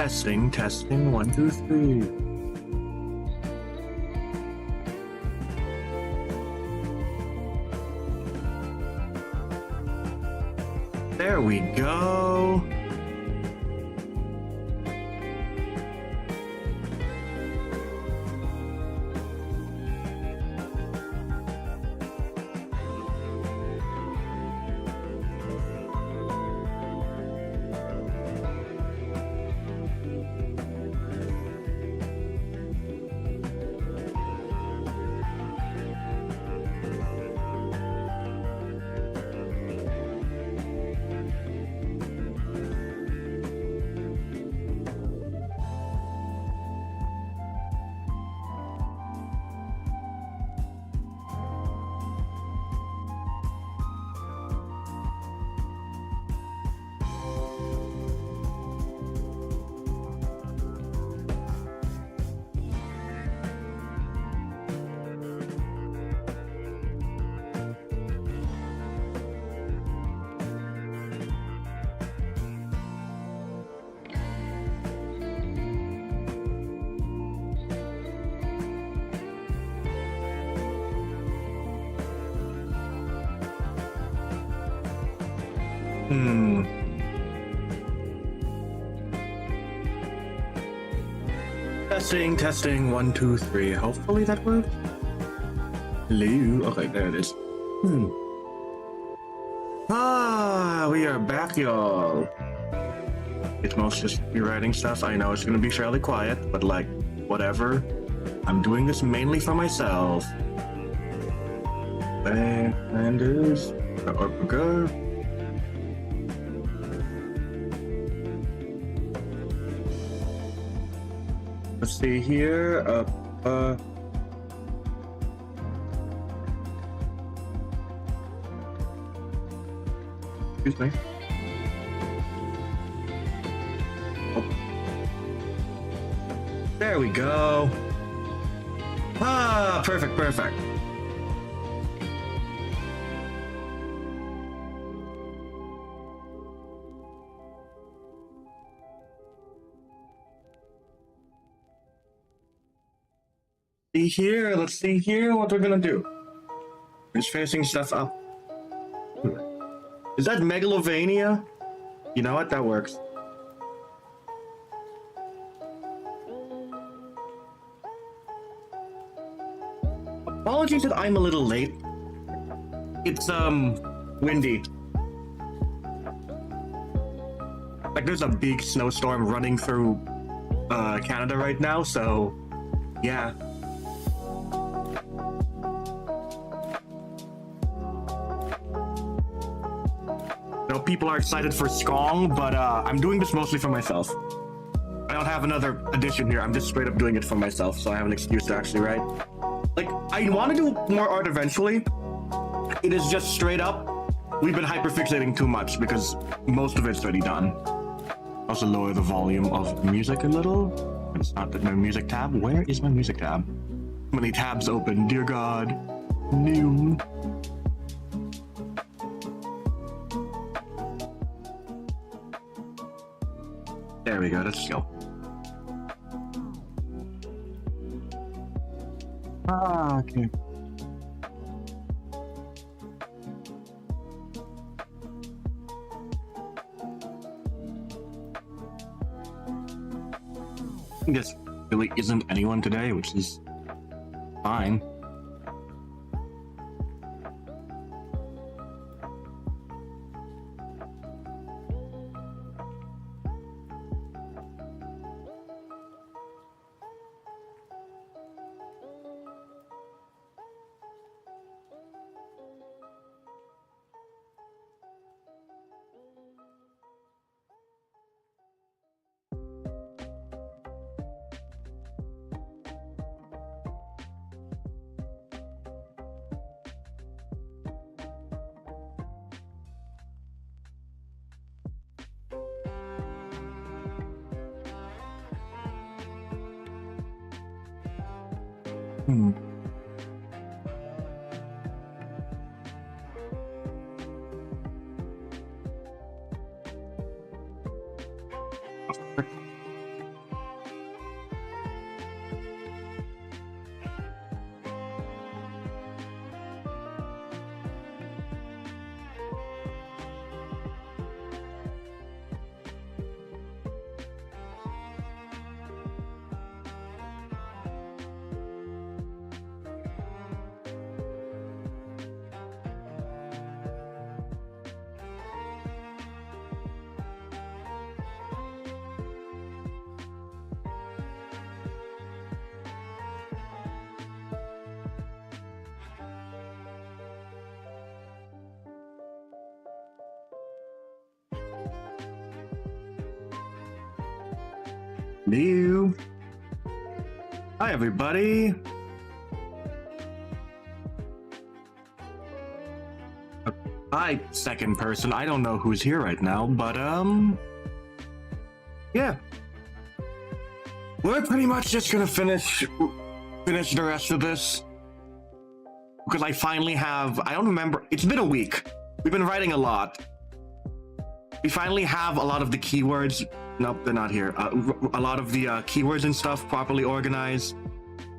Testing, testing, 1, 2, 3. There we go. Testing, testing, 1, 2, 3. Hopefully that works. Hello. Okay, there it is. We are back, y'all. It's mostly just me writing stuff. I know it's gonna be fairly quiet, but like, whatever. I'm doing this mainly for myself. And is good. Let's see here. Excuse me. Oh. There we go. Perfect, perfect. Let's see here what we're gonna do. Just facing stuff up. Is that Megalovania? You know what? That works. Apologies that I'm a little late. It's windy. Like there's a big snowstorm running through Canada right now, so yeah. People are excited for Skong, but I'm doing this mostly for myself. I don't have another edition here. I'm just straight up doing it for myself, so I have an excuse to actually write. Like, I want to do more art eventually. It is just straight up, we've been hyperfixating too much because most of it's already done. Also lower the volume of music a little. It's not my music tab. Where is my music tab? How many tabs open? Dear God. New. There we go, let's go. Okay. I guess really isn't anyone today, which is fine. Hello. Hi, everybody. Hi, second person. I don't know who's here right now, but yeah. We're pretty much just gonna finish the rest of this. Because I finally have, I don't remember, it's been a week. We've been writing a lot. We finally have a lot of the keywords, nope, they're not here. A lot of the keywords and stuff properly organized.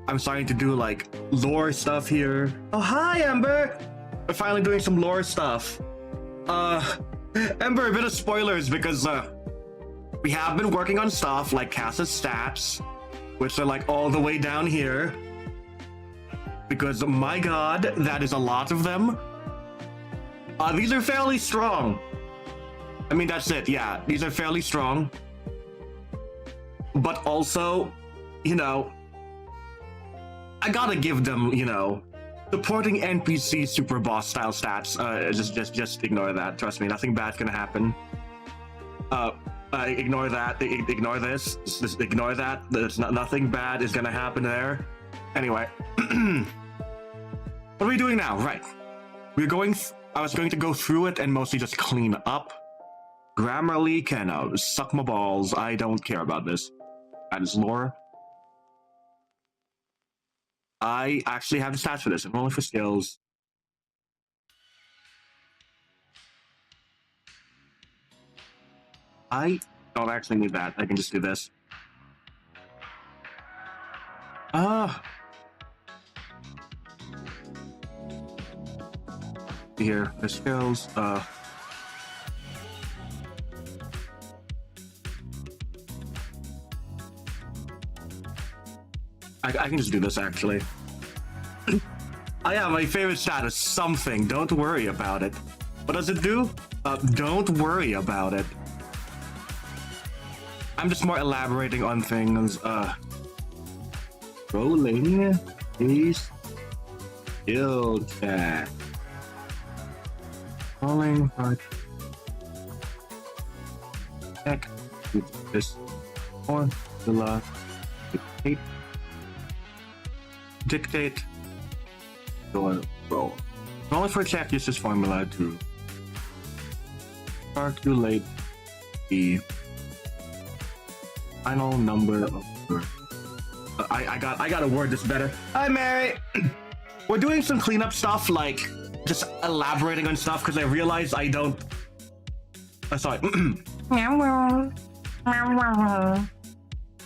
I'm starting to do like lore stuff here. Oh, hi, Ember. We're finally doing some lore stuff. Ember, a bit of spoilers because we have been working on stuff like Cass's stats, which are like all the way down here. Because my god, that is a lot of them. These are fairly strong. I mean, that's it, yeah. These are fairly strong. But also, you know, I gotta give them, you know, supporting NPC super boss style stats. Just ignore that. Trust me, nothing bad's gonna happen. Ignore that. Ignore this. Just ignore that. There's nothing bad is gonna happen there. Anyway, what are we doing now? Right, we're going. I was going to go through it and mostly just clean up. Grammarly can suck my balls. I don't care about this. That is lore. I actually have the stats for this. I'm only for skills. I don't actually need that. I can just do this. Here, the skills. I can just do this actually. Yeah, my favorite stat is something. Don't worry about it. What does it do? Don't worry about it. I'm just more elaborating on things. Rolling is skill check. Rolling hard. Check with this formula. Dictate. Roll. Only for check, use this formula to calculate the final number of words. I gotta word this better. Hi, Mary. We're doing some cleanup stuff, like just elaborating on stuff because I realized I don't. Sorry.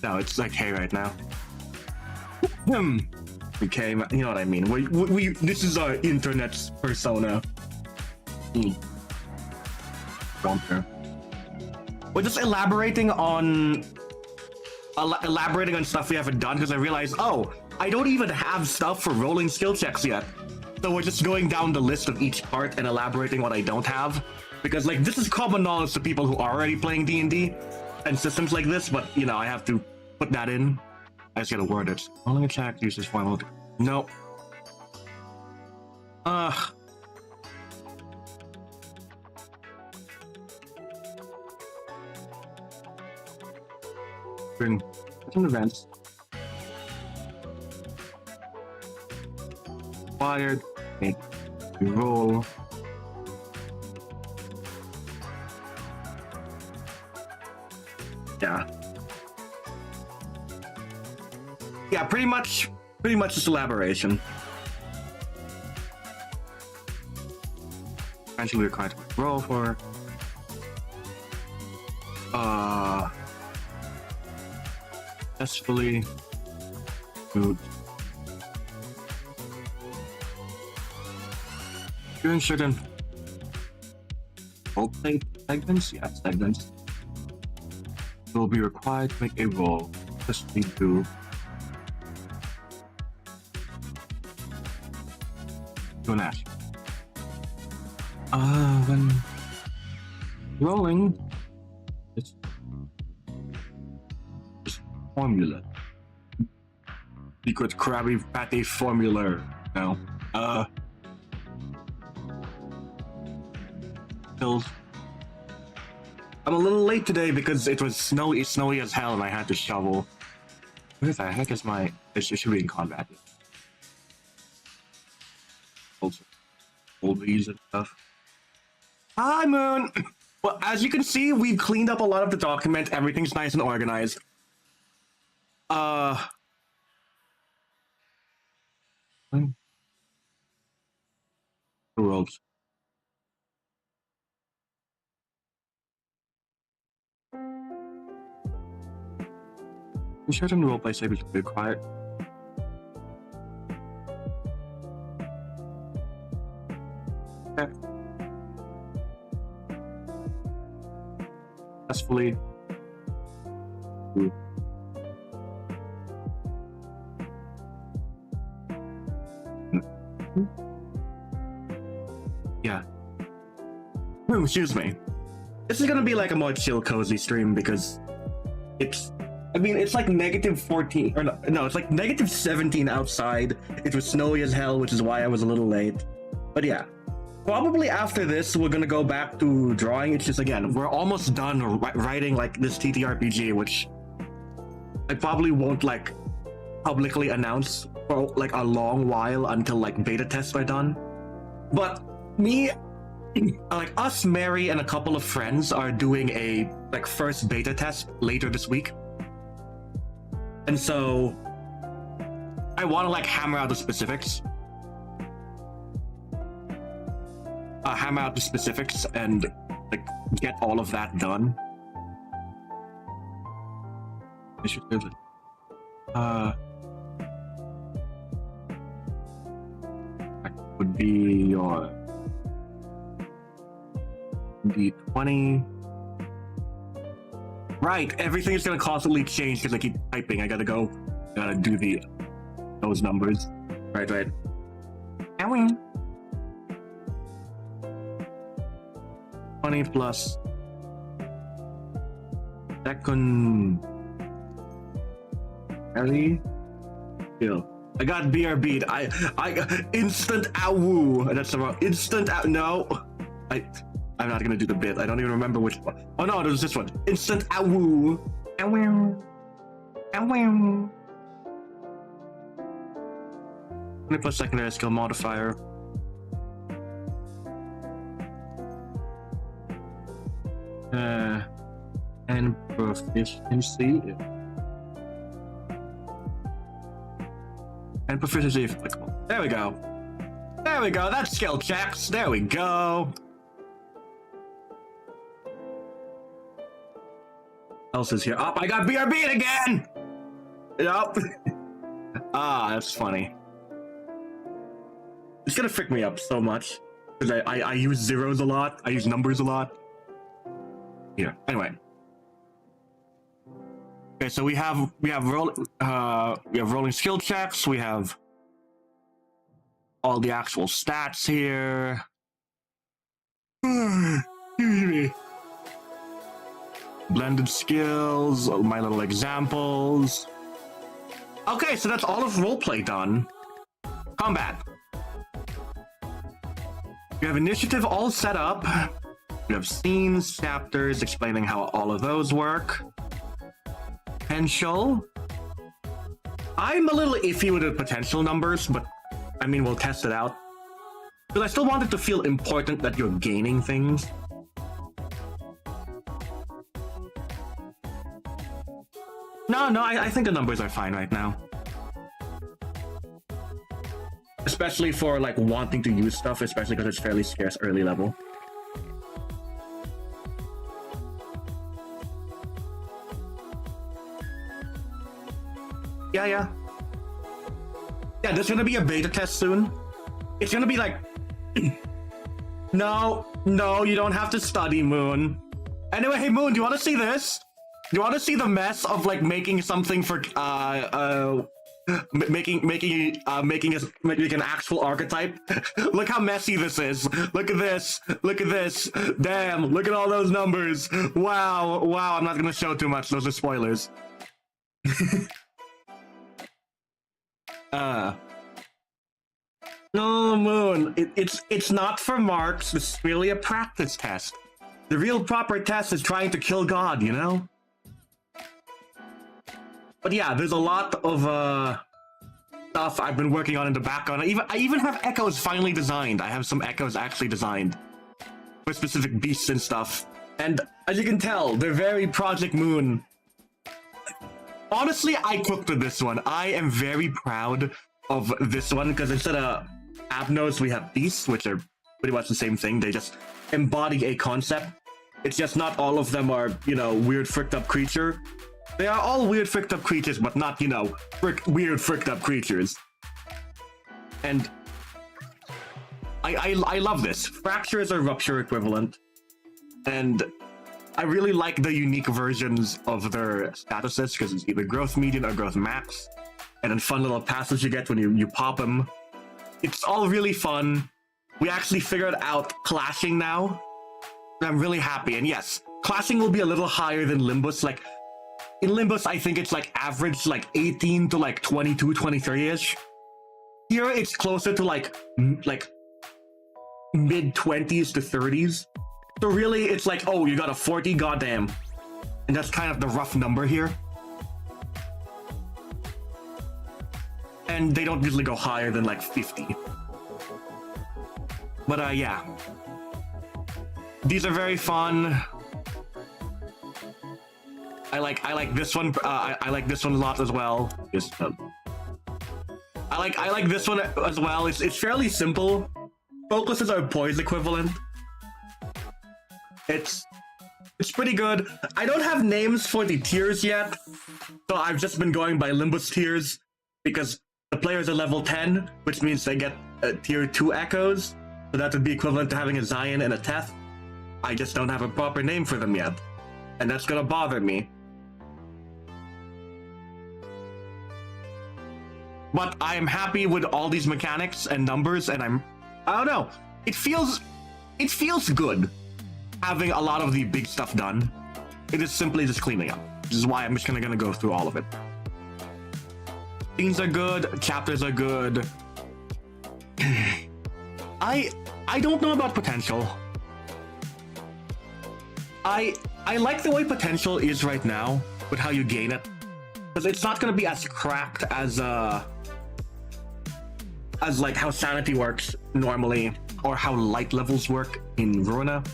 No, it's like hey right now. Okay, you know what I mean. We this is our internet's persona. Don't care. We're just elaborating on stuff we haven't done because I realized, oh, I don't even have stuff for rolling skill checks yet. So we're just going down the list of each part and elaborating what I don't have. Because like this is common knowledge to people who are already playing D&D and systems like this, but you know, I have to put that in. I just gotta word it. Rolling attack uses formula. Nope. Bring some events. Fired. Make a roll. Yeah. Yeah, pretty much just elaboration. Eventually required to roll for successfully moved during certain role play segments, yeah, segments will be required to make a roll. Just need to do an action. When rolling, it's formula. Secret Krabby Patty formula. No. Skills. I'm a little late today because it was snowy as hell and I had to shovel. Where the heck is my... It should be in combat. Also, all these and stuff. Hi, Moon! Well, as you can see, we've cleaned up a lot of the document. Everything's nice and organized. The world's... You sure turn the roleplay sabers to be quiet? Okay. Successfully. Ooh. Yeah. Excuse me. This is gonna be like a more chill, cozy stream because it's... I mean, it's like -14, or no, it's like -17 outside. It was snowy as hell, which is why I was a little late. But yeah, probably after this, we're gonna go back to drawing. It's just, again, we're almost done writing like this TTRPG, which I probably won't like publicly announce for like a long while until like beta tests are done. But me, like us, Mary, and a couple of friends are doing a like first beta test later this week. And so I want to like hammer out the specifics. Hammer out the specifics and like get all of that done. Initiative. That would be your D20. Right, everything is gonna constantly change because I keep typing. I gotta do those numbers. Right. Owie. 20 plus second. Ellie. Kill. I got BRB'd. I instant awoo. That's the wrong instant out. No. I'm not gonna do the bit. I don't even remember which one. Oh no, it was this one. Instant awoo. Awoo. Awoo. 20 plus secondary skill modifier. And proficiency. And proficiency if applicable. There we go. There we go. That's skill checks. There we go. Else is here. Oh, I got BRB'd again! Yup. Ah, that's funny. It's gonna frick me up so much. Because I use zeros a lot. I use numbers a lot. Here. Anyway. Okay, so we have rolling skill checks, we have all the actual stats here. Blended skills, my little examples. Okay, so that's all of roleplay done. Combat. We have initiative all set up. We have scenes, chapters explaining how all of those work. Potential. I'm a little iffy with the potential numbers, but I mean, we'll test it out. Because I still want it to feel important that you're gaining things. No, I think the numbers are fine right now. Especially for like wanting to use stuff, especially because it's fairly scarce early level. Yeah, there's gonna be a beta test soon. It's gonna be like... No, you don't have to study, Moon. Anyway, hey, Moon, do you want to see this? Do you want to see the mess of like making something for making an actual archetype? Look how messy this is. Look at this. Look at this. Damn, look at all those numbers. Wow, I'm not gonna show too much. Those are spoilers. No, Moon. It's not for marks. It's really a practice test. The real proper test is trying to kill God, you know? But yeah, there's a lot of stuff I've been working on in the background. I even have echoes finally designed. I have some echoes actually designed for specific beasts and stuff. And as you can tell, they're very Project Moon. Honestly, I cooked with this one. I am very proud of this one because instead of Abnos, we have beasts, which are pretty much the same thing. They just embody a concept. It's just not all of them are, you know, weird fricked up creature. They are all weird fricked up creatures, but not, you know, weird fricked up creatures. And I love this. Fracture is a rupture equivalent. And I really like the unique versions of their statuses because it's either growth median or growth max. And then fun little passes you get when you pop them. It's all really fun. We actually figured out clashing now. I'm really happy. And yes, clashing will be a little higher than Limbus. Like, in Limbus, I think it's like average like 18 to like 22, 23-ish. Here, it's closer to like mid-20s to 30s. So really, it's like, oh, you got a 40, goddamn. And that's kind of the rough number here. And they don't usually go higher than like 50. But yeah. These are very fun. I like this one. I like this one a lot as well. Just, I like this one as well. It's fairly simple. Focus is our poise equivalent. It's pretty good. I don't have names for the tiers yet, so I've just been going by Limbus tiers because the players are level 10, which means they get tier 2 echoes. So that would be equivalent to having a Zion and a Teth. I just don't have a proper name for them yet, and that's gonna bother me. But I'm happy with all these mechanics and numbers, and I don't know. It feels good having a lot of the big stuff done. It is simply just cleaning up. This is why I'm just gonna go through all of it. Scenes are good, chapters are good. I don't know about potential. I like the way potential is right now with how you gain it, because it's not gonna be as cracked as like how sanity works normally, or how light levels work in Runa.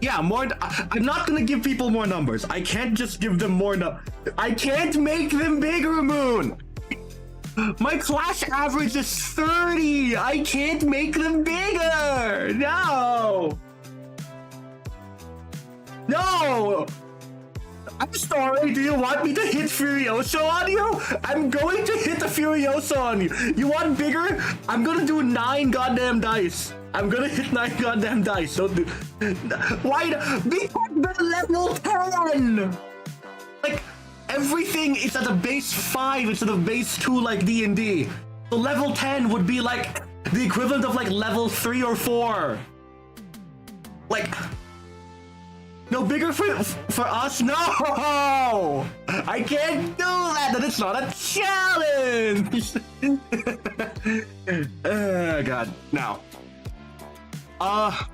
Yeah, I'm not gonna give people more numbers. I can't just give them more I can't make them bigger, Moon! My clash average is 30! I can't make them bigger! No! No! I'm sorry, do you want me to hit Furioso on you? I'm going to hit the Furioso on you. You want bigger? I'm gonna do 9 goddamn dice. I'm gonna hit 9 goddamn dice. Don't do... Why? Because they're level 10! Like, everything is at a base 5 instead of base 2 like D&D. So level 10 would be like the equivalent of like level 3 or 4. Like... No, bigger for us? No! I can't do that! That is not a challenge! Oh, God. Now. I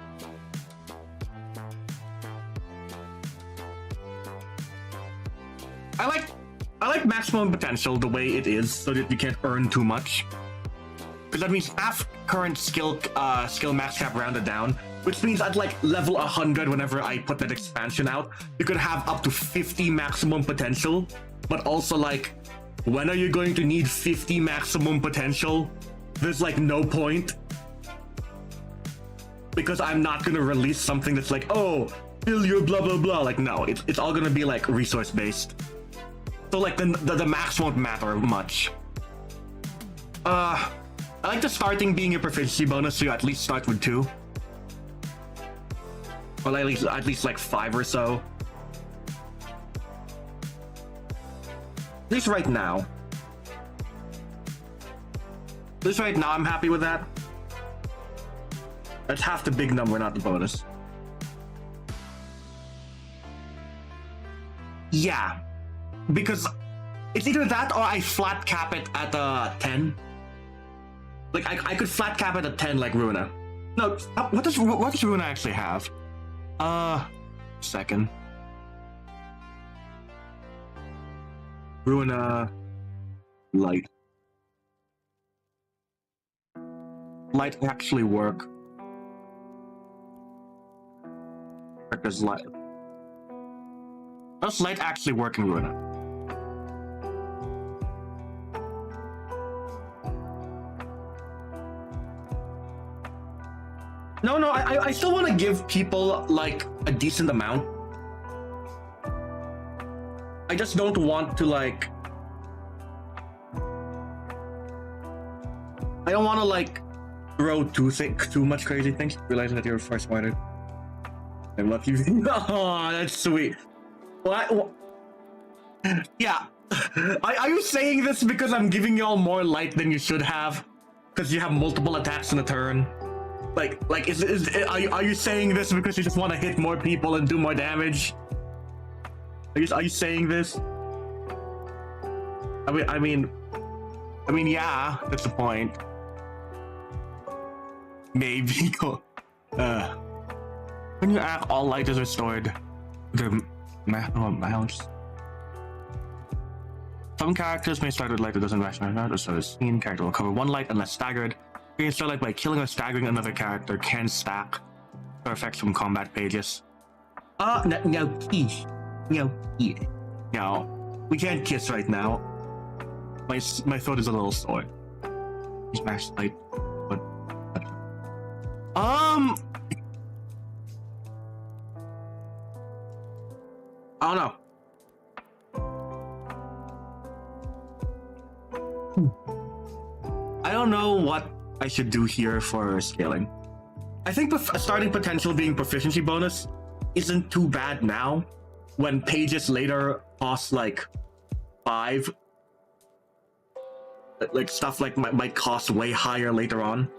like maximum potential the way it is, so that you can't earn too much. Because that means half current skill max cap rounded down, which means at like level 100, whenever I put that expansion out, you could have up to 50 maximum potential. But also, like, when are you going to need 50 maximum potential? There's like no point. Because I'm not gonna release something that's like, oh, fill your blah blah blah. Like, no, it's all gonna be like resource based. So like the max won't matter much. I like the starting being a proficiency bonus, so you at least start with 2. Or at least like 5 or so. At least right now. At least right now I'm happy with that. That's half the big number, not the bonus. Yeah. Because it's either that or I flat cap it at 10. Like I could flat cap it at 10 like Runa. No, what does Runa actually have? Second. Ruin light. Light actually work. Does light? Does light actually work in Ruin? No, I still want to give people like a decent amount. I just don't want to like. I don't want to like throw too much crazy things. Realizing that you're first minded. I'm lucky. Oh, that's sweet. What? Yeah. Are you saying this because I'm giving y'all more light than you should have? Because you have multiple attacks in a turn? Like, are you saying this because you just want to hit more people and do more damage? Are you saying this? I mean, yeah, that's the point. Maybe. When you act, all light is restored. The mouse. Some characters may start with light that doesn't match their so the scene character will cover one light unless staggered. You can start light by killing or staggering another character. Can stack or effects from combat pages. No kiss. No kiss. No, we can't kiss right now. My throat is a little sore. Smash light. But I don't know. I don't know what I should do here for scaling. I think starting potential being proficiency bonus isn't too bad now, when pages later cost like 5. Like stuff like might cost way higher later on.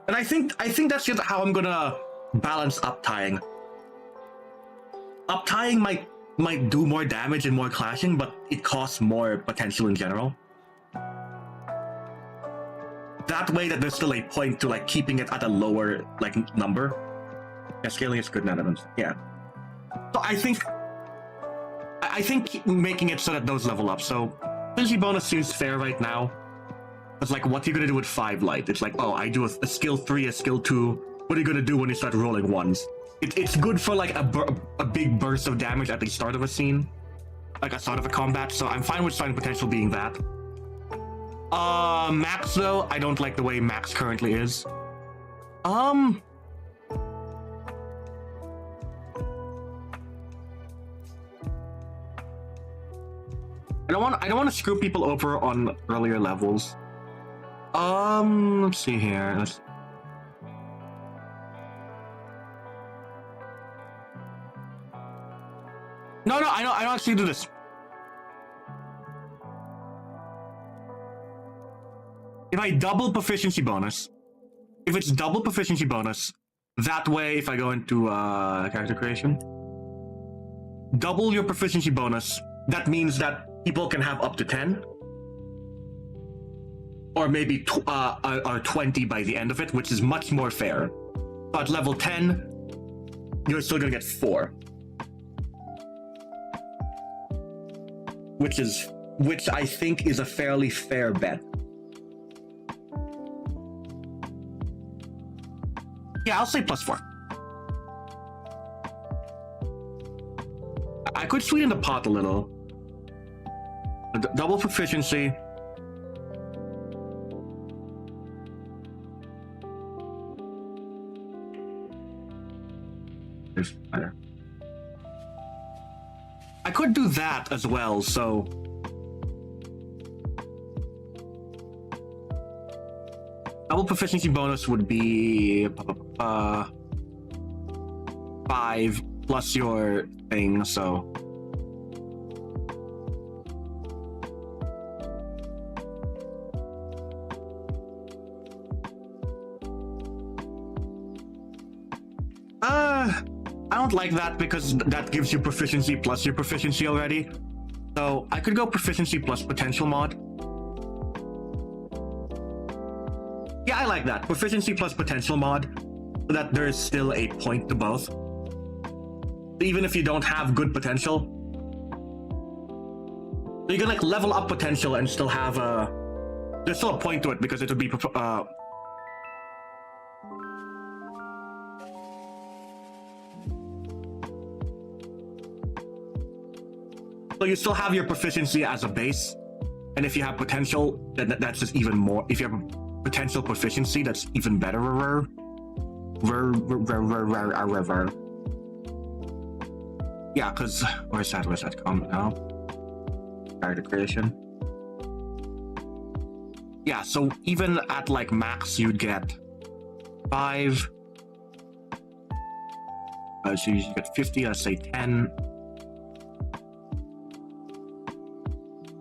And I think that's just how I'm gonna balance uptying. Uptying might do more damage and more clashing, but it costs more potential in general. That way that there's still a point to like keeping it at a lower like number. Yeah, scaling is good in elements. Yeah. So I think making it so that those level up. So efficiency bonus seems fair right now. It's like, what are you gonna do with 5 light? It's like, oh, I do a skill 3, a skill 2. What are you gonna do when you start rolling ones? It's good for like a big burst of damage at the start of a scene, like a start of a combat. So I'm fine with starting potential being that. Max though, I don't like the way Max currently is. I don't want to screw people over on earlier levels. Let's see here. No, I don't actually do this. If I double proficiency bonus, if it's double proficiency bonus, that way if I go into character creation, double your proficiency bonus, that means that people can have up to 10. Or maybe 20 by the end of it, which is much more fair. But level 10, you're still gonna get 4. Which I think is a fairly fair bet. Yeah, I'll say +4. I could sweeten the pot a little. Double proficiency. There's better. I could do that as well, so double proficiency bonus would be 5 plus your thing, so I don't like that because that gives you proficiency plus your proficiency already. So I could go proficiency plus potential mod. Yeah, I like that. Proficiency plus potential mod. so that there is still a point to both. Even if you don't have good potential, you can like level up potential and still have a. There's still a point to it because it would be. So you still have your proficiency as a base, and if you have potential, then that's just even more. If you have potential proficiency, that's even better. Yeah, because where's that comment now? Character creation. Yeah, so even at like max, you'd get 5. So you get 50. Let's say 10.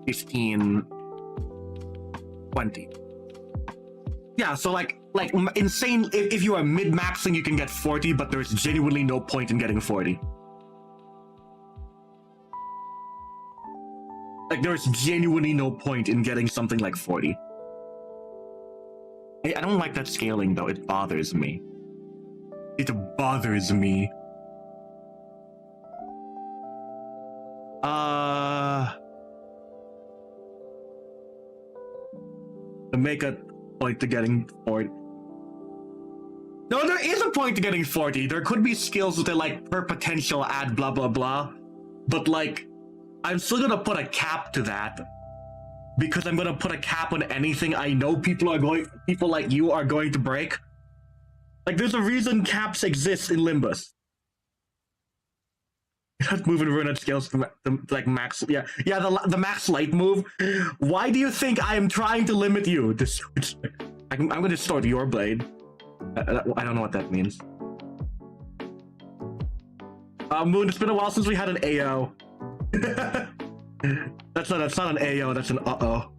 15, 20. Yeah, so like insane. If you are mid-maxing, you can get 40, but there's genuinely no point in getting 40. Like there's genuinely no point in getting something like 40. I don't like that scaling though. It bothers me. It bothers me. To make a point to getting 40. No, there is a point to getting 40. There could be skills that like per potential add blah blah blah. But like, I'm still gonna put a cap to that. Because I'm gonna put a cap on anything I know people like you are going to break. Like there's a reason caps exist in Limbus. You have to move and run at scales to like max. Yeah, the max light move. Why do you think I am trying to limit you? I'm going to distort your blade. I don't know what that means. Moon, it's been a while since we had an AO. That's not an AO. That's an uh-oh.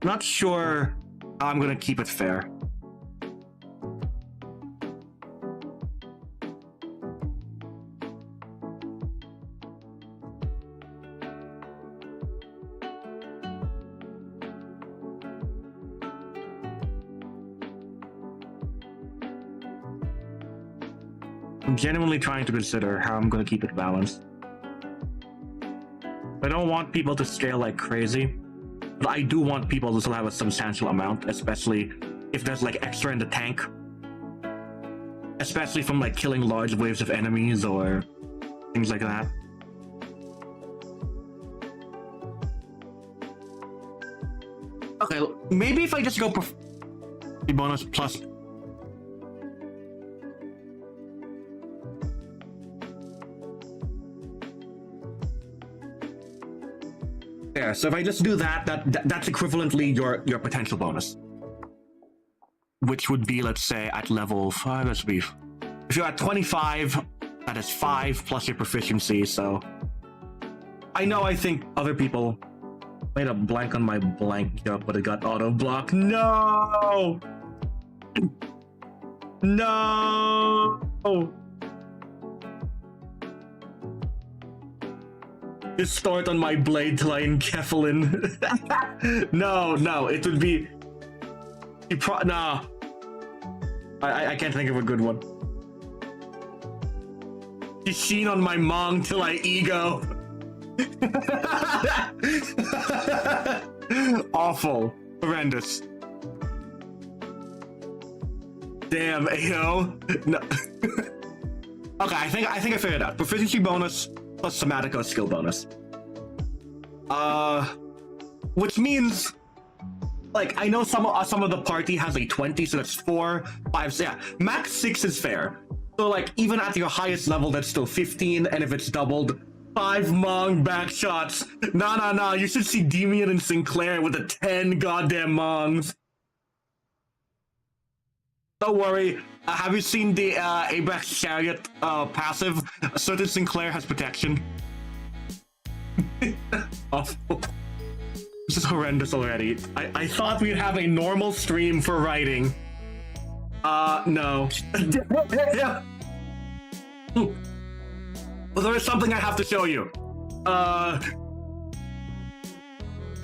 Not sure how I'm gonna keep it fair. I'm genuinely trying to consider how I'm gonna keep it balanced. I don't want people to scale like crazy. But I do want people to still have a substantial amount, especially if there's like extra in the tank. Especially from like killing large waves of enemies or things like that. Okay, maybe if I just go bonus plus. Yeah, so if I just do that's equivalently your potential bonus. Which would be, let's say, at level 5, let's be... If you're at 25, that is 5 plus your proficiency, so... I think other people made a blank on my blank jump, but it got auto-block. No! No! Distort on my blade till I enkephalin. No, it would be... Nah. I can't think of a good one. Sheen on my mong till I ego. Awful. Horrendous. Damn, AO. No. Okay, I think I figured it out. Proficiency bonus plus Somatico skill bonus. Which means, like, I know some of the party has a 20, so that's 4, 5, so yeah. Max 6 is fair. So like, even at your highest level, that's still 15, and if it's doubled, 5 Mong back shots. Nah, you should see Demian and Sinclair with the 10 goddamn Mongs. Don't worry. Have you seen the Abrax Chariot passive? A certain Sinclair has protection. Awful. This is horrendous already. I thought we'd have a normal stream for writing. No. Well, there is something I have to show you. I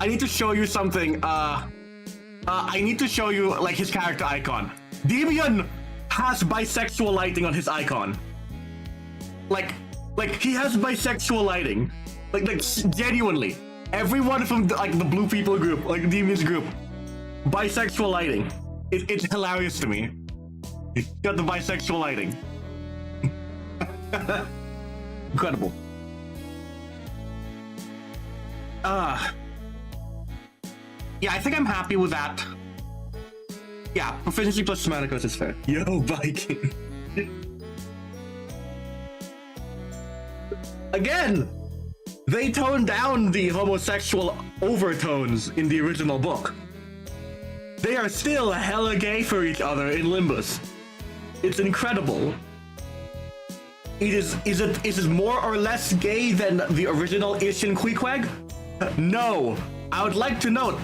need to show you something. I need to show you like his character icon. Debian has bisexual lighting on his icon. Like he has bisexual lighting. Like genuinely. Everyone from the blue people group, like Debian's group, bisexual lighting. It's hilarious to me. He's got the bisexual lighting. Incredible. Yeah, I think I'm happy with that. Yeah, proficiency plus semanticos is fair. Yo, Viking. Again, they toned down the homosexual overtones in the original book. They are still hella gay for each other in Limbus. It's incredible. Is it more or less gay than the original Ishin Queequeg? No. I would like to note,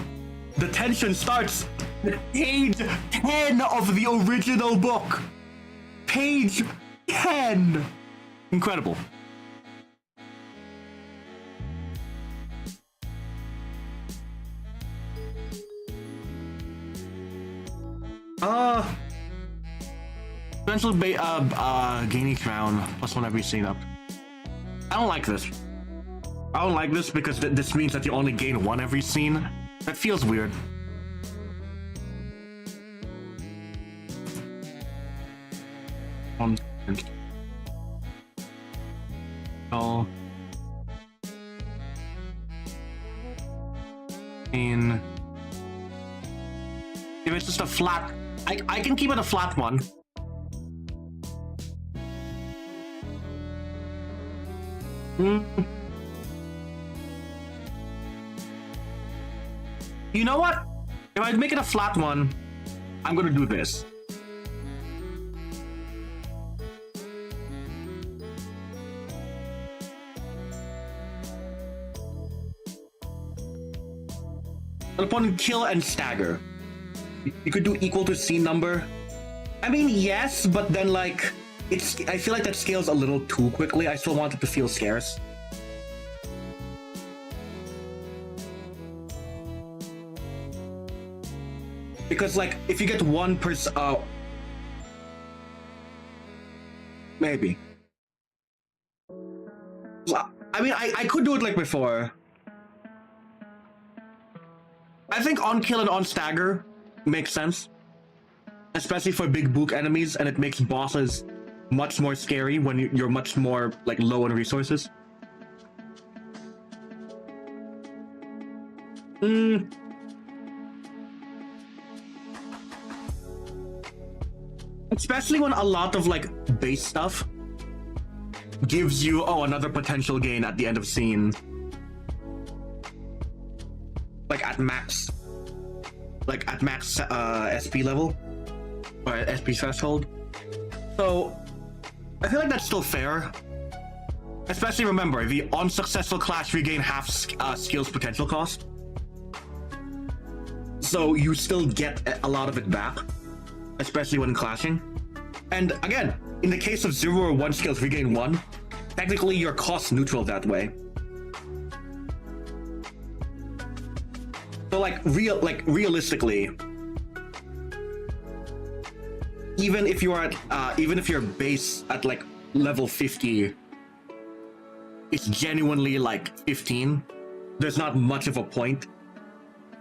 the tension starts at page 10 of the original book. Page 10. Incredible. Potential gaining crown plus one every scene up. I don't like this. I don't like this because this means that you only gain one every scene. That feels weird. One second. Oh. If it's just a flat, I can keep it a flat one. You know what? If I make it a flat one, I'm gonna do this. Upon kill and stagger, you could do equal to scene number. I mean, yes, but then like, I feel like that scales a little too quickly. I still want it to feel scarce. Because like, if you get one person, maybe. I mean, I could do it like before. I think on kill and on stagger makes sense, especially for big book enemies, and it makes bosses much more scary when you're much more like low on resources. Especially when a lot of like base stuff gives you another potential gain at the end of scene, like at max SP level or SP threshold. So I feel like that's still fair. Especially remember, the unsuccessful clash regain half skills potential cost. So you still get a lot of it back, especially when clashing. And again, in the case of 0 or 1 skills regain 1, technically you're cost neutral that way. So realistically, even if you are at even if your base at like level 50, it's genuinely like 15. There's not much of a point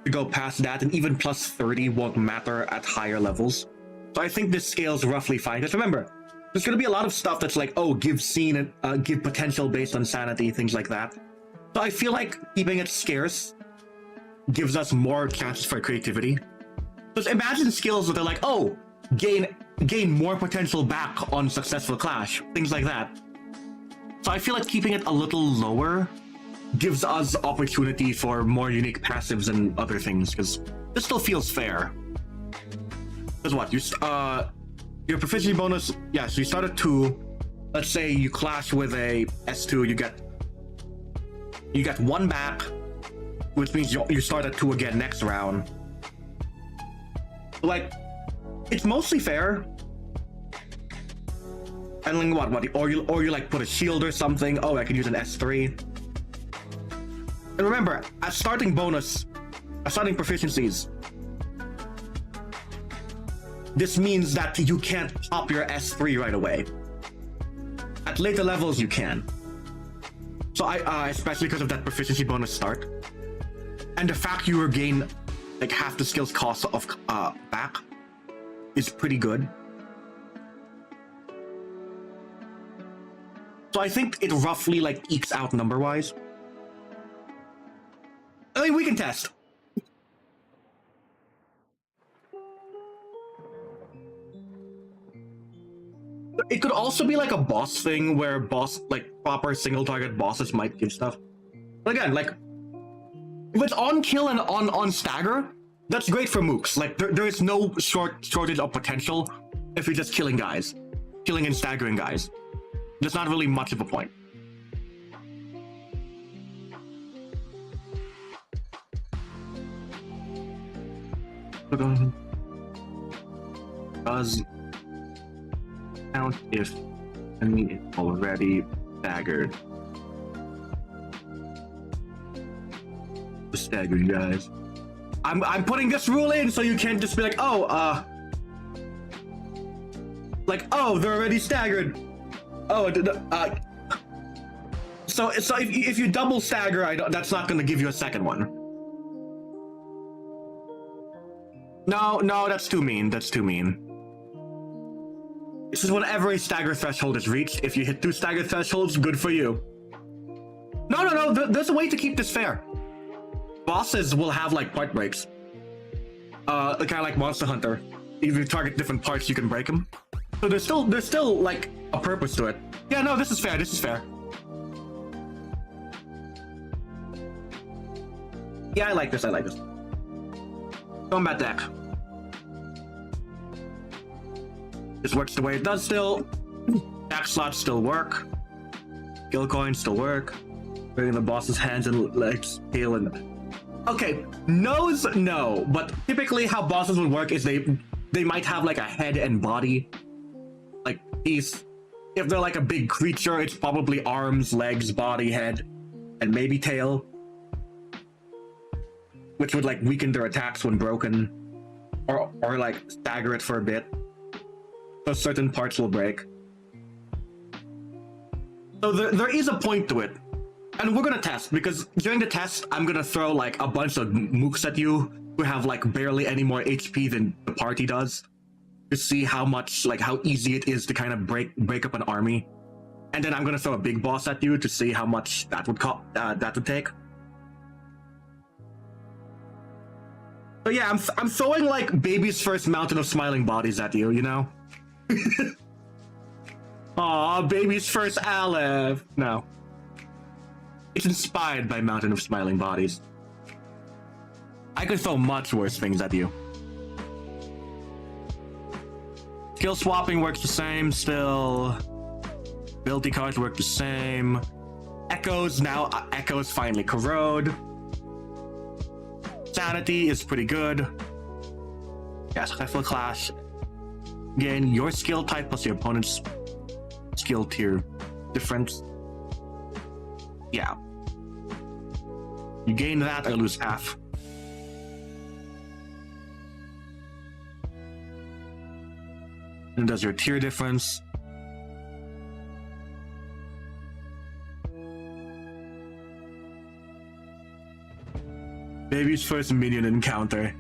to go past that, and even plus 30 won't matter at higher levels. So I think this scales roughly fine. Because remember, there's gonna be a lot of stuff that's like, give scene and give potential based on sanity, things like that. So I feel like keeping it scarce gives us more chances for creativity. Because imagine skills that are like, gain more potential back on successful clash, things like that. So I feel like keeping it a little lower gives us opportunity for more unique passives and other things, because this still feels fair. Because what, your proficiency bonus, yeah, so you start at 2, let's say you clash with a S2, you get 1 back, which means you start at 2 again next round. Like, it's mostly fair. And then what? Or you like put a shield or something. Oh, I can use an S3. And remember, at starting bonus, at starting proficiencies, this means that you can't pop your S3 right away. At later levels, you can. So especially because of that proficiency bonus start, and the fact you regain like half the skills cost of back is pretty good. So I think it roughly like ekes out number-wise. I mean, we can test. It could also be like a boss thing where proper single target bosses might give stuff. But again, like if it's on kill and on stagger, that's great for mooks. Like there is no shortage of potential if you're just killing guys, killing and staggering guys. There's not really much of a point. Does count if enemy is already staggered? The staggering guys. I'm putting this rule in so you can't just be like, oh, they're already staggered. Oh, so if you double stagger, that's not gonna give you a second one. No, that's too mean. That's too mean. This is whenever a stagger threshold is reached. If you hit 2 stagger thresholds, good for you. No. There's a way to keep this fair. Bosses will have like part breaks. Kind of like Monster Hunter. If you target different parts, you can break them. So there's still like a purpose to it. Yeah, no, this is fair. This is fair. Yeah, I like this. Combat deck. This works the way it does still. Back slots still work. Skill coins still work. Breaking the boss's hands and legs, tail, and... Okay, nose, no. But typically how bosses would work is they might have like a head and body. Like piece. If they're like a big creature, it's probably arms, legs, body, head, and maybe tail. Which would like weaken their attacks when broken. Or like stagger it for a bit. So certain parts will break. So there is a point to it. And we're gonna test, because during the test, I'm gonna throw like a bunch of mooks at you who have like barely any more HP than the party does. To see how much, like how easy it is to kind of break up an army. And then I'm gonna throw a big boss at you to see how much that would take. So yeah, I'm throwing like baby's first mountain of smiling bodies at you, you know? Aw, baby's first Aleph. No. It's inspired by Mountain of Smiling Bodies. I could throw much worse things at you. Skill swapping works the same still. Ability cards work the same. Echoes finally corrode. Sanity is pretty good. Yeah, successful clash. Again, your skill type plus your opponent's skill tier difference. Yeah. You gain that or lose half. And does your tier difference. Baby's first minion encounter.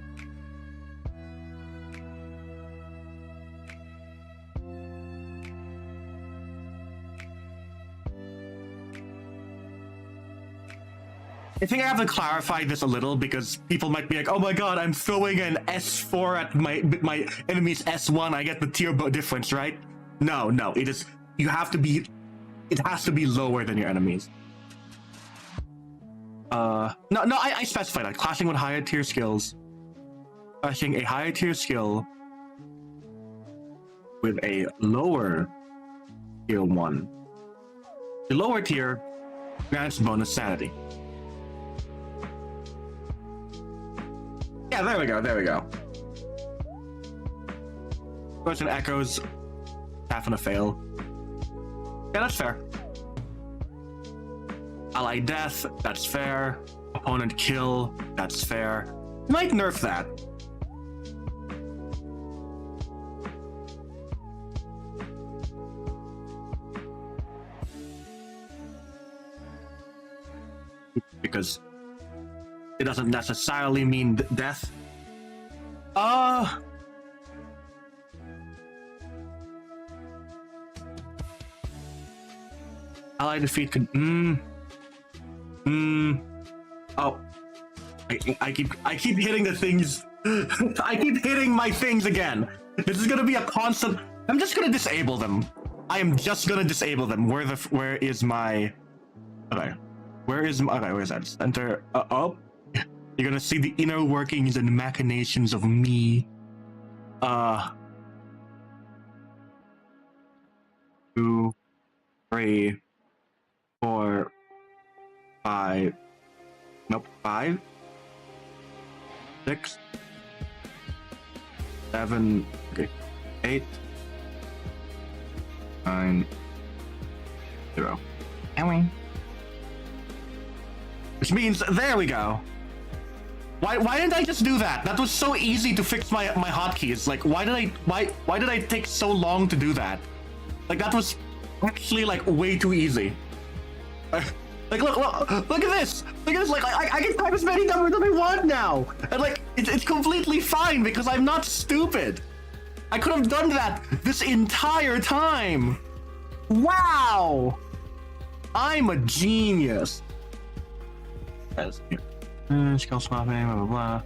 I think I have to clarify this a little because people might be like, oh my god, I'm throwing an S4 at my enemy's S1, I get the tier difference, right? No, it has to be lower than your enemies. I specified that. Clashing with higher tier skills. Clashing a higher tier skill with a lower tier one. The lower tier grants bonus sanity. Yeah, there we go. Question echoes, half and a fail. Yeah, that's fair. Ally death, that's fair. Opponent kill, that's fair. Might nerf that. Because it doesn't necessarily mean death. Ally defeat could. Oh, I keep hitting the things. I keep hitting my things again. This is gonna be a constant. I'm just gonna disable them. I am just gonna disable them. Where is my? Okay, where's that? Center. Oh, you're gonna see the inner workings and machinations of me. 2, 3, 4, 5. Nope, 5, 6, 7, okay, 8, 9, 0. Which means there we go. Why didn't I just do that? That was so easy to fix my hotkeys. Like why did I take so long to do that? Like that was actually like way too easy. Like look at this! Look at this! Like I can type as many numbers as I want now, and like it's completely fine because I'm not stupid. I could have done that this entire time. Wow! I'm a genius. Skill swapping, blah blah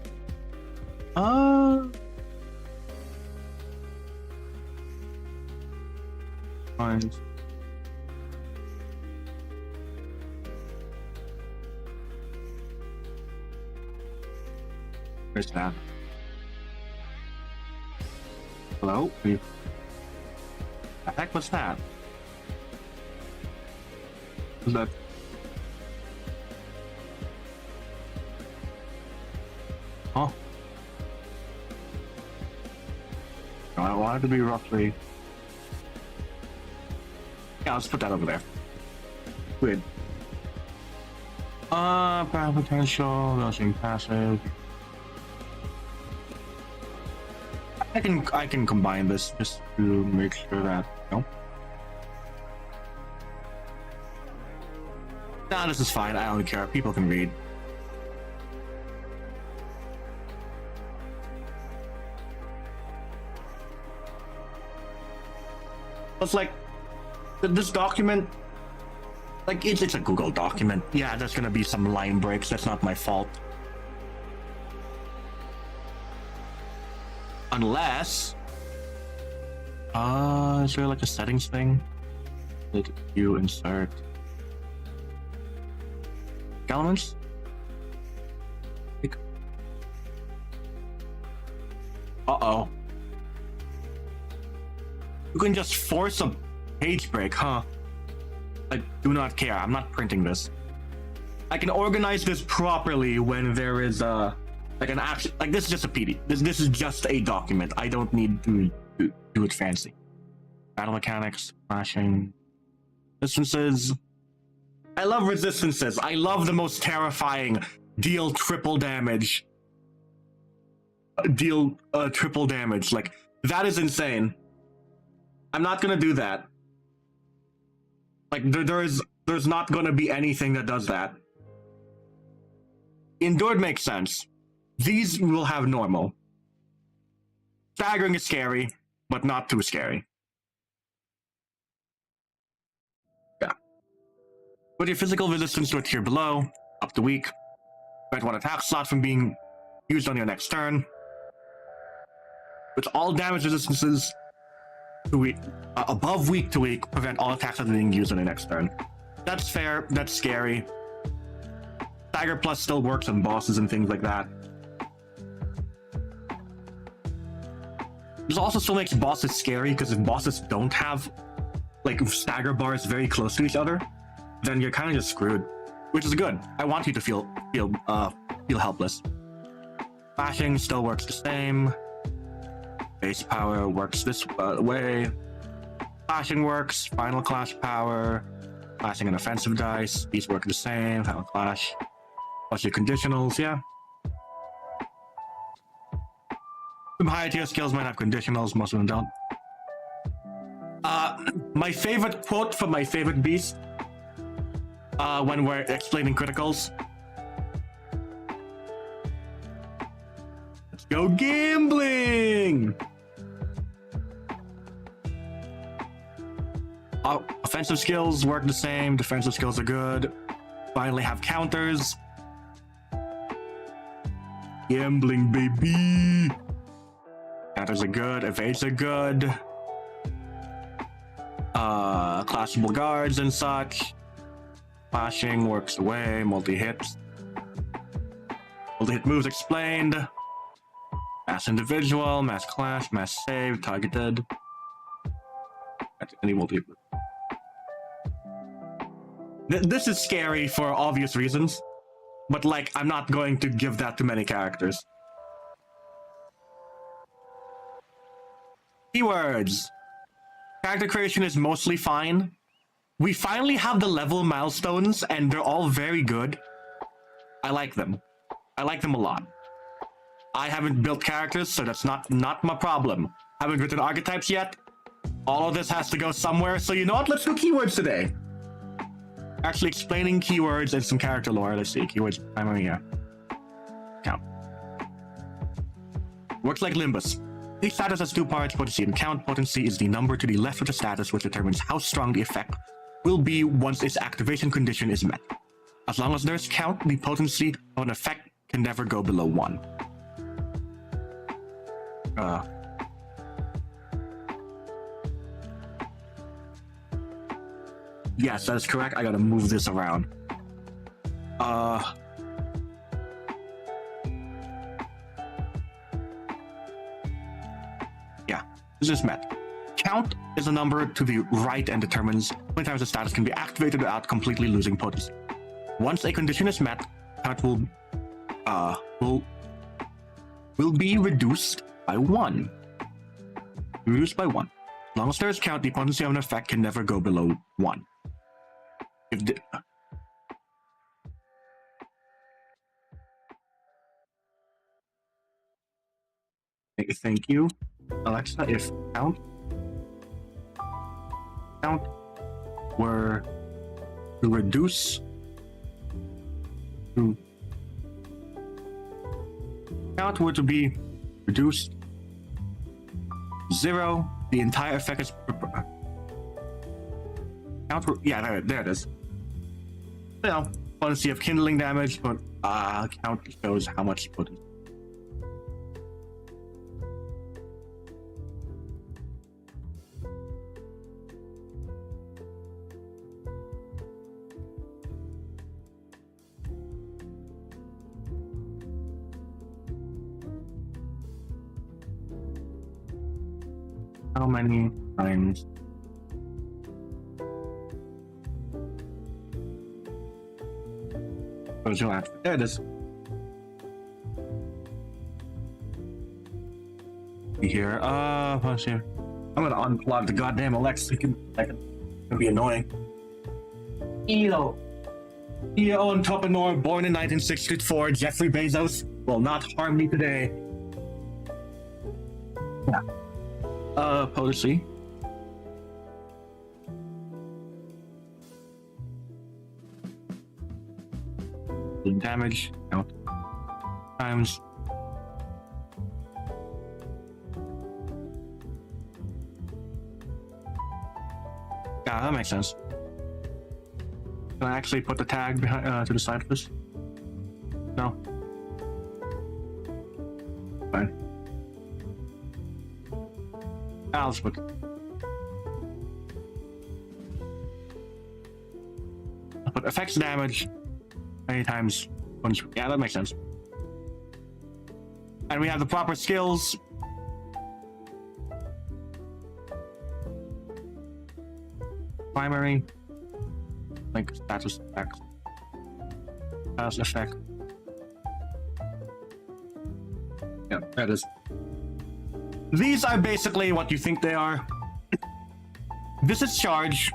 blah. Fine. Where's that? Hello? The heck was that? Was that? Oh. I want it to be roughly. Yeah, let's put that over there. Weird. Power potential, rushing passive. I can combine this just to make sure that Nah, this is fine. I don't care. People can read. It's like this document, like it's a Google document. Yeah, there's gonna be some line breaks. That's not my fault. Unless, is there like a settings thing? Like you insert elements? Uh-oh. You can just force a page break, huh? I do not care. I'm not printing this. I can organize this properly when there is like an action. Like this is just a PD. This is just a document. I don't need to do it fancy. Battle mechanics, flashing, resistances. I love resistances. I love the most terrifying. Deal triple damage. Deal triple damage. Like that is insane. I'm not gonna do that. Like there's not gonna be anything that does that. Endured makes sense. These will have normal. Staggering is scary, but not too scary. Yeah. Put your physical resistance to a tier below, up to weak. Prevent one attack slot from being used on your next turn. With all damage resistances to weak, above weak to weak, prevent all attacks from being used on your next turn. That's fair. That's scary. Stagger Plus still works on bosses and things like that. This also still makes bosses scary because if bosses don't have like stagger bars very close to each other, then you're kind of just screwed, which is good. I want you to feel helpless. Flashing still works the same. Base power works this way. Clashing works, final clash power, clashing and offensive dice. These work the same, final clash. Plus your conditionals, yeah. Some higher tier skills might have conditionals, most of them don't. My favorite quote from my favorite beast when we're explaining criticals. Let's go gambling! Offensive skills work the same, defensive skills are good. Finally have counters. Gambling, baby! Counters are good, evades are good. Clashable guards and such. Clashing works away, multi-hits. Multi-hit moves explained. Mass individual, mass clash, mass save, targeted. That's any multi-hit move. This is scary for obvious reasons, but like, I'm not going to give that to many characters. Keywords. Character creation is mostly fine. We finally have the level milestones, and they're all very good. I like them. I like them a lot. I haven't built characters, so that's not my problem. Haven't written archetypes yet. All of this has to go somewhere, so you know what? Let's do keywords today. Actually explaining keywords and some character lore. Let's see. Keywords primary here. Count. Works like Limbus. Each status has two parts, potency and count. Potency is the number to the left of the status, which determines how strong the effect will be once its activation condition is met. As long as there's count, the potency of an effect can never go below 1. Yes, that is correct. I gotta move this around. Yeah, this is met. Count is a number to the right and determines how many times the status can be activated without completely losing potency. Once a condition is met, count will be reduced by 1. Reduced by 1. As long as there is count, the potency of an effect can never go below 1. Thank you, Alexa. If count were to reduce to count were to be reduced 0, the entire effect is count. Yeah, there it is. You know, potency of kindling damage, but count shows how much potency. How many times there it is. Here, let's see. I'm gonna unplug the goddamn Alexa. It's gonna be annoying. EO entrepreneur born in 1964, Jeffrey Bezos will not harm me today. Yeah. Potency. Damage count times yeah, that makes sense. Can I actually put the tag behind to the side of this? No. Fine. I'll just put effects damage many times. Yeah, that makes sense. And we have the proper skills. Primary, like status effect. Status effect. Yeah, that is. These are basically what you think they are. this is charge.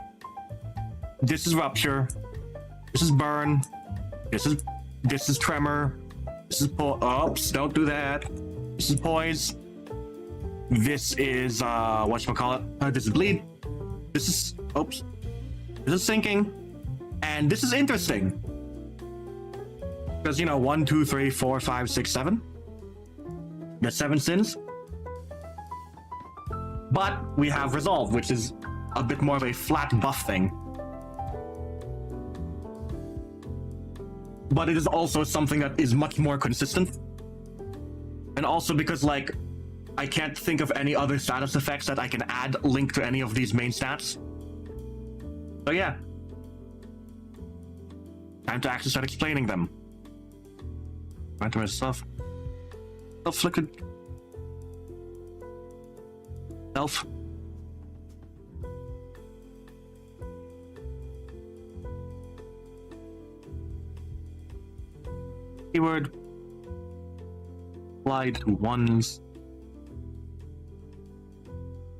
This is rupture. This is burn. This is tremor. This is oops, don't do that. This is poise. This is whatchamacallit? This is bleed. This is oops. This is sinking. And this is interesting. Because 1, 2, 3, 4, 5, 6, 7. There's 7 sins. But we have resolve, which is a bit more of a flat buff thing. But it is also something that is much more consistent. And also because, like, I can't think of any other status effects that I can add linked to any of these main stats. So yeah. Time to actually start explaining them. Random stuff. Self-flickered. Self. Keyword. Applied to ones.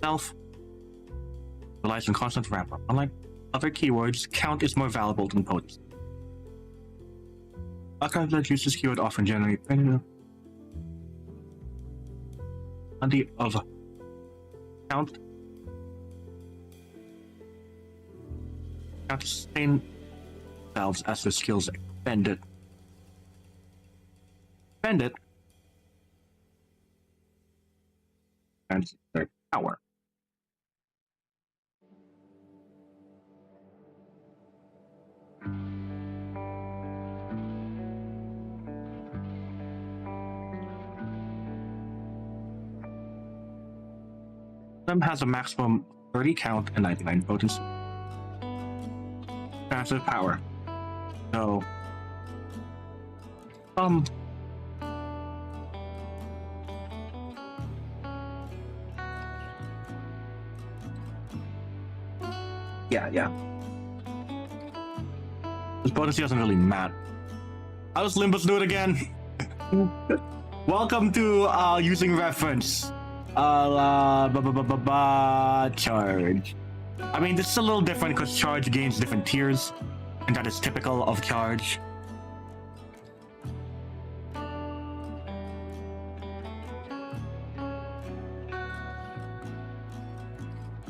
Self. Relies on constant wrap up. Unlike other keywords, count is more valuable than potency. Archive that uses keyword often generate plenty of count. Count to sustain themselves as their skills expended. Spend it. And their power. Them has a maximum 30 count and 99 potency. Passive power. So, yeah. This potency doesn't really matter. How does Limbus do it again? Welcome to using reference. Charge. I mean, this is a little different because charge gains different tiers, and that is typical of charge.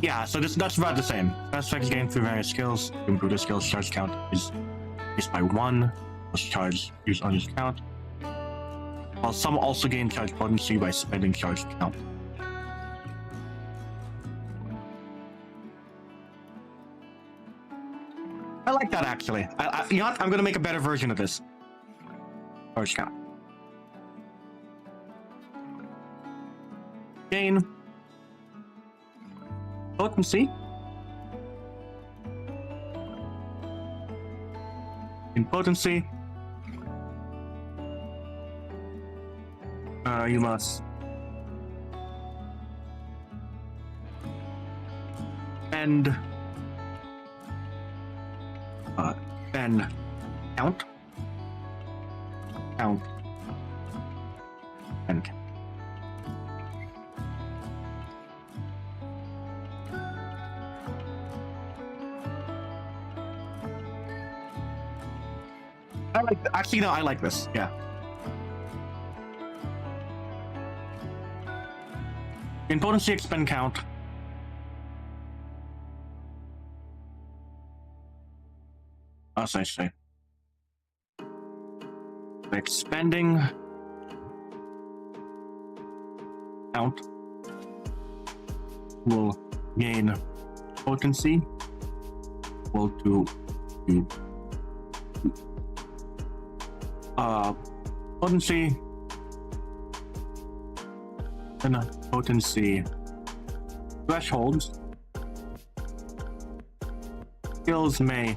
Yeah, so that's about the same. Fast effects gained through various skills. To improve the skills, charge count is increased by 1, plus charge used on this count. While some also gain charge potency by spending charge count. I like that actually. You know what? I'm gonna make a better version of this. Charge count. Gain potency. In potency, you must spend then count, and count. I like. Actually, no, I like this. Yeah. In potency, expend count. As I say, expending count will gain potency equal to potency and potency thresholds. Skills may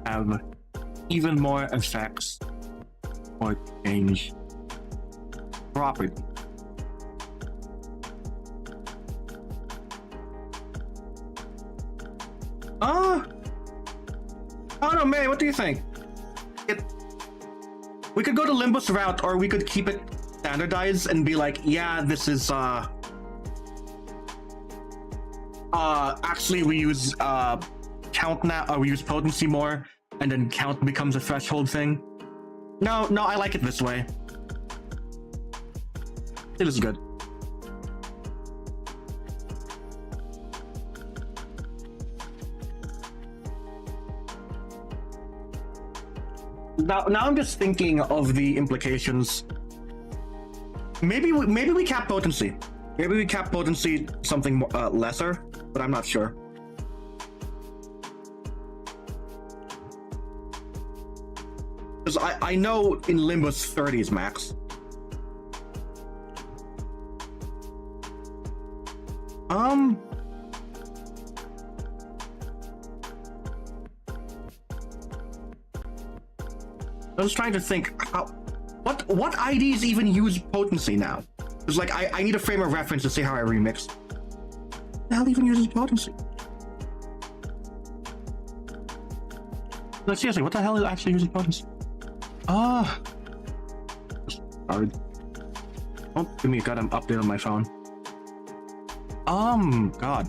have even more effects or change property. I don't know, May, what do you think? We could go to Limbus route, or we could keep it standardized and be like, yeah, this is Actually, we use count now. We use potency more, and then count becomes a threshold thing. No, I like it this way. It is good. Now I'm just thinking of the implications. Maybe we cap potency. Maybe we cap potency something more, lesser, but I'm not sure. Because I know in Limbus 30 is max. I was trying to think how, what IDs even use potency now? It's like I need a frame of reference to see how I remix. What the hell even uses potency? No, seriously, what the hell is actually using potency? Sorry. Don't give me a goddamn update on my phone. God.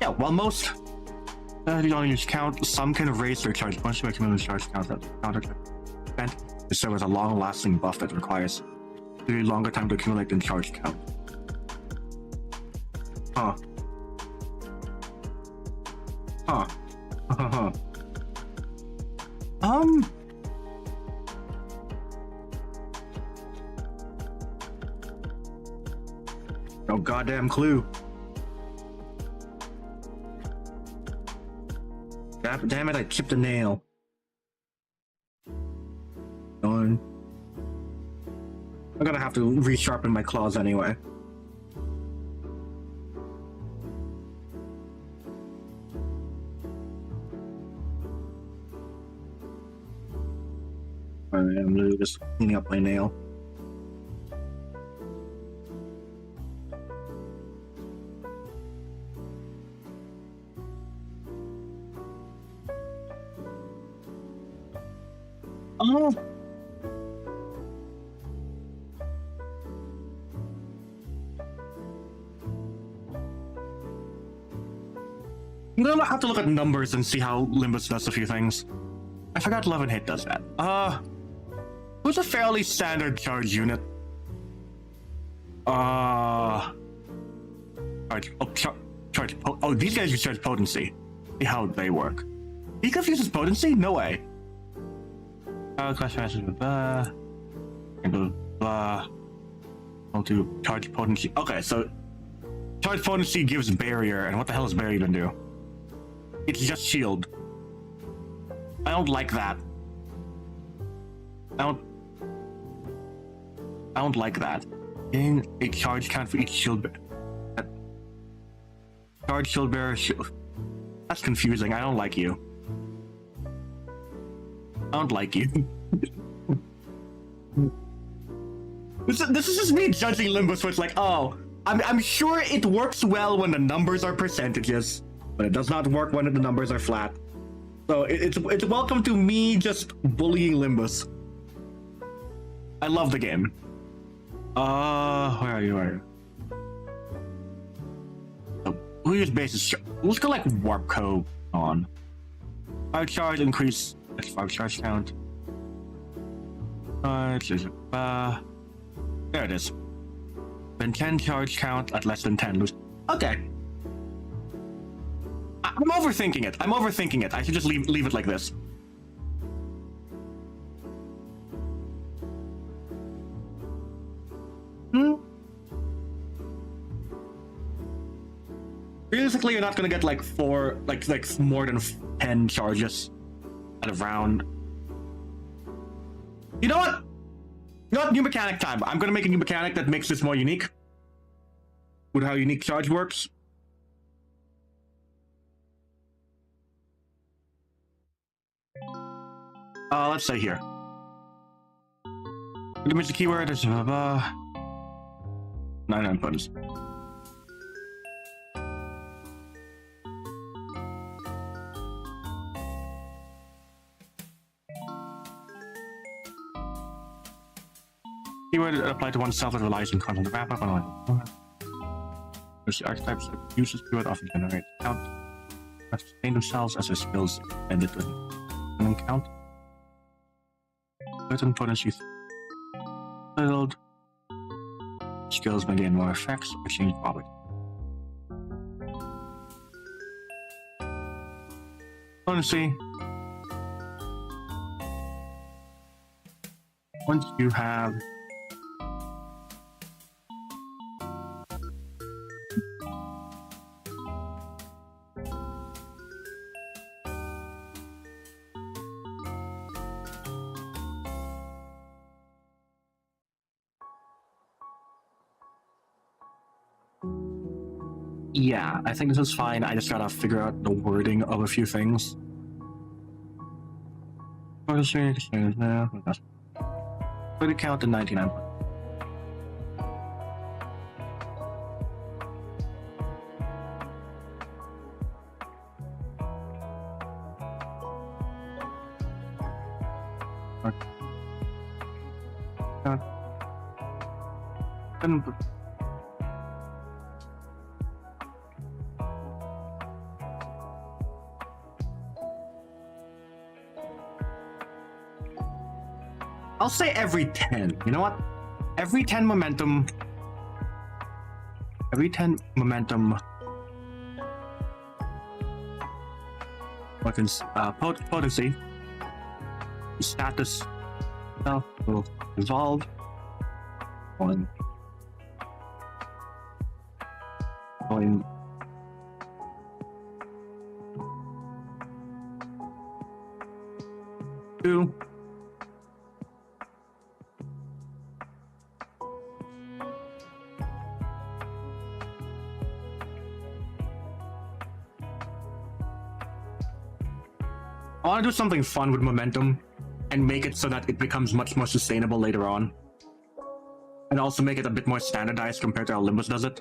Yeah, well, most you don't use count. Some can raise their charge. Once you accumulate charge count, that counter event to serve as a long-lasting buff that requires a longer time to accumulate than charge count. Huh. No goddamn clue. Damn it, I chipped a nail. Darn. I'm gonna have to resharpen my claws anyway. Alright, I'm literally just cleaning up my nail. Oh. I'm gonna have to look at numbers and see how Limbus does a few things. I forgot Love and Hate does that. Who's a fairly standard charge unit? Charge. Oh, these guys use charge potency. See how they work. He confuses potency? No way. Class message, blah, blah. I'll do charge potency. Okay, so charge potency gives barrier, and what the hell does barrier even do? It's just shield. I don't like that. I don't like that. Gain a charge count for each shield bearer. Charge shield bearer. That's confusing. I don't like you. I don't like you. This is just me judging Limbus, where it's like, oh, I'm sure it works well when the numbers are percentages, but it does not work when the numbers are flat. So it's welcome to me just bullying Limbus. I love the game. Where are you? Oh, who use bases? Let's go like Warp Code on. Fire charge increase. Fire charge count. There it is. Then 10 charge count at less than 10 lose. Okay. I'm overthinking it. I should just leave it like this. Realistically, you're not gonna get like more than 10 charges at a round. You know what? New mechanic time. I'm gonna make a new mechanic that makes this more unique. With how unique charge works. Let's say here. Give me the keyword. 99 buttons. Keyword applied to oneself that relies on content wrap up on The archetypes that uses to it often generate count. Sustain themselves as their skills ended with an count. Certain potencies filled. Skills may gain more effects or change property. Potency. Once you have yeah, I think this is fine. I just gotta figure out the wording of a few things. Pretty count to 99. I'll say every 10. You know what? Every 10 momentum. Every 10 momentum. Potency. Status itself will evolve. Going 2. I want to do something fun with momentum and make it so that it becomes much more sustainable later on. And also make it a bit more standardized compared to how Limbus does it.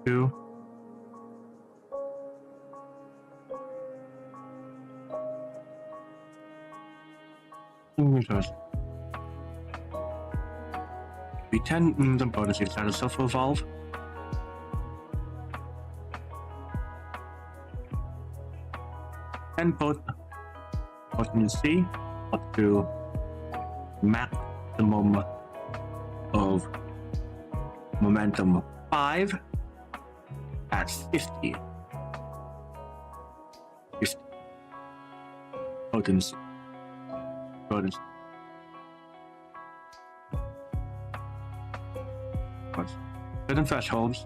2. Be 10 momentum potency status self-evolve. And potency up to maximum of momentum 5 at 50. 50. Potency. Certain thresholds.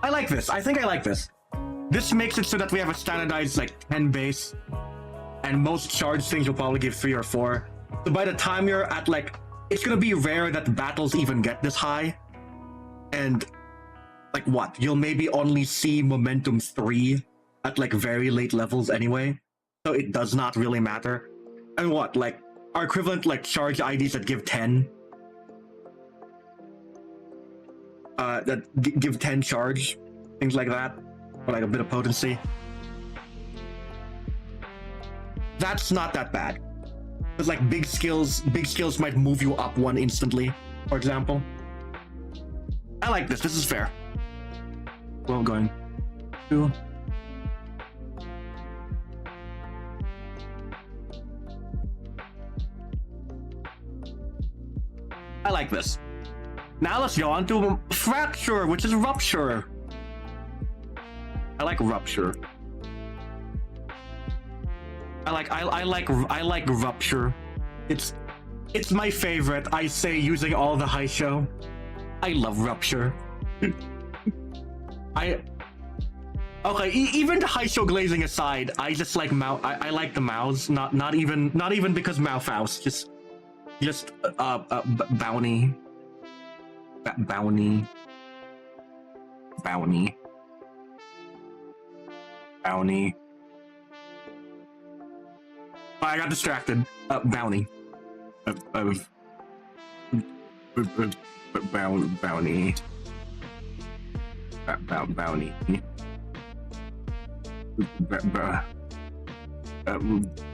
I like this. I think I like this. This makes it so that we have a standardized like 10 base, and most charged things will probably give 3 or 4. So by the time you're at like, it's gonna be rare that battles even get this high, and like what? You'll maybe only see momentum 3 at like very late levels anyway. So it does not really matter. And what? Like our equivalent like charge IDs that give 10. That give 10 charge, things like that. Or like a bit of potency. That's not that bad. Because like big skills might move you up 1 instantly, for example. I like this. This is fair. Well, going 2. I like this. Now let's go on to fracture, which is rupture. I like rupture. I like rupture. It's my favorite. I say using all the high show. I love rupture. Okay, even the high show glazing aside, I just like I like the mouths. Not even because Mouthhouse. Just bounty. Bounty. I got distracted. Bounty.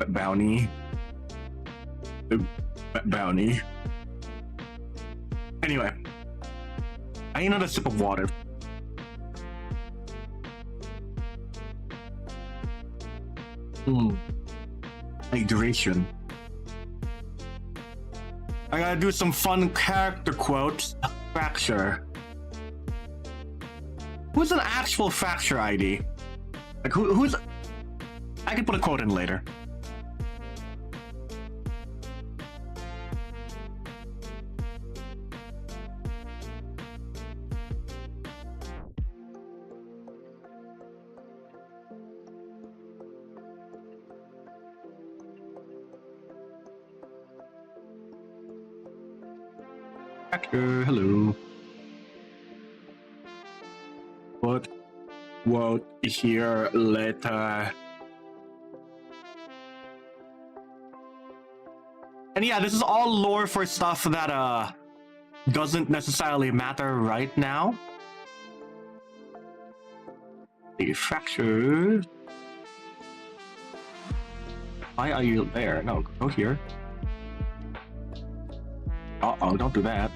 Bounty. Bounty. Anyway, I need another sip of water. Hydration. I gotta do some fun character quotes. Fracture. Who's an actual Fracture ID? Like who's? I can put a quote in later. Fracture, hello. What here later? And yeah, this is all lore for stuff that doesn't necessarily matter right now. The Fracture. Why are you there? No, go here. Uh-oh, don't do that.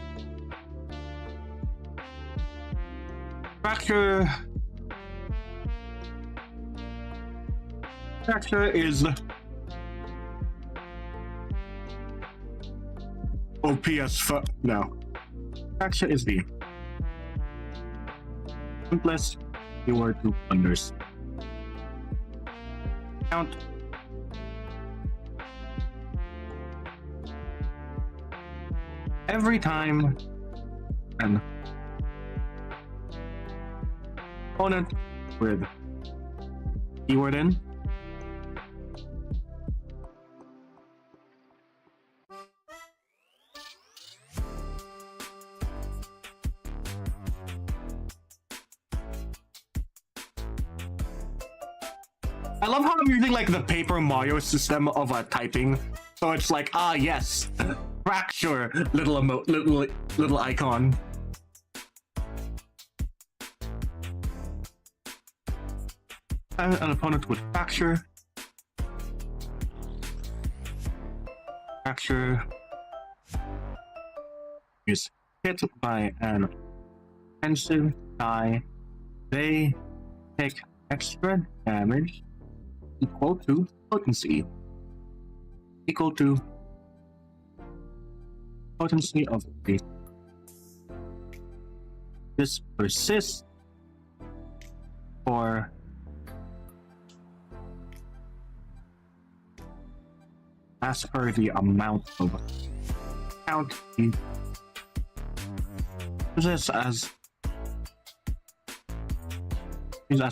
Fracture is OPS no. Fracture is the simplest keyword to understand. Count every time an opponent with keyword in I love how I'm using like the Paper Mario system of typing, so it's like yes, Fracture, little little icon. An opponent with Fracture is hit by an offensive die. They take extra damage equal to potency. Equal to potency of the. This persists for as per the amount of count this as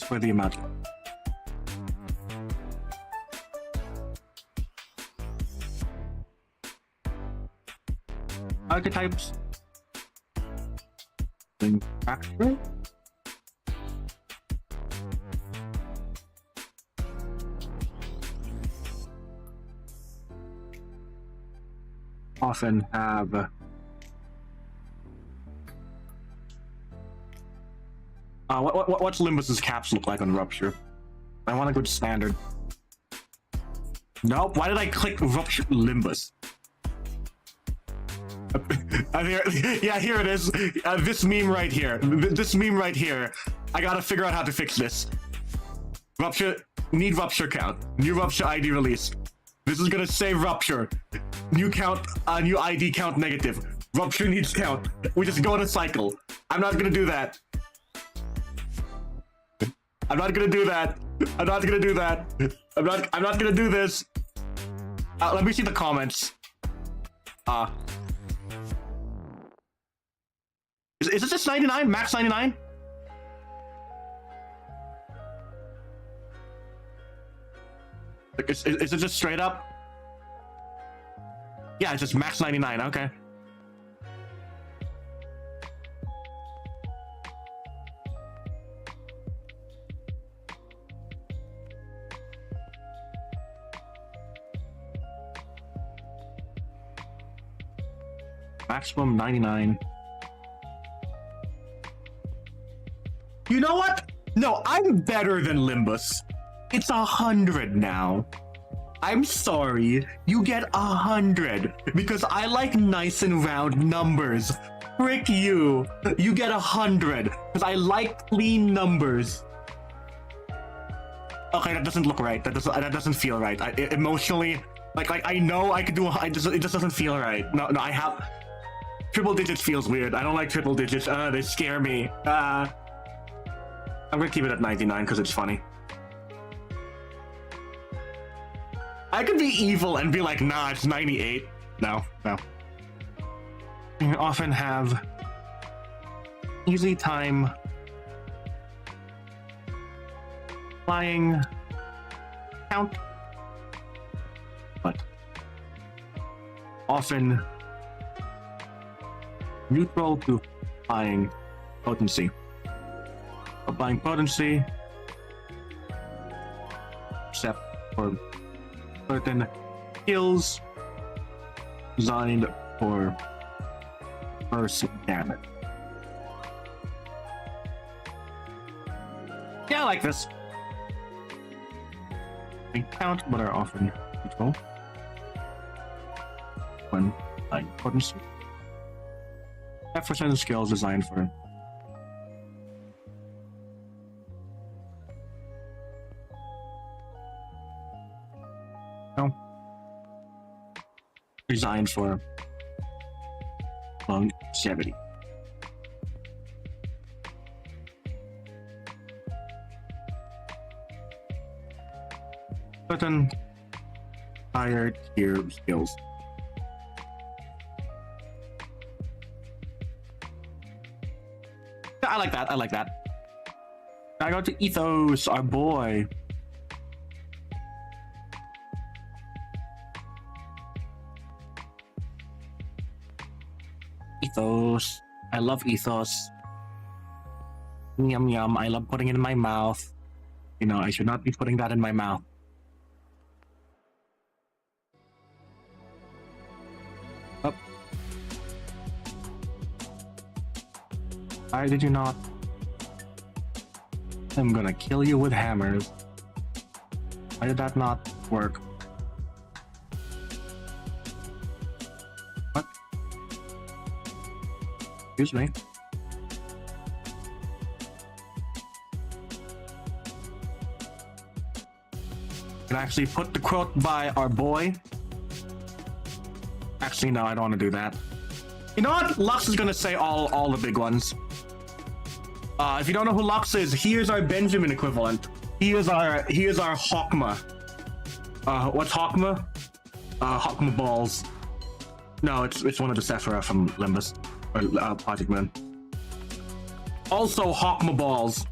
per the amount. Archetypes in Fracture often have what's Limbus's caps look like on Rupture? I want to go to standard. Nope, why did I click Rupture Limbus? Yeah, here it is. This meme right here. This meme right here. I gotta figure out how to fix this. Rupture, need Rupture count. New Rupture ID release. This is gonna save Rupture. New count, new ID count negative. Rupture needs count. We just go in a cycle. I'm not gonna do that. I'm not gonna do that. I'm not gonna do that. I'm not gonna do this. Let me see the comments. Is it just 99? Max 99? Is it just straight up? Yeah, it's just max 99, okay. Maximum 99. You know what? No, I'm better than Limbus. It's 100 now. I'm sorry, you get 100 because I like nice and round numbers. Frick you. You get 100 because I like clean numbers. Okay, that doesn't look right. That doesn't feel right. Emotionally, like I know I could do. It just doesn't feel right. No, I have triple digits feels weird. I don't like triple digits. They scare me. I'm gonna keep it at 99 because it's funny. I could be evil and be like, nah, it's 98. No. You often have easy time flying count, but often neutral to flying potency. Applying potency, except for certain skills designed for burst damage. Yeah, I like this. They count, but are often neutral when applying potency. Except for certain skills designed for designed for longevity. Certain higher tier skills. I like that. I like that. I go to Ethos, our boy. Ethos. I love Ethos. Yum yum. I love putting it in my mouth. You know, I should not be putting that in my mouth. Up. Why did you not? I'm gonna kill you with hammers. Why did that not work? What? Excuse me. Can actually put the quote by our boy. Actually, no, I don't want to do that. You know what? Lux is gonna say all the big ones. If you don't know who Lux is, he is our Benjamin equivalent. He is our Hawkma. What's Hawkma? Hawkma balls. No, it's one of the Sephira from Limbus or Project Moon. Also Hawkma balls.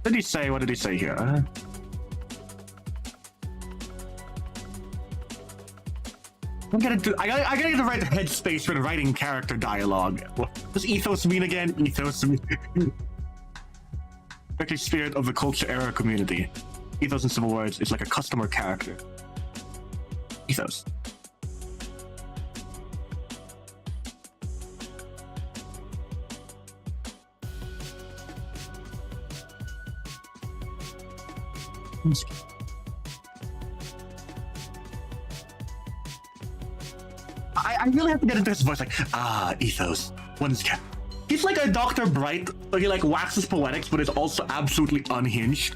What did he say? What did he say here? I gotta get the right headspace for the writing character dialogue. What does ethos mean again? Ethos mean directly spirit of the culture era community. Ethos in simple words is like a customer character. Ethos. I really have to get into his voice, like, ethos. One's cat. He's like a Dr. Bright, but he like waxes poetics, but is also absolutely unhinged.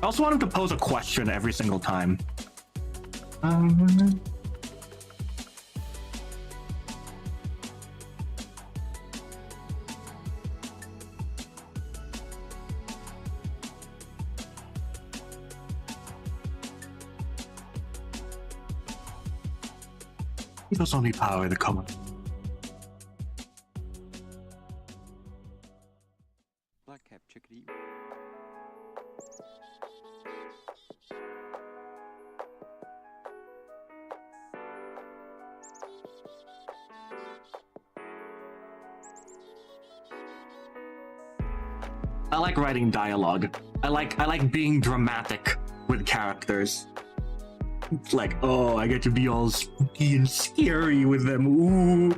I also want him to pose a question every single time. Ethos only power the common. Black cap chickadee. I like writing dialogue. I like being dramatic with characters. It's like, oh, I get to be all spooky and scary with them. Ooh.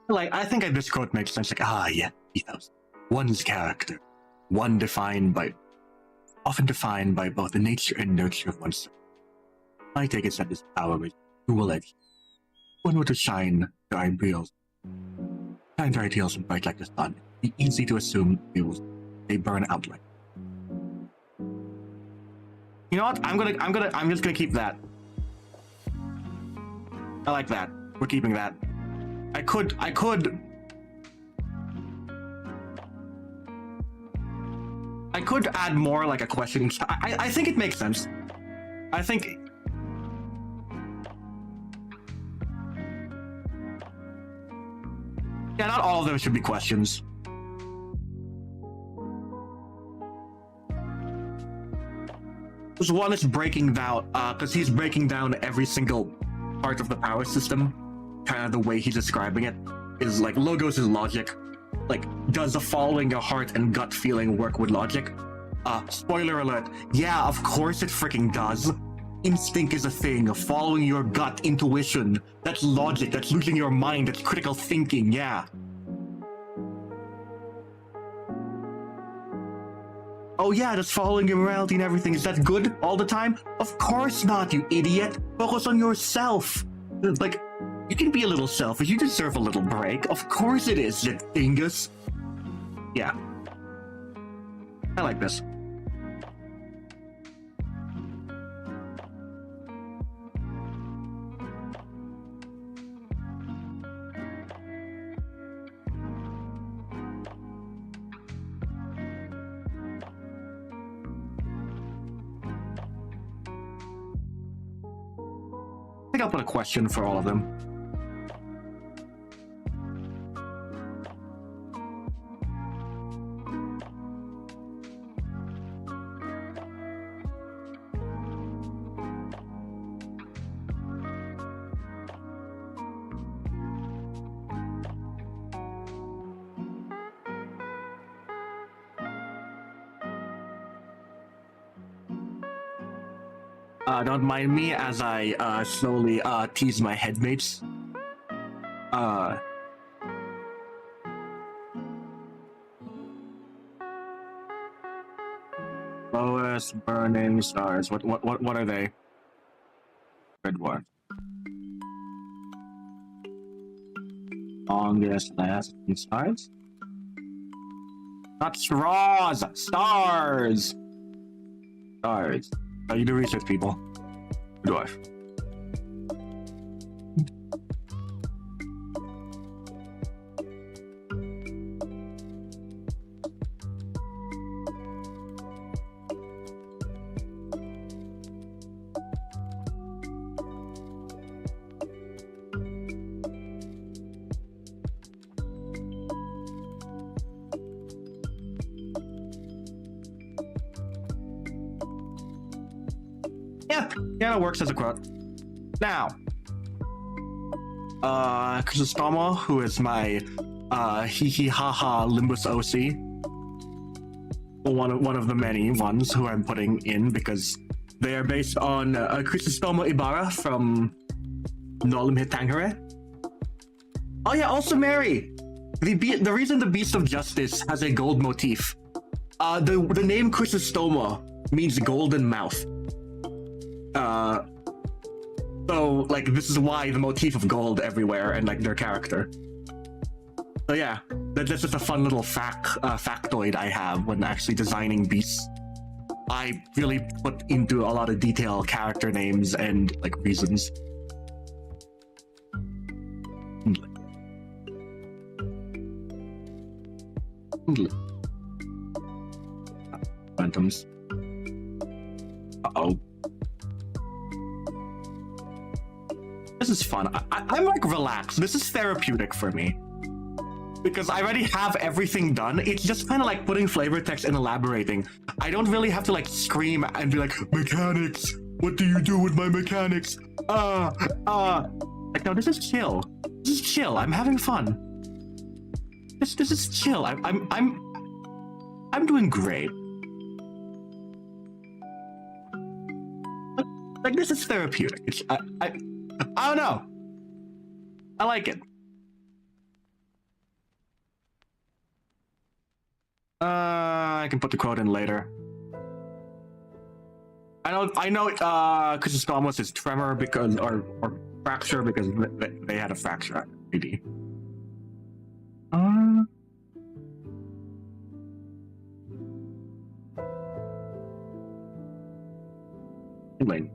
Like, I think this quote makes sense. Like, yeah, one's character, often defined by both the nature and nurture of oneself. My take is that this power is dual-edged. One were to shine their ideals bright like the sun. It'd be easy to assume they burn out like. You know what? I'm just gonna keep that. I like that. We're keeping that. I could add more, like a question. I think it makes sense. I think. Yeah, not all of them should be questions. Because one is breaking down, because he's breaking down every single part of the power system. Kind of the way he's describing it is like logos is logic. Like, does the following your heart and gut feeling work with logic? Spoiler alert. Yeah, of course it freaking does. Instinct is a thing. Following your gut, intuition. That's logic. That's losing your mind. That's critical thinking. Yeah. Oh yeah, just following your morality and everything. Is that good all the time? Of course not, you idiot. Focus on yourself. Like, you can be a little selfish. You deserve a little break. Of course it is, you dingus. Yeah. I like this. I think I'll put a question for all of them. Don't mind me as I slowly tease my headmates. Lowest burning stars. What are they? Red dwarf. Longest lasting stars? Not straws! Stars! Stars. You do research, people. Dwarf. Yeah, it works as a quote. Now, Chrysostoma, who is my hee hee ha ha Limbus OC, one of the many ones who I'm putting in because they are based on Chrysostoma Ibarra from Nolim Hitangere. Oh yeah, also Mary. The reason the Beast of Justice has a gold motif. The name Chrysostoma means golden mouth. So like this is why the motif of gold everywhere and like their character. So yeah, that's just a fun little factoid I have when actually designing beasts. I really put into a lot of detail character names and like reasons. Phantoms. Uh-oh. This is fun. I'm like relaxed. This is therapeutic for me. Because I already have everything done. It's just kind of like putting flavor text and elaborating. I don't really have to like scream and be like, mechanics, what do you do with my mechanics? Like, no, this is chill. This is chill. I'm having fun. This is chill. I'm doing great. Like this is therapeutic. It's, I don't know. I like it. I can put the quote in later. I know Chrysostoma is tremor because or fracture because they had a fracture at 3D. Anyway.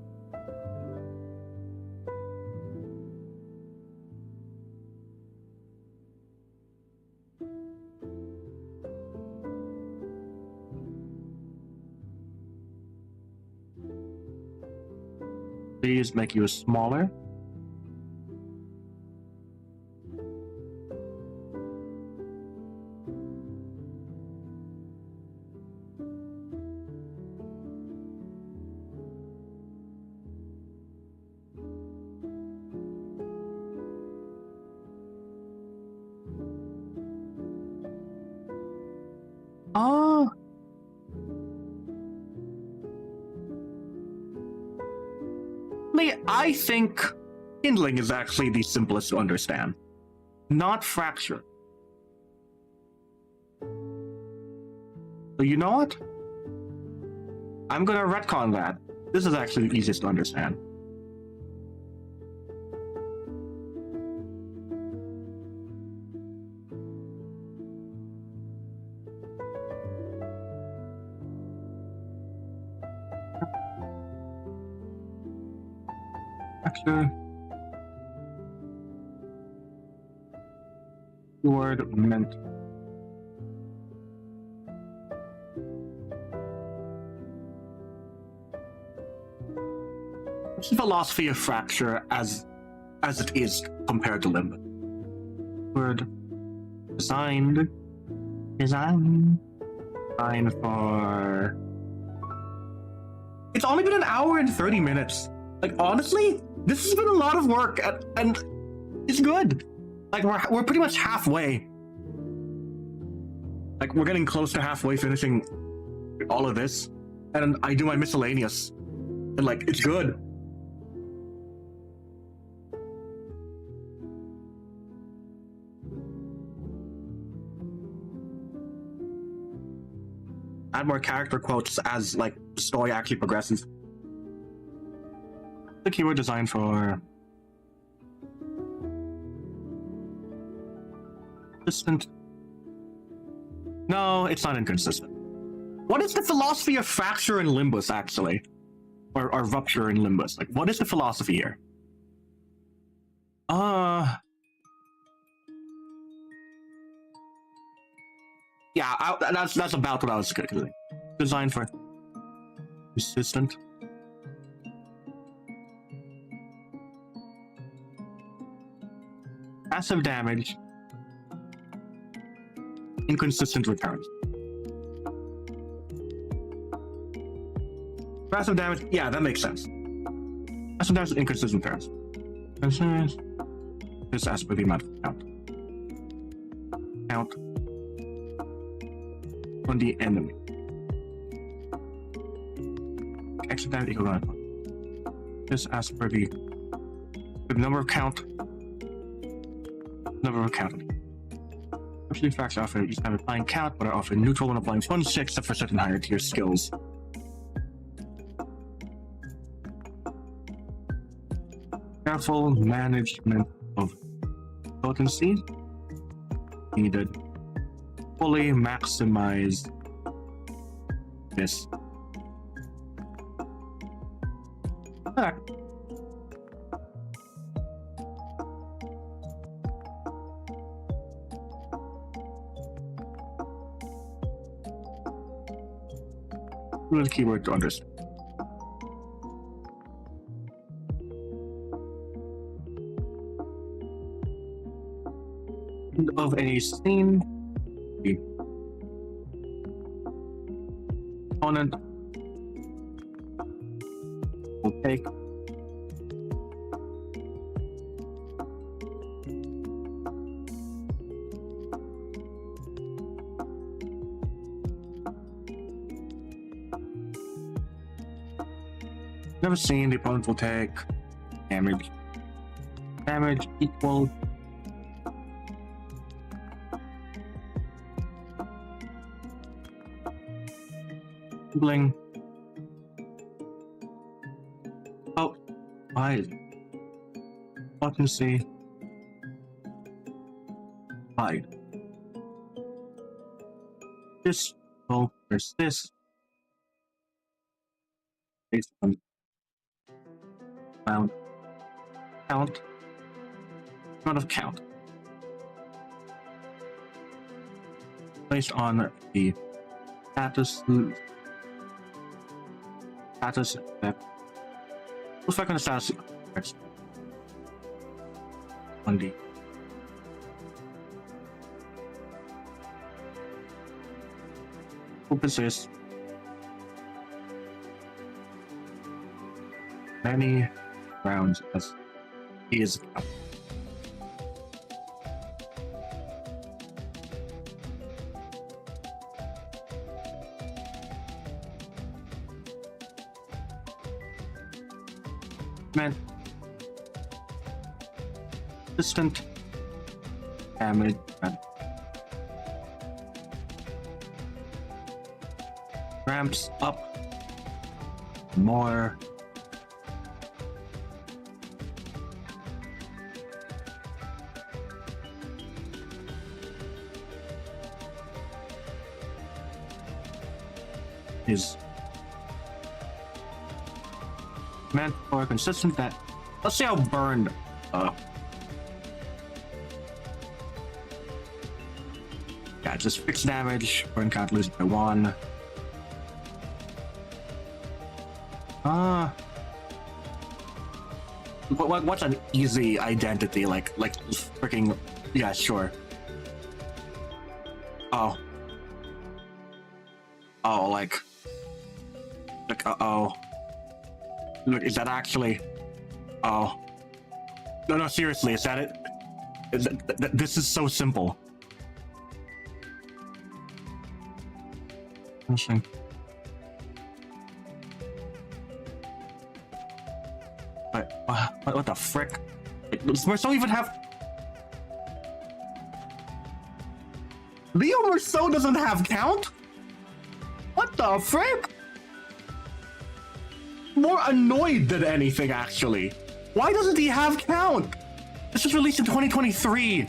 Please make you smaller. Oh. I think kindling is actually the simplest to understand, not fracture. So you know what? I'm gonna retcon that. This is actually the easiest to understand. Word meant. What's the philosophy of fracture as it is compared to limb? Word designed for. It's only been an hour and 30 minutes. Like honestly, this has been a lot of work and it's good. Like we're pretty much halfway. Like we're getting close to halfway finishing all of this. And I do my miscellaneous. And like it's good. Add more character quotes as like the story actually progresses. The keyword design for consistent. No, it's not inconsistent. What is the philosophy of fracture and limbus actually? Or rupture and limbus? Like what is the philosophy here? Yeah, that's about what I was calculating. Design for consistent. Passive damage. Inconsistent returns. Passive damage, yeah, that makes sense. Sometimes inconsistent pairs. This as per the amount of count. Count on the enemy. Extra damage equal to this as per the number of count. Number of count. Actually, facts offer each time applying count, but are often neutral when applying 1/6, except for certain higher tier skills. Careful management of potency. Needed. Fully maximize this. Ah. The keyword to understand. End of a scene. The opponent will take never seen. The opponent will take damage. Damage equal bling. Oh, why? Potency. Hide. This will persist based on amount of count based on the status that let's back on the status on the will persist many rounds as he is up. Man, distant damage and ramps up more. Is meant for consistent that let's see how burned yeah, just fixed damage, burn count lose by 1. What's an easy identity like freaking yeah, sure. Oh like uh-oh. Look, is that actually? Oh, no, seriously, is that it? This is so simple. Interesting. What the frick? Merceau even have? Leo Merceau doesn't have count? What the frick? More annoyed than anything, actually. Why doesn't he have count? This was released in 2023.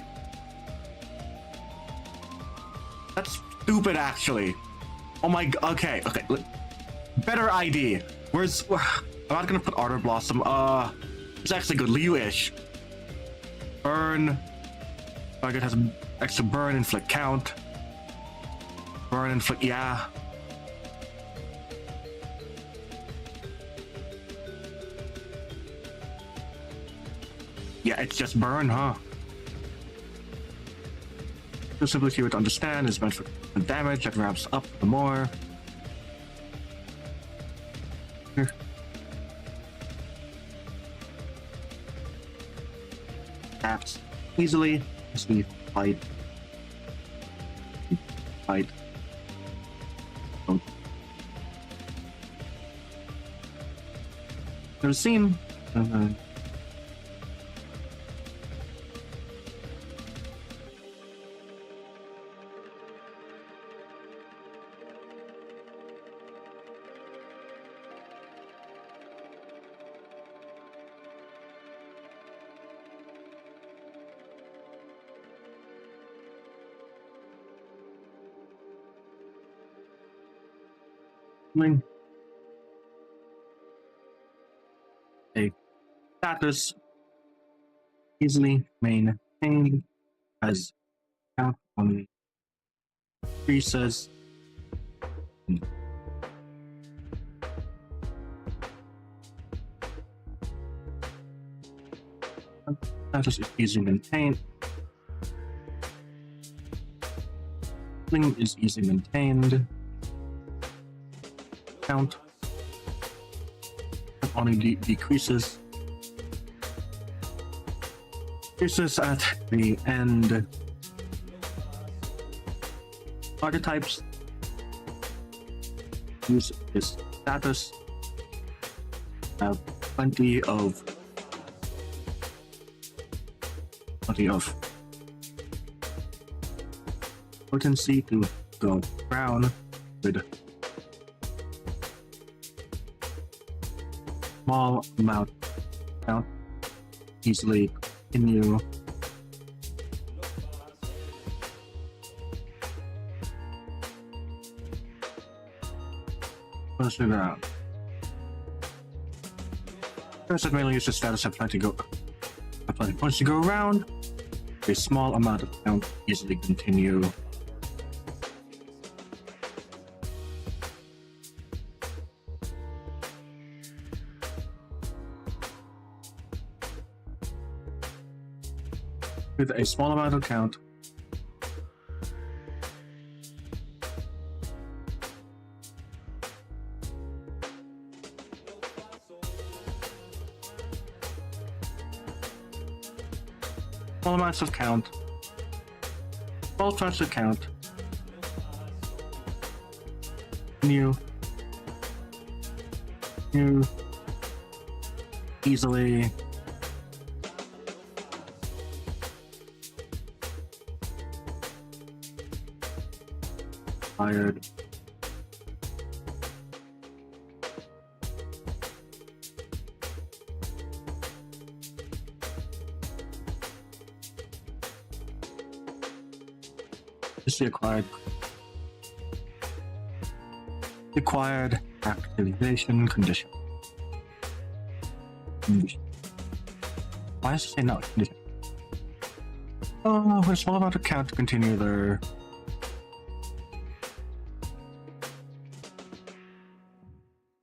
That's stupid, actually. Oh my god. Okay. Better ID. I'm not gonna put Ardor Blossom. It's actually good. Liu-ish. Burn. Target has extra burn, inflict count. Burn, inflict, yeah. Yeah, it's just burn, huh? The simplicity to understand is meant for damage that ramps up the more. Here. Taps easily as we fight. Fight. Don't. There's a scene. A status easily maintained as count only increases. Status is easily maintained. Sling is easily maintained. Count only decreases. Decreases at the end. Archetypes use this status. Have plenty of potency to go around with small amount count easily continue push it around. First, it mainly uses status have plenty points to go around. A small amount of count easily continue. With a small amount of count. Small amounts of count. Small amounts of count. New. Easily. Fired. Just the acquired activation condition. Why does it say no condition? Oh, we're small amount of count to continue there.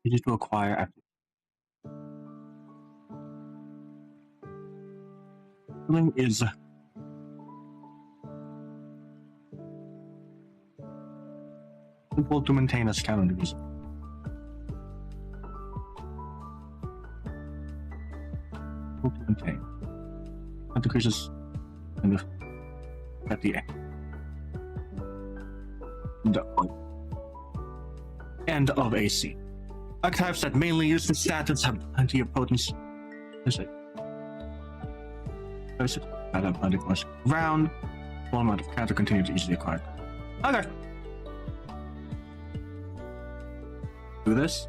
You need to acquire active. Feeling is simple to maintain as count individual. Simple to maintain. That decreases kind of at the end of AC. Archetypes that mainly use the status have plenty of potency. There's it. I have plenty of points around. Small amount of counter continue to easily acquire. Okay. Do this.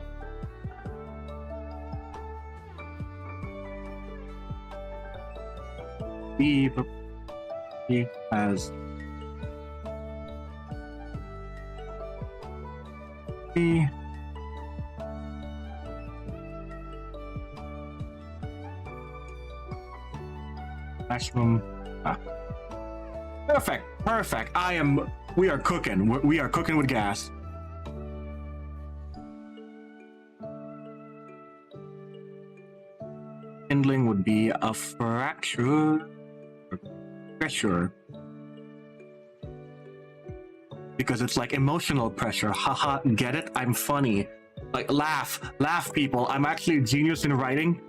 He has the maximum. Perfect. We are cooking. We are cooking with gas. Kindling would be a fracture. Pressure. Because it's like emotional pressure. Haha, get it? I'm funny. Like, laugh, people. I'm actually a genius in writing.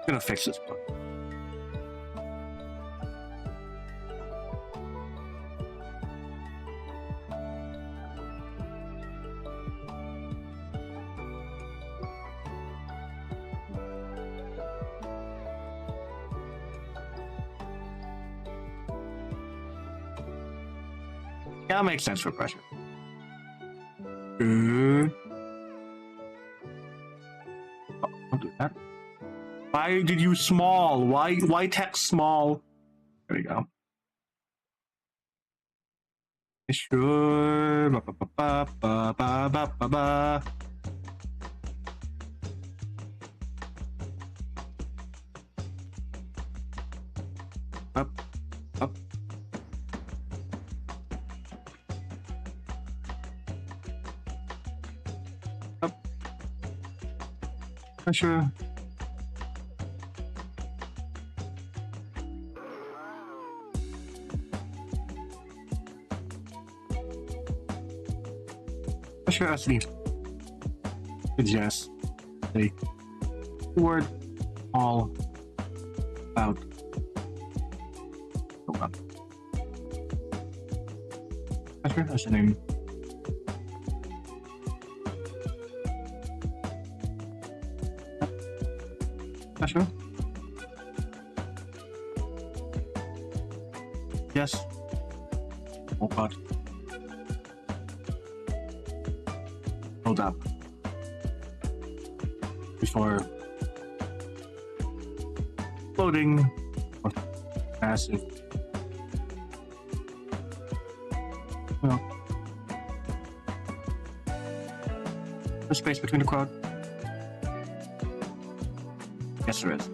I'm gonna fix this bug. Yeah, that makes sense for pressure. Oh, don't do that. Why did you small? Why text small? There we go. Sure. Ba, ba, ba, ba, ba, ba, ba, ba. Up, up. Up. Pressure. Pressure asleep. Suggest a word all about. Oh, up. Pressure as a name. Pressure. Yes. Oh god. Hold up. Before loading or massive. Well, the space between the crowd. Yes, there is.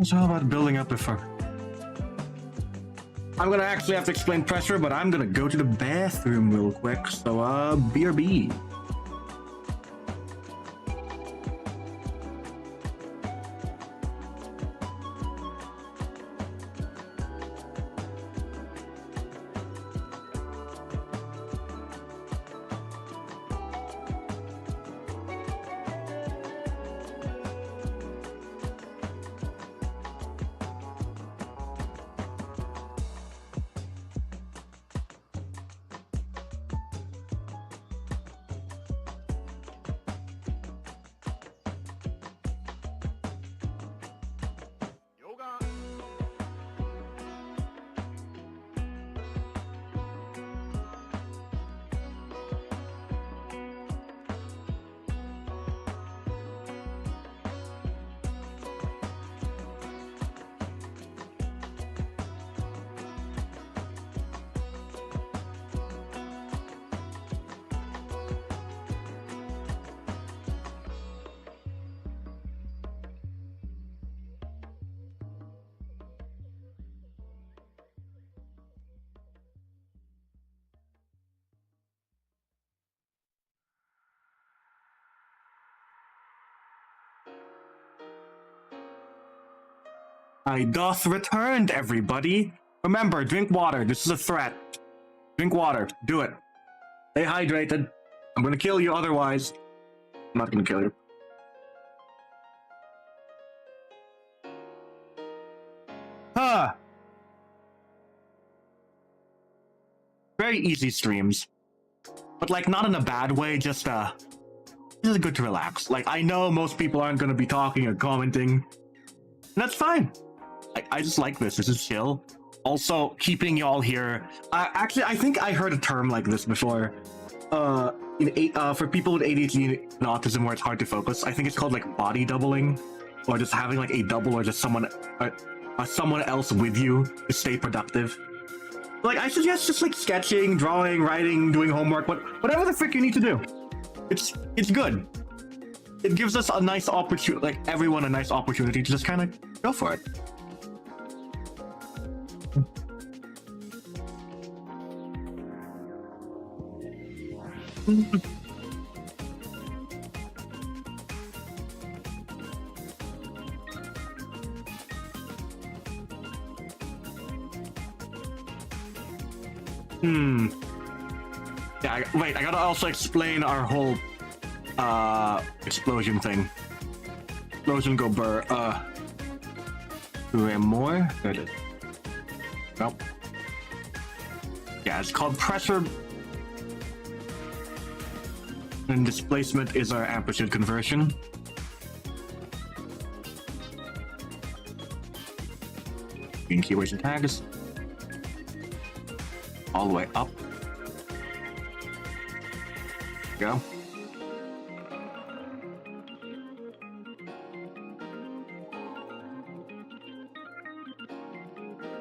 It's all about building up before. I'm gonna actually have to explain pressure, but I'm gonna go to the bathroom real quick. So, BRB. I doth returned, everybody. Remember, drink water. This is a threat. Drink water. Do it. Stay hydrated. I'm gonna kill you otherwise. I'm not gonna kill you. Huh. Very easy streams. But like not in a bad way, just this is good to relax. Like I know most people aren't gonna be talking or commenting. And that's fine. I just like this. This is chill. Also, keeping y'all here. Actually, I think I heard a term like this before. For people with ADHD and autism where it's hard to focus, I think it's called like body doubling, or just having like a double or just someone else with you to stay productive. Like I suggest just like sketching, drawing, writing, doing homework, whatever the frick you need to do. It's good. It gives us a nice opportunity, like everyone a nice opportunity to just kind of go for it. Yeah, wait, I gotta also explain our whole explosion thing. Explosion go burr. Do we have more? There it is. Nope. Yeah, it's called pressure. And displacement is our amplitude conversion. In keywords and tags. All the way up. Go.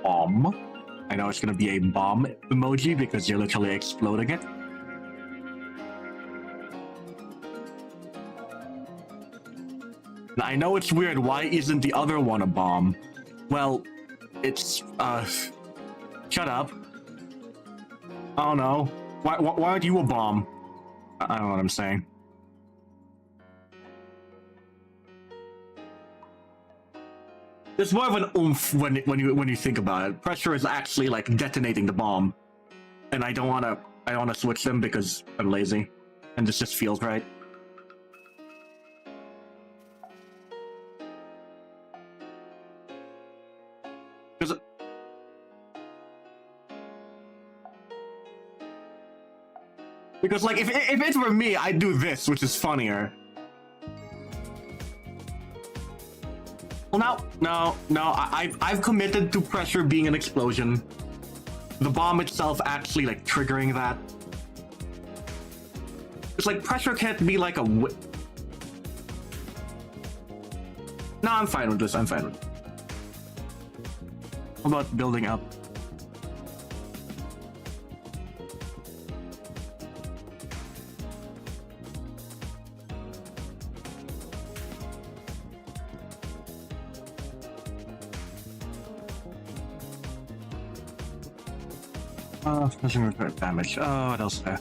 Bomb. I know it's gonna be a bomb emoji because you're literally exploding it. Now, I know it's weird. Why isn't the other one a bomb? Well, it's shut up. I don't know. Why aren't you a bomb? I don't know what I'm saying. There's more of an oomph when you think about it. Pressure is actually like detonating the bomb, and I don't wanna switch them because I'm lazy, and this just feels right. Because like if it were me, I'd do this, which is funnier. Well, no. I've committed to pressure being an explosion. The bomb itself actually like triggering that. It's like pressure can't be like a. No, I'm fine with this. I'm fine with it. How about building up? Doesn't repair damage. Oh, what else there?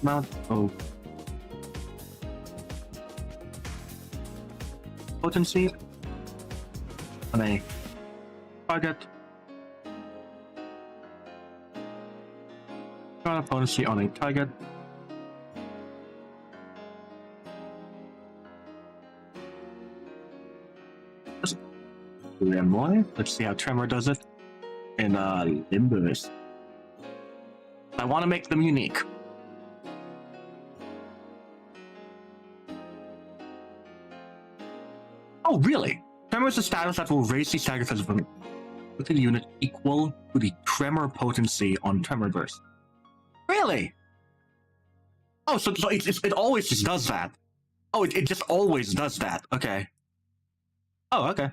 Mount. Oh. Potency on a target. Potency on a target. More. Let's see how Tremor does it in Limbus. I want to make them unique. Oh, really? Tremor is a status that will raise the sacrifice of a within unit equal to the Tremor potency on Tremor Burst. Really? Oh, so it always just does that. Oh, it just always does that. Okay. Oh, okay.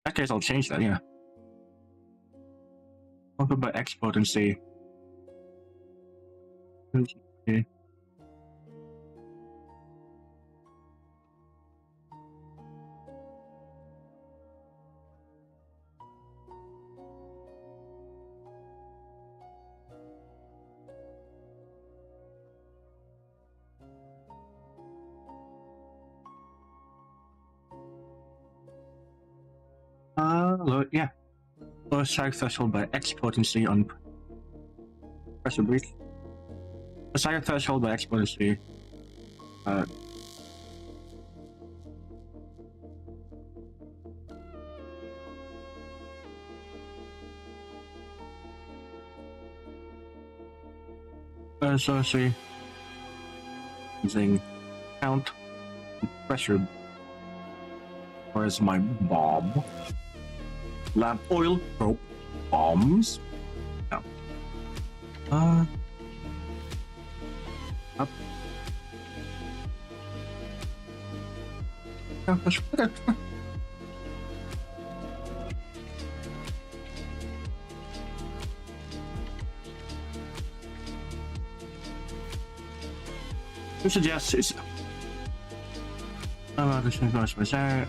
In that case, I'll change that, yeah. Conquered by X potency. Okay. Yeah. Lower strike threshold by X potency on pressure breach. A strike threshold by X potency. So see. Using count pressure. Where's my bomb? Lamp oil probe bombs. No. Up. Okay. Who suggests is this is not my side.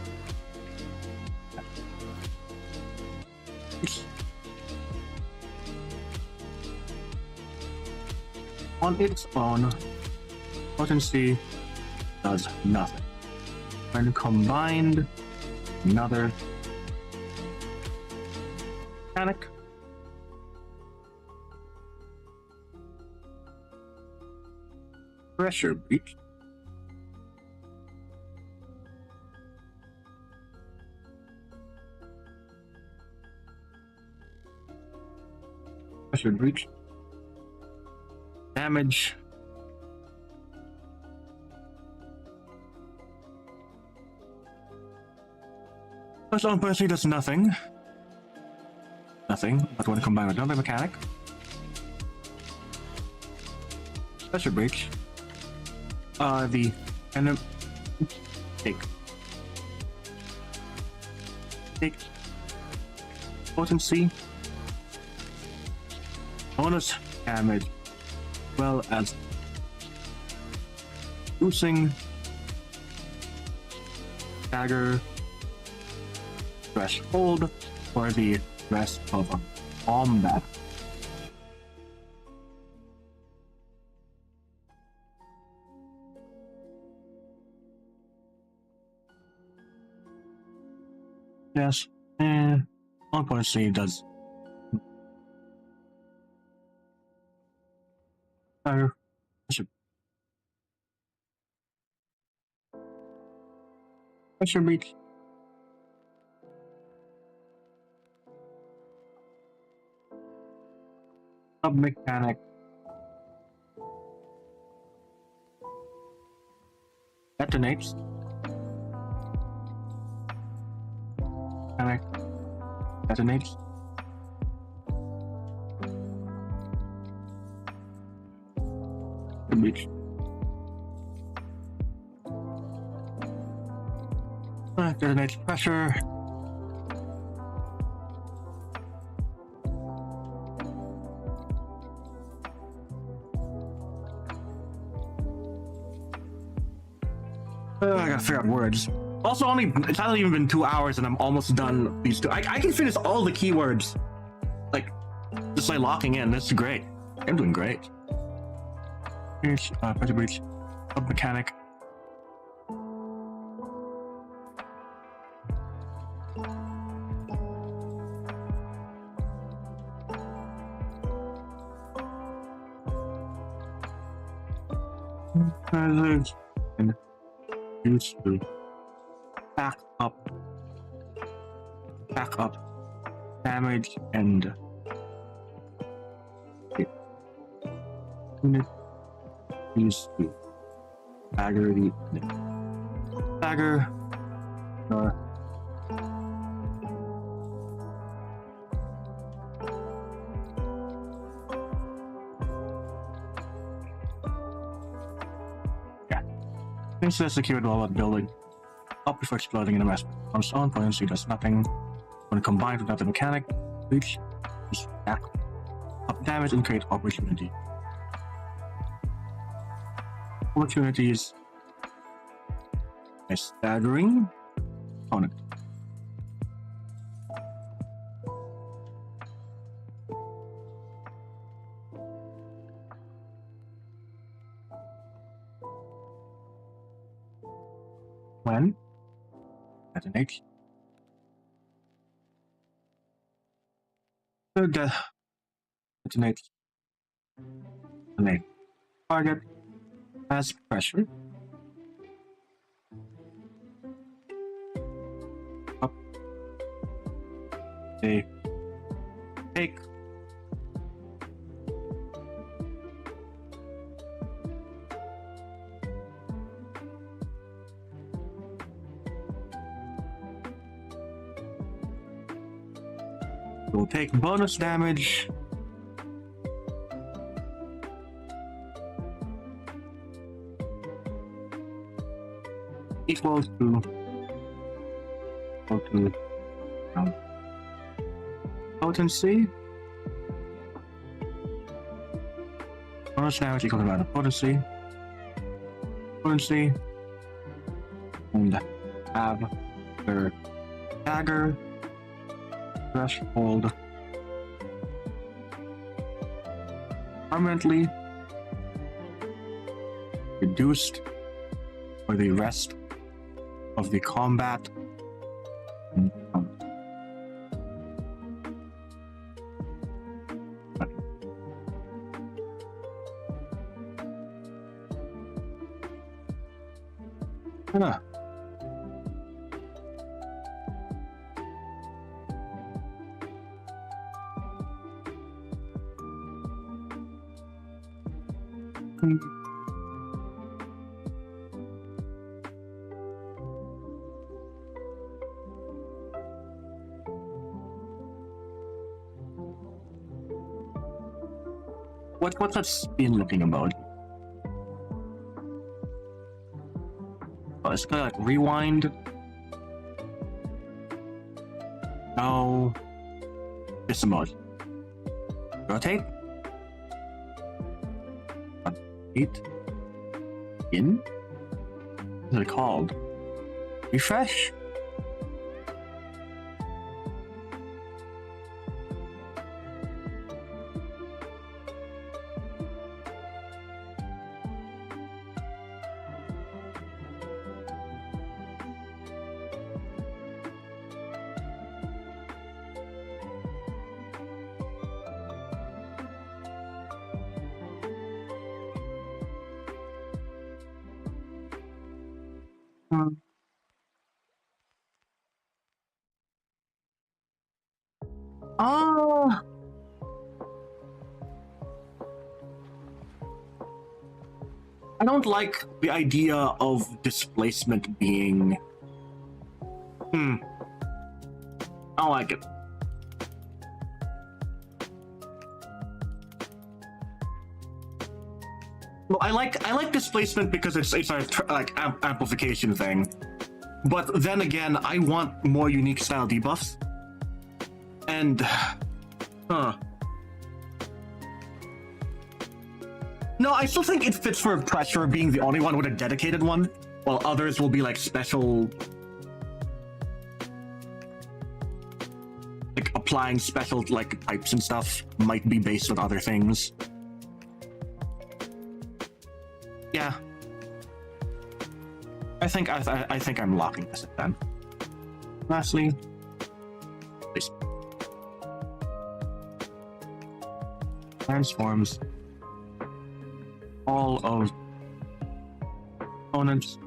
on its own, potency does nothing. When combined, another mechanic. Pressure breach. Pressure breach. Damage. First on Percy does nothing. Nothing, but when combined with another mechanic. Pressure breach. The enemy take potency, bonus damage, as well as boosting dagger threshold for the rest of combat. Yes, and 1.3 does. Pressure breach. Sub mechanic. Detonates. Mechanic. Detonates. The breach. Detonates pressure. I gotta figure out words. Also, it's not even been 2 hours and I'm almost done these two. I can finish all the keywords, like, just like locking in. This is great. I'm doing great. Here's pressure breach, sub mechanic. And use to back up damage and unit use to dagger the dagger Instantly secured while building up before exploding in a mess. On its own, potency does nothing. When combined with another mechanic, each is back up damage and create opportunity. Opportunities is staggering opponent. When detonate detonate target has pressure up they take will take bonus damage equals to potency. Bonus damage equal to amount of potency. And have their dagger threshold permanently reduced for the rest of the combat. Huh. What's that spin looking about? Oh, it's gonna like rewind. No. This mode. Rotate. Rotate. In? What is it called? Refresh? Oh, I don't like the idea of displacement being. I don't like it. Well, I like displacement because it's a amplification thing, but then again, I want more unique style debuffs. And, no, I still think it fits for pressure being the only one with a dedicated one, while others will be like special, like applying special like types and stuff might be based on other things. Yeah, I think I'm locking this at then. Lastly, please. Transforms all of opponents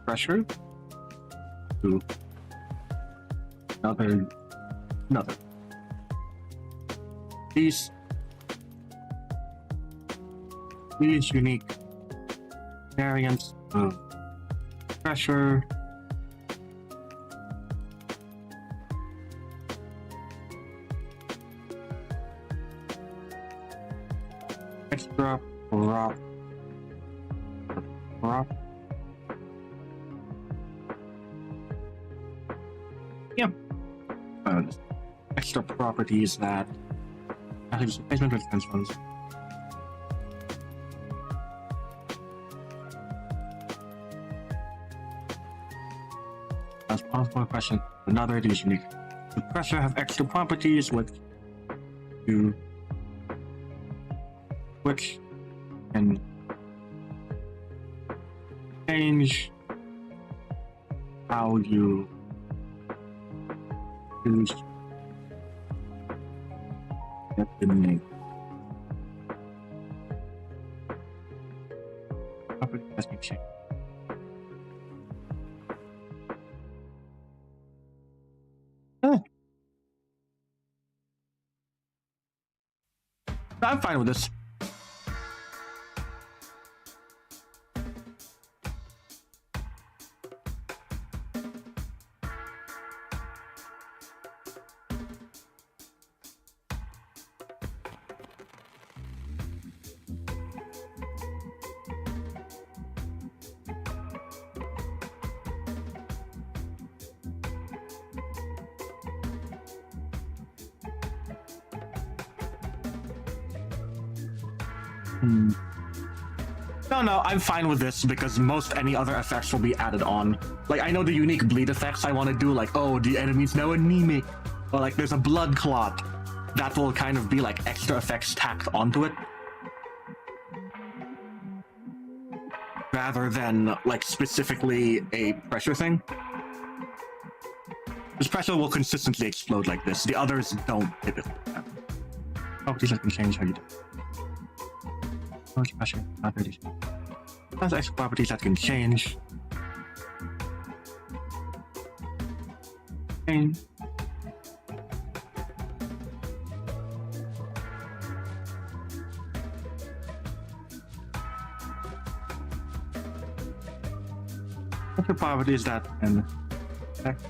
pressure to another. These unique variants of pressure extra prop yeah extra properties that replacement with transforms. As one question, another is unique. The pressure have extra properties which can change how you use the name. Property has been changed. I'm fine with this. No, I'm fine with this because most any other effects will be added on. Like, I know the unique bleed effects I want to do, like, oh, the enemy's now anemic, Or like there's a blood clot that will kind of be like extra effects tacked onto it. Rather than like specifically a pressure thing. This pressure will consistently explode like this. The others don't typically. Properties that can change how you do. Pressure, not really. There's extra properties that can change. Change. Extra properties that can affect.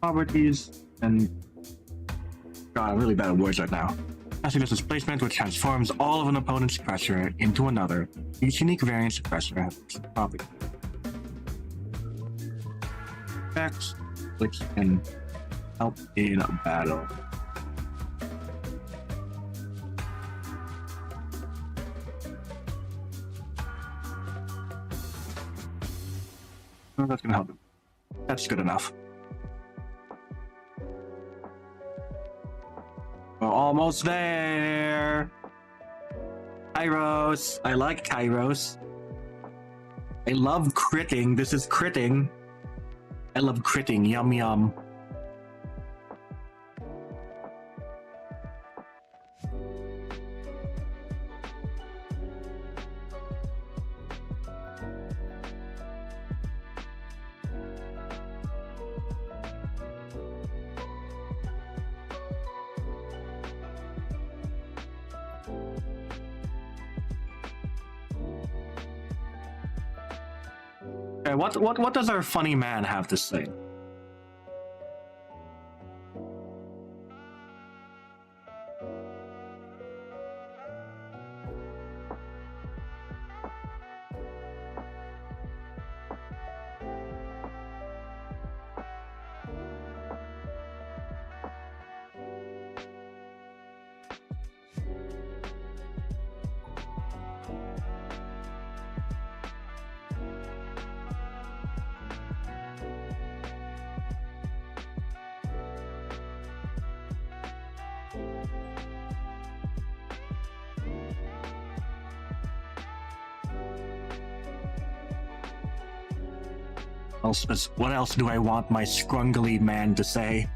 Properties and God, I'm really bad at words right now. Passive displacement, which transforms all of an opponent's pressure into another. Each unique variance of pressure has its property. Effects, which can help in a battle. Oh, that's gonna help him. That's good enough. We're almost there. Kairos. I like Kairos. I love critting. This is critting. I love critting. Yum yum. Okay, what does our funny man have to say? What else do I want my scrungly man to say?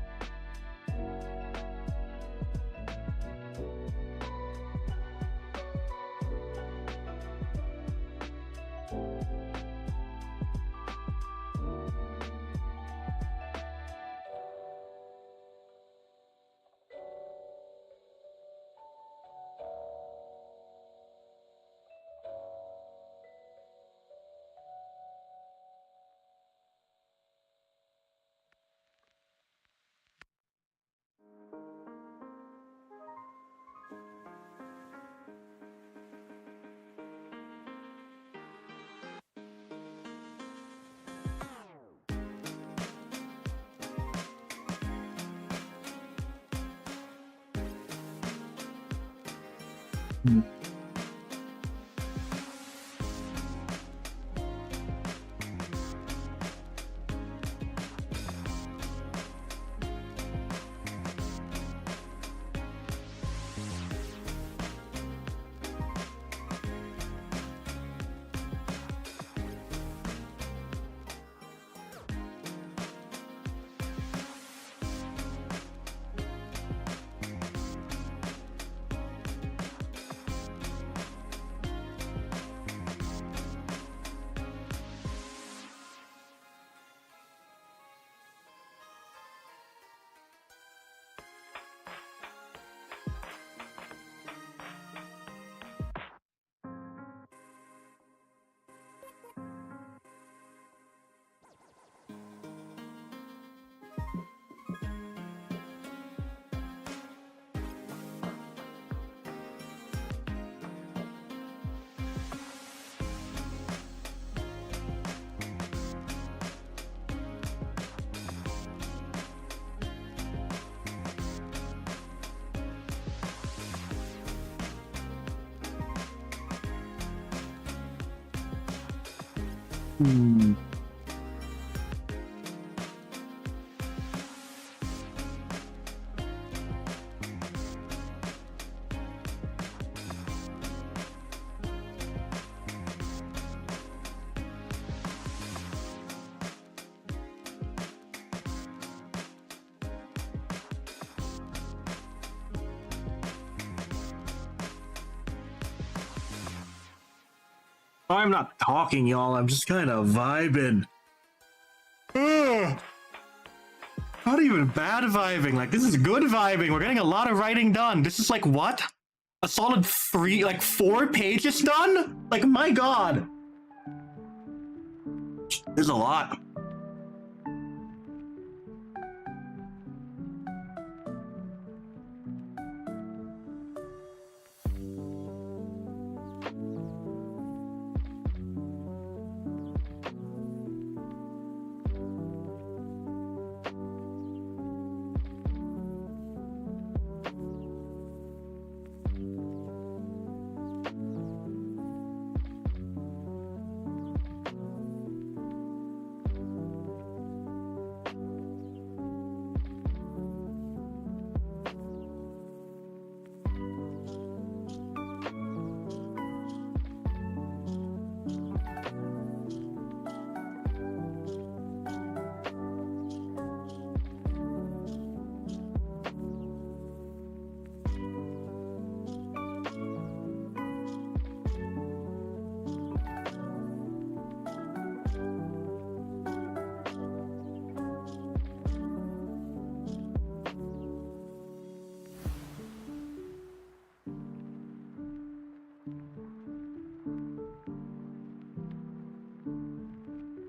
Hmm. I'm not talking, y'all. I'm just kind of vibing. Ugh. Not even bad vibing. Like, this is good vibing. We're getting a lot of writing done. This is like what? A solid 4 pages done? Like, my god. There's a lot.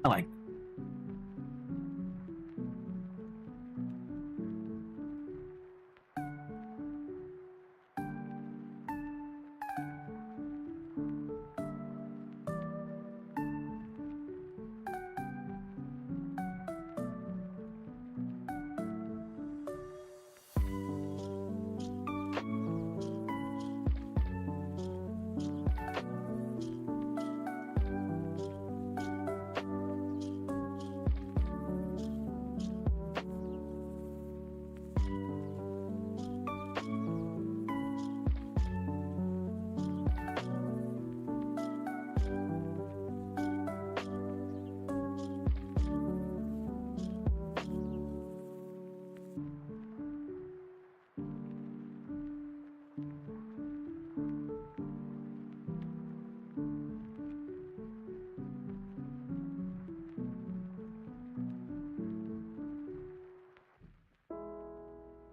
I like.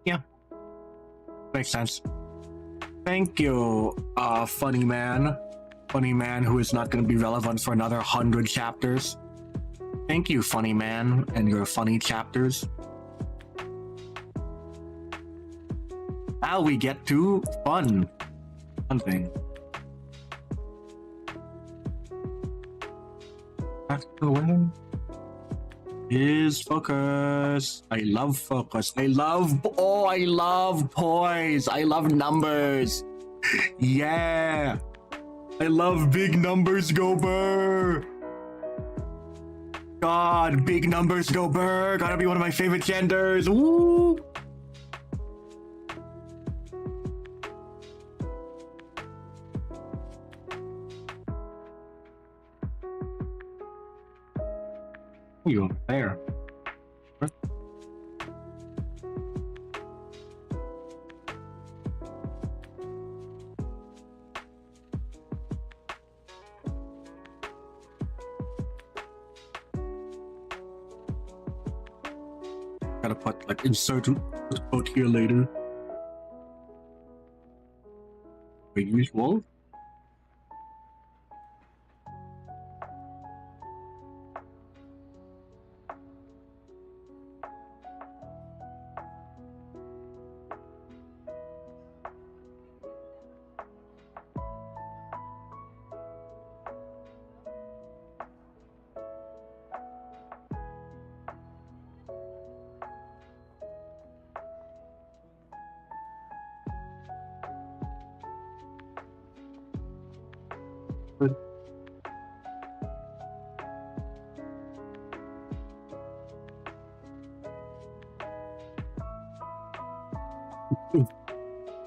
Yeah, makes sense. Thank you, funny man. Funny man who is not going to be relevant for another 100 chapters. Thank you, funny man, and your funny chapters. Now we get to fun. Fun thing. Back to the way is focus. I love focus. I love poise. I love numbers. Yeah. I love big numbers go brrrr. God, big numbers go brrrr. Gotta be one of my favorite genders. Woo. You up there? Gotta put like insert quote here later. The usual.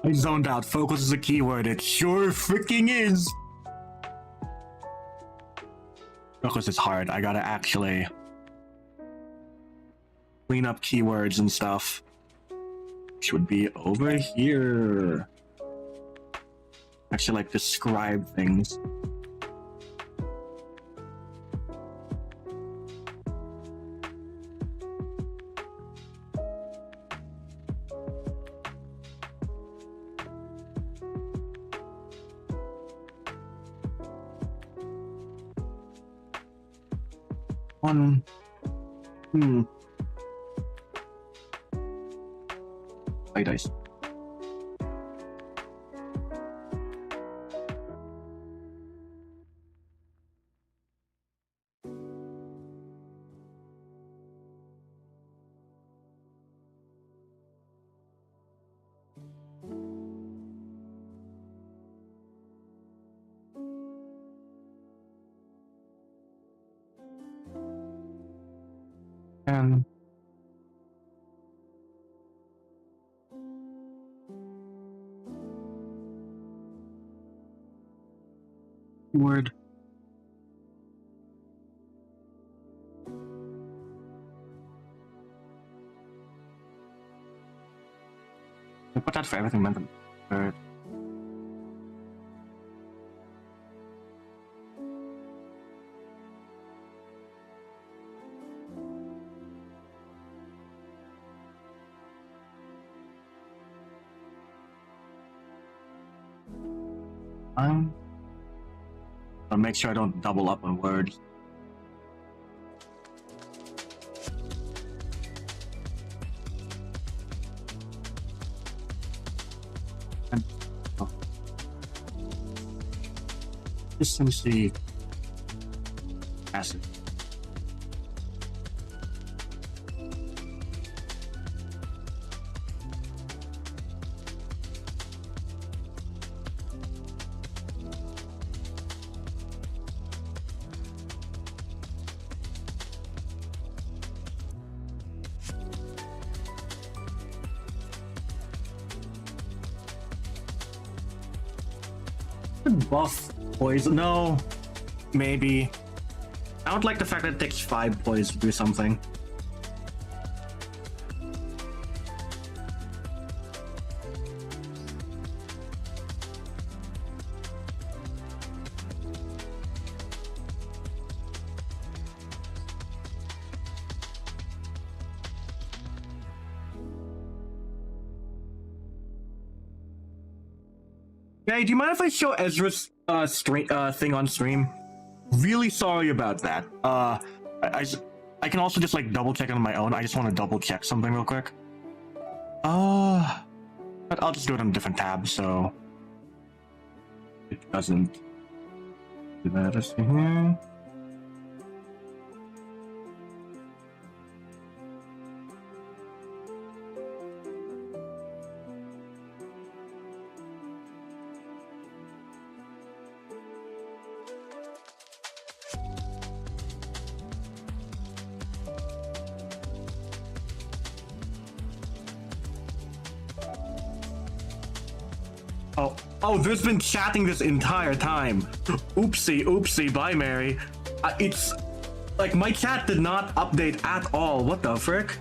I zoned out. Focus is a keyword. It sure freaking is. Focus is hard. I gotta actually clean up keywords and stuff. Which would be over here. Actually, like, describe things. One. Play dice. And word. I put that for everything meant to word. I'll make sure I don't double up on words. And, oh. Consistency. Acid. Buff poison. No, maybe. I don't like the fact that it takes 5 poison to do something. Hey, do you mind if I show Ezra's thing on stream? Really sorry about that. I can also just like double check on my own. I just want to double check something real quick. But I'll just do it on a different tab so it doesn't do that. Let's see here. Oh, there's been chatting this entire time. Oopsie, bye Mary. It's like my chat did not update at all. What the frick?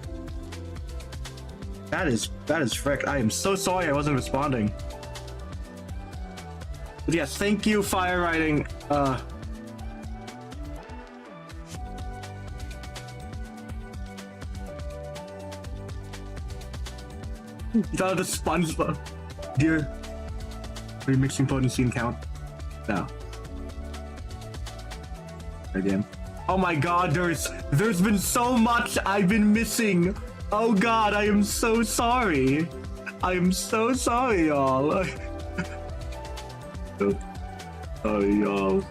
That is frick. I am so sorry I wasn't responding. But yes, thank you, Fire Writing. The SpongeBob. Dear. Remixing potency and count. No. Again. Oh my god, there's been so much I've been missing. Oh god, I am so sorry. I am so sorry, y'all. Sorry, y'all.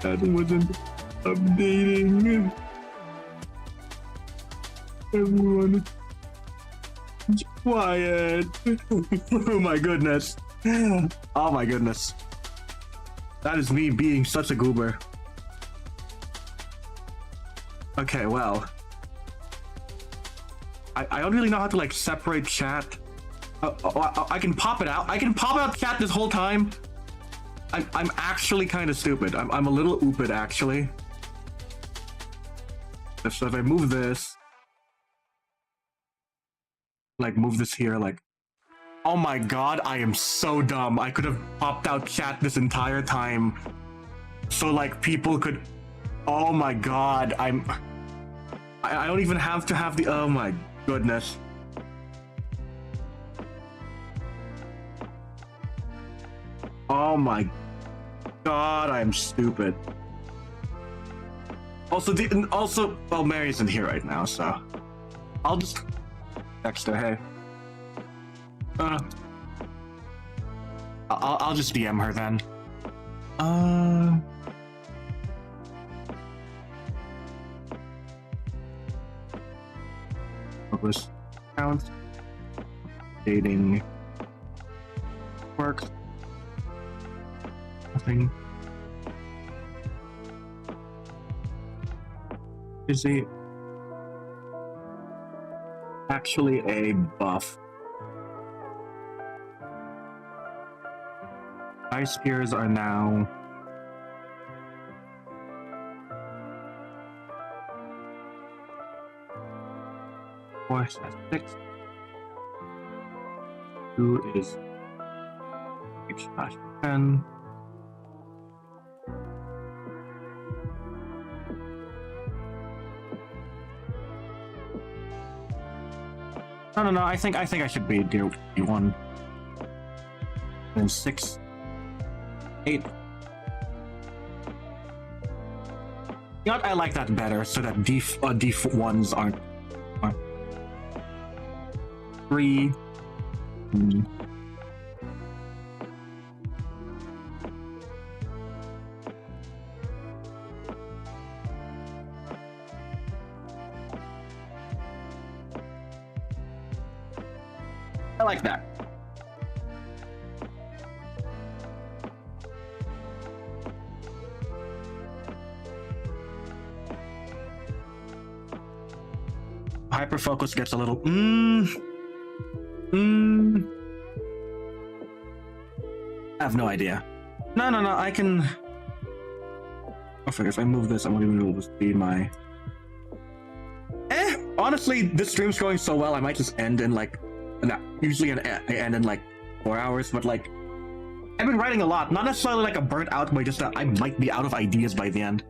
That wasn't updating. Everyone is quiet. Oh my goodness. Oh my goodness. That is me being such a goober. Okay, well. I don't really know how to like separate chat I can pop it out. I can pop out chat this whole time. I'm actually kind of stupid. I'm a little oopid actually. So if I move this, like move this here, like, oh my god, I am so dumb. I could have popped out chat this entire time, so like people could. Oh my god, I don't even have to have the. Oh my goodness. Oh my god, I am stupid. Also, well, Mary isn't here right now, so I'll just text her. Hey. I'll just DM her then. Publish account. Dating. Work. Nothing. Is he actually a buff? Ice tiers are now force at 6. 2 is H/10. No. I think I should be D1. Then 6, 8. You know what? I like that better, so that D1s aren't 3. I like that. Hyperfocus gets a little I have no idea. No, I can. Oh, fuck, if I move this, I'm not even able to see my. Honestly, this stream's going so well, I might just end in like. Usually I end in like 4 hours, but like. I've been writing a lot. Not necessarily like a burnt out, but just that I might be out of ideas by the end.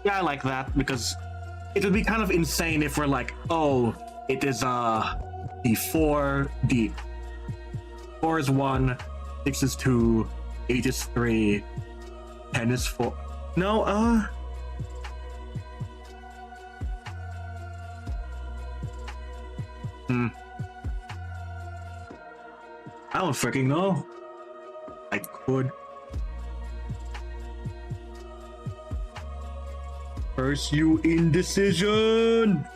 Yeah, I like that because it would be kind of insane if we're like, oh, it is D4, D4 is 1, 6 is 2, 8 is 3, 10 is 4. No, I don't freaking know. I could. Curse you, indecision!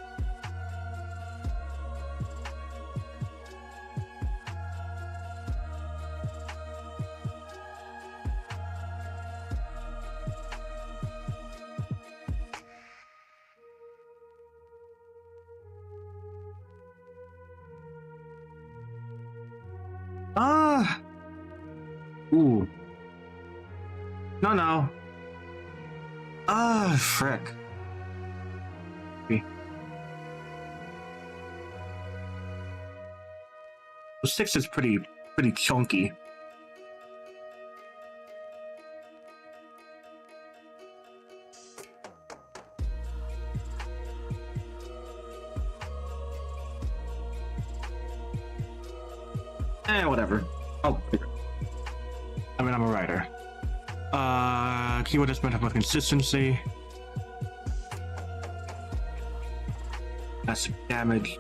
Ooh. No. Frick. Okay. 6 is pretty chunky. Whatever. Oh, I mean, I'm a writer. Keyword is meant with consistency. That's damage.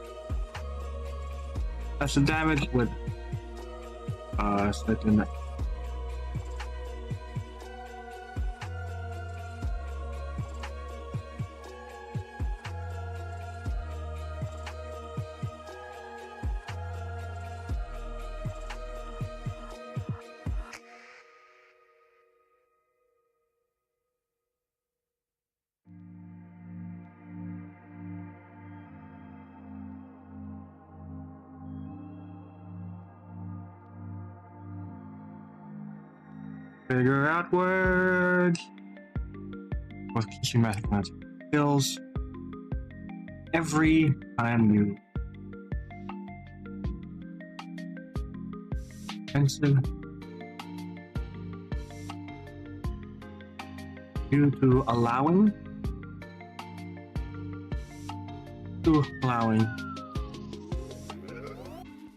That's the damage with certain. Figure out words with teaching mathematical skills. Every time you offensive due to allowing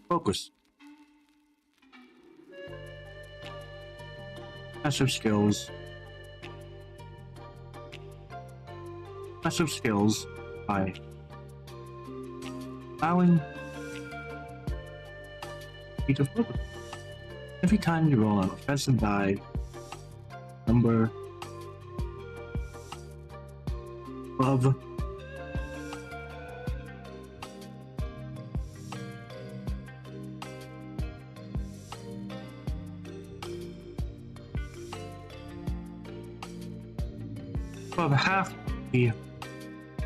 focus. Passive skills. Passive skills by allowing you to focus. Every time you roll an offensive die, number of above half the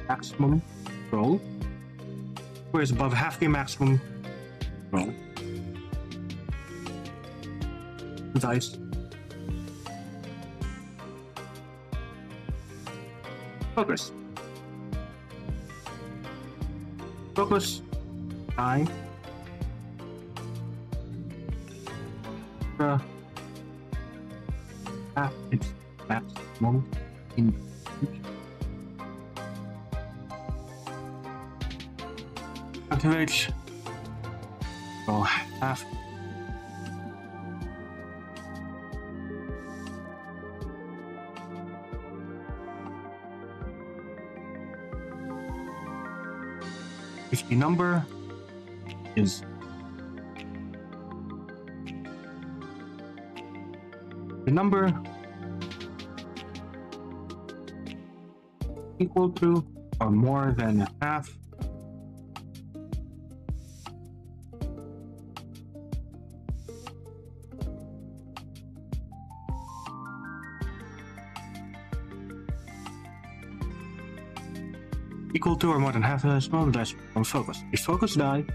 maximum roll, whereas above half the maximum roll, dice focus. Focus die half its maximum in activate roll half if the number is equal to or more than half equal to or more than half the small dice from focus. A focus die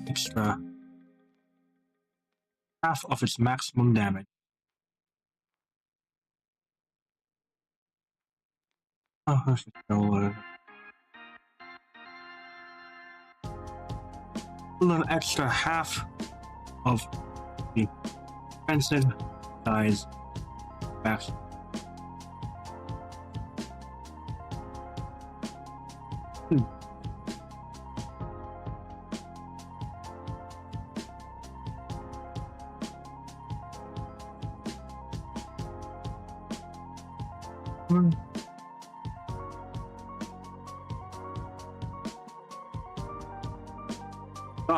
extra half of its maximum damage. Oh, that's an extra half of the defensive dies max.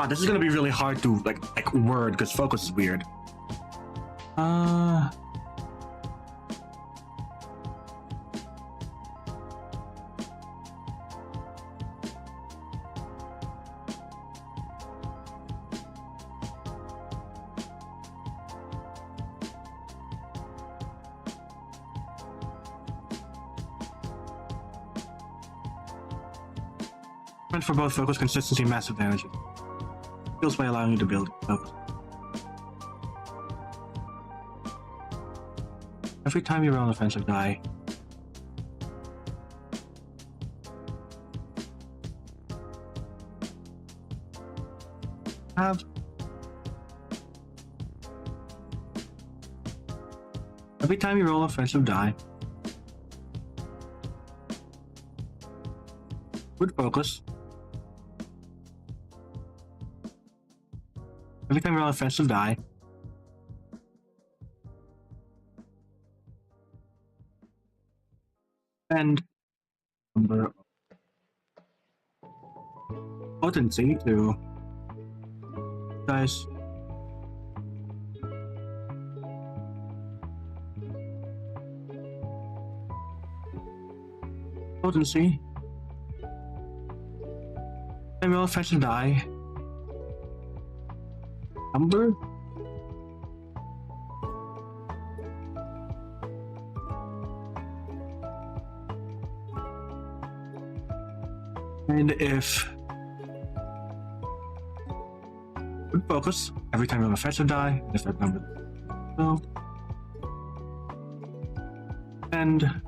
This is gonna be really hard to like word because focus is weird. Meant for both focus, consistency, and massive damage. Skills by allowing you to build focus. Every time you roll an offensive die, every time you roll an offensive die with focus, Every time you roll a offensive die. And number potency to dice. Potency. And roll offensive die. Number. And if good focus, every time you have an offensive die, if that number so. And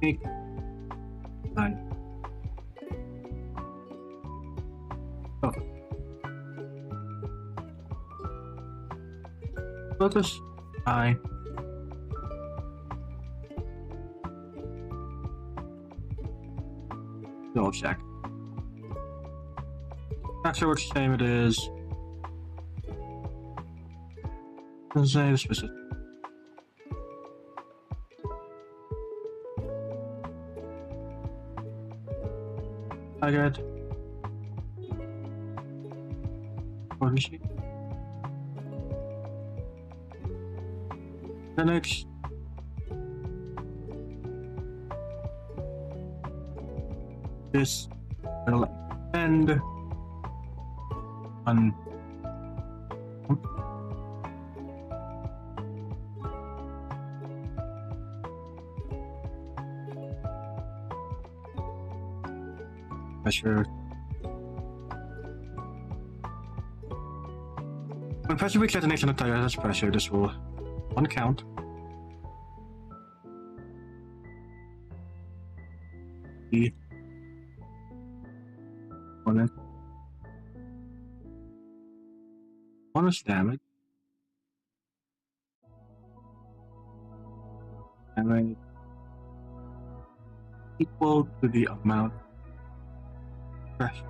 make 9. Okay. Focus. I. Double check. Not sure which name it is. Doesn't say the specific. I got. What is she? The next. This will end on pressure. When pressure reaches detonation of target has pressure, this will one count. The opponent bonus damage. Damage equal to the amount of pressure.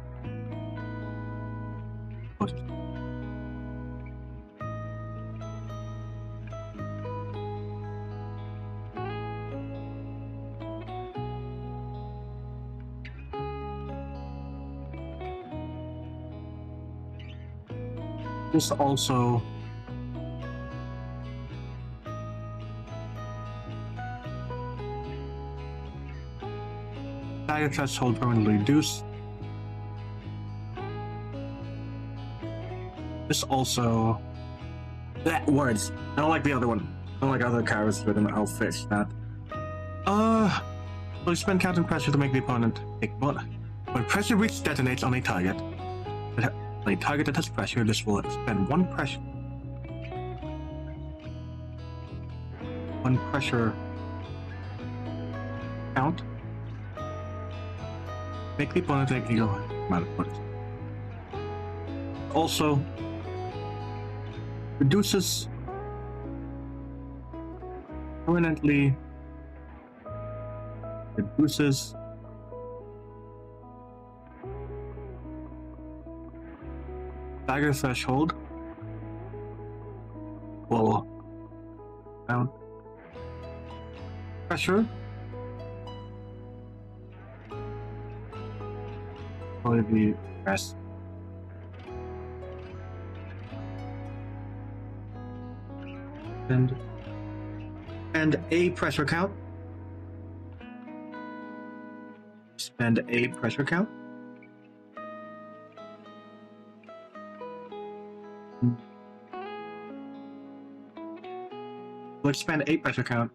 This also target threshold permanently reduced. This also that words. I don't like the other one. I don't like other characters with an I'll fix that. Well, you spend counting pressure to make the opponent take one. When pressure reach detonates on a target, that has pressure, this will expend one pressure count. Make the opponent take the amount of points. Also reduces permanently dagger threshold will count pressure probably be rest. And a pressure count. Spend a pressure count. Let's spend a pressure count.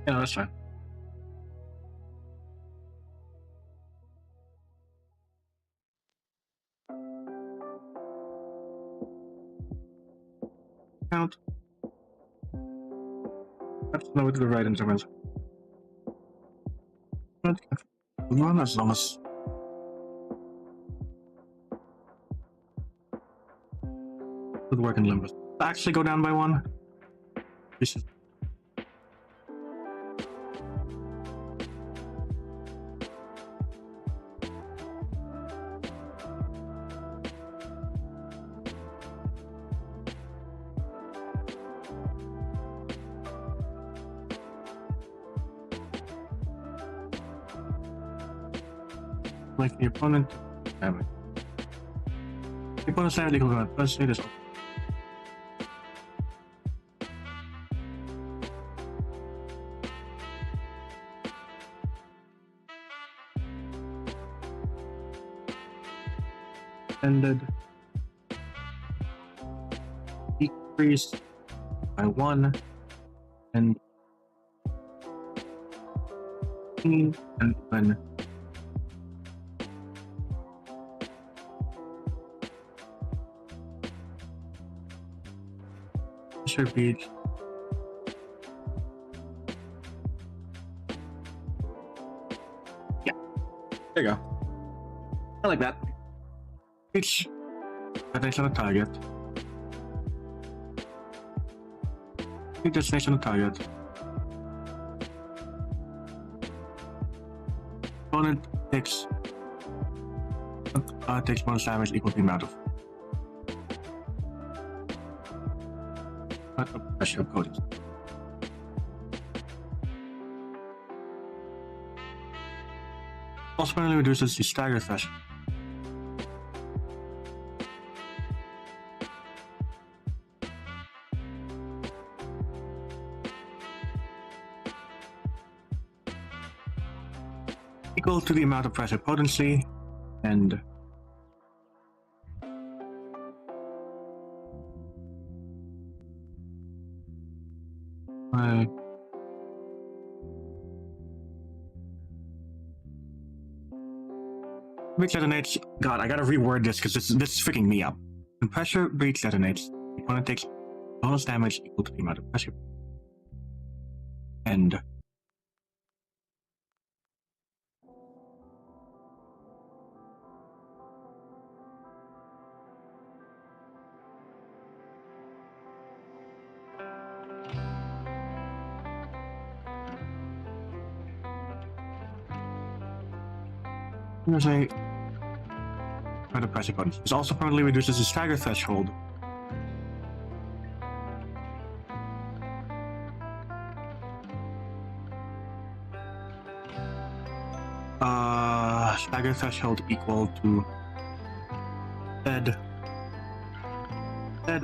Yeah, that's fine. Count. Let's know to the right instrument. One as long as would work in limbo. Actually go down by one. This is like the opponent damage. The opponent's damage equal to let's say this. Ended. Decrease by 1 and 15 and 1. Pressure beat. Yeah. There you go. I like that. Each destination on the target. Each destination on the target. Opponent takes bonus damage equal to the amount of pressure opponents. Also permanently reduces the stagger threshold. Equal to the amount of pressure potency and breach detonates. God, I gotta reword this because this is freaking me up. When pressure breach detonates, the opponent takes bonus damage equal to the amount of pressure. And here's a the pressure button. This also permanently reduces the stagger threshold. Stagger threshold equal to said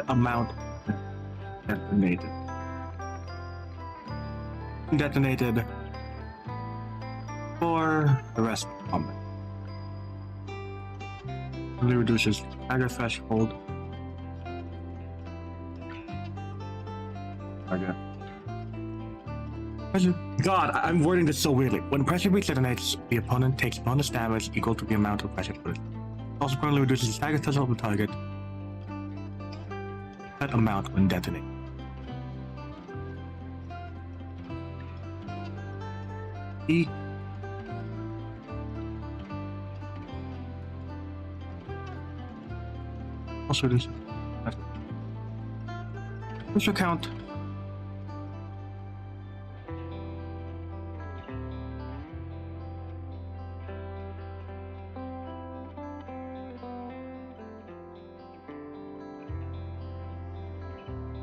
amount detonated for the rest of the combat. Really reduces stagger threshold. Okay. God, I'm wording this so weirdly. When pressure breach detonates, the opponent takes bonus damage equal to the amount of pressure put. Also permanently reduces the stagger threshold of the target. That amount when detonating. E. Also reduces. Which will count.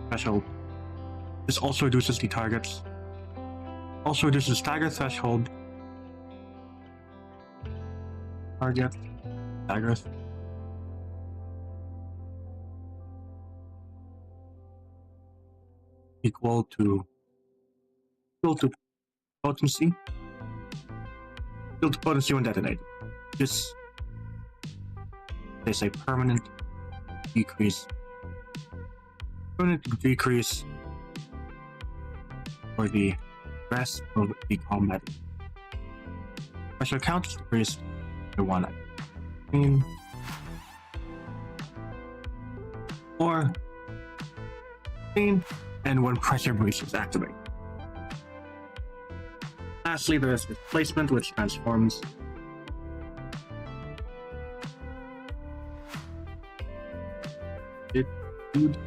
Threshold. This also reduces the targets. Also reduces stagger threshold. Target. Stagger. Equal to potency. Equal to potency when detonated. This is a permanent decrease. Permanent decrease for the rest of the combat. Pressure count is decreased by 1 or and when pressure breach is activated. Lastly, there's placement, which transforms it food.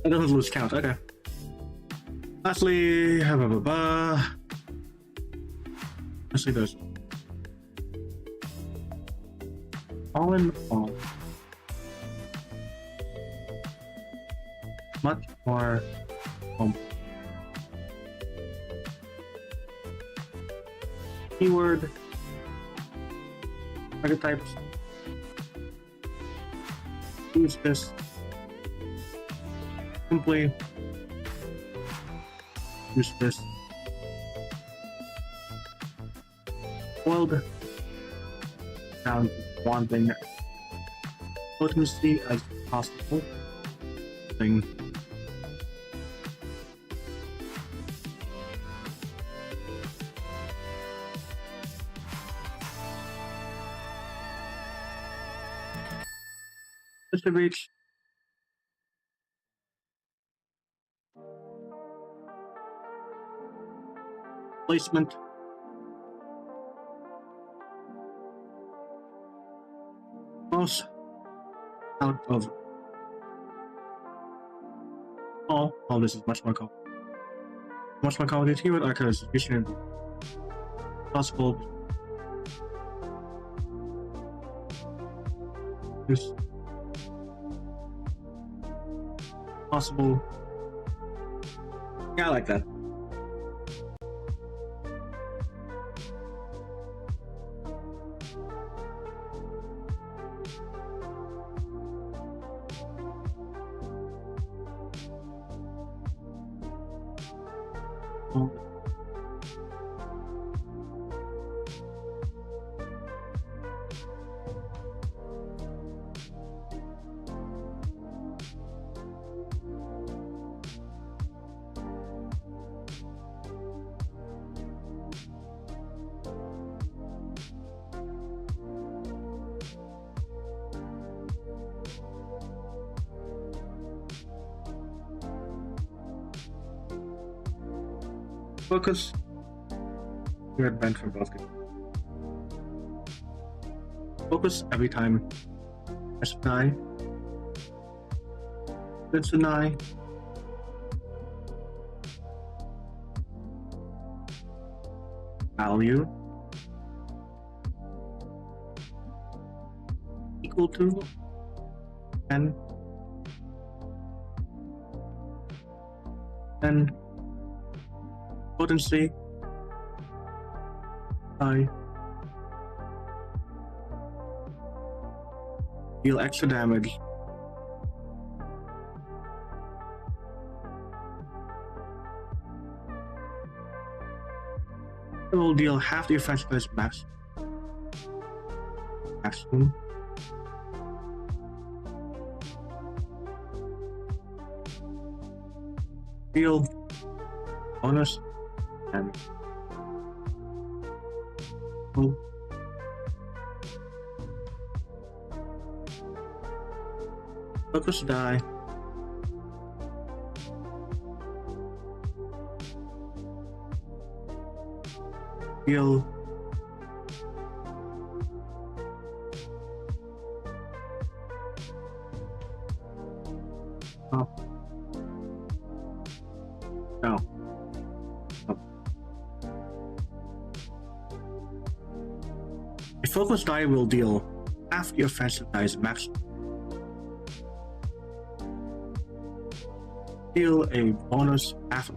It doesn't lose count, okay. Lastly, lastly there's all in all much more keyword archetypes. Use this simply. Use this boiled down to wanting potency as possible. Thing. Distribute placement. Most out of all this is much more complicated keyword archivization possible. This possible. Yeah, I like that. Focus. You're at bent for both. Focus every time. Press die. Let's deny. Value equal to 10. Then potency I deal extra damage. It will deal half the offensive as maximum. Deal bonus and focus die. Deal up. No. Up. A focus die will deal half the offensive die's maximum. Deal a bonus half.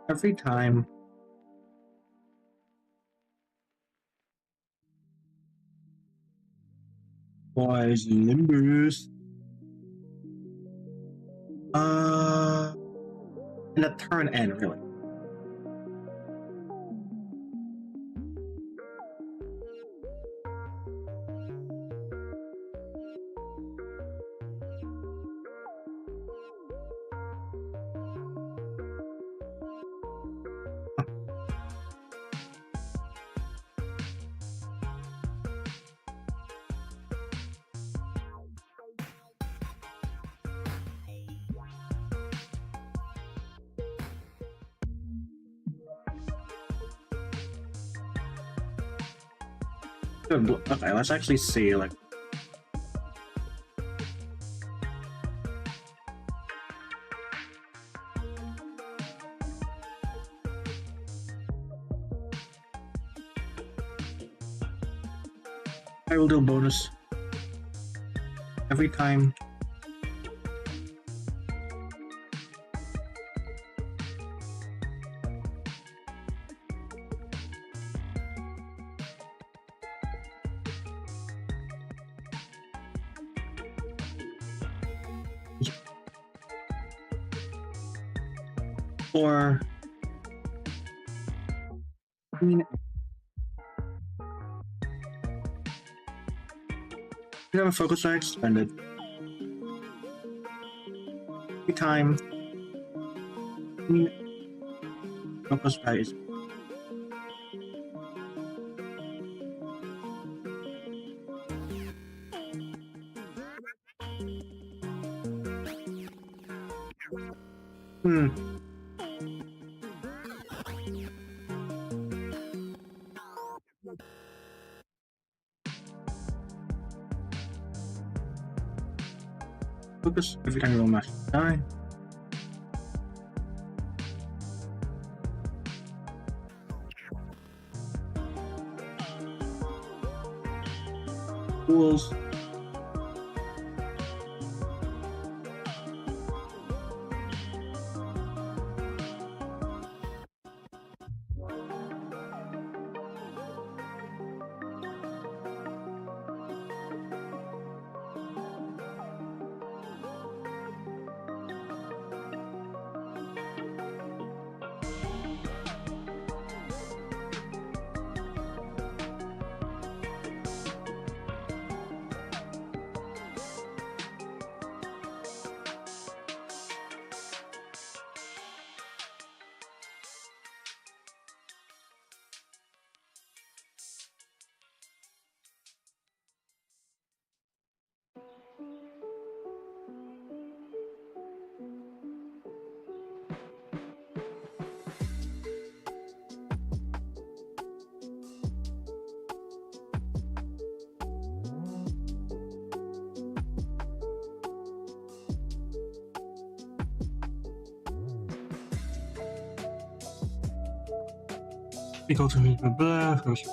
Every time Boys Limbers. In a turn end, really. Okay, let's actually see, like, I will do a bonus every time. Or I mean, you have a focus I expended. Every time I mean, focus die is focus every time you roll master die. Rules. Equal to blah blah blah.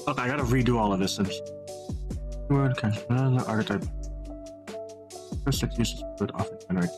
Okay, I gotta redo all of this since word can archetype. First six uses would often generate.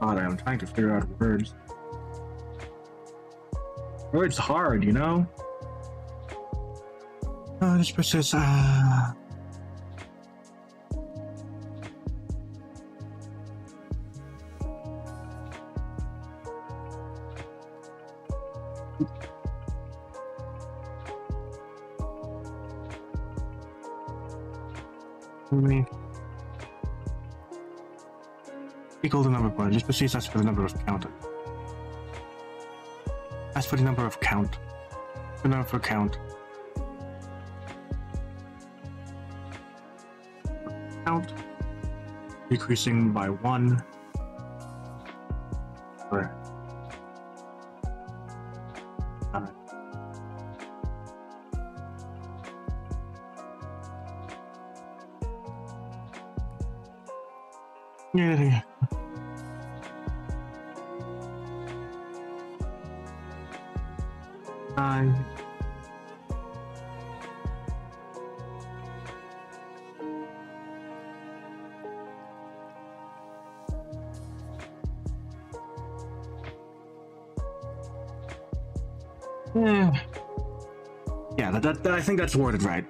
God, I'm trying to figure out words. Words hard, you know? This process, equal the number of points. This proceeds as for the number of count. As for the number of count. The number for count. Count. Decreasing by 1. Or yeah. Yeah, that I think that's worded right.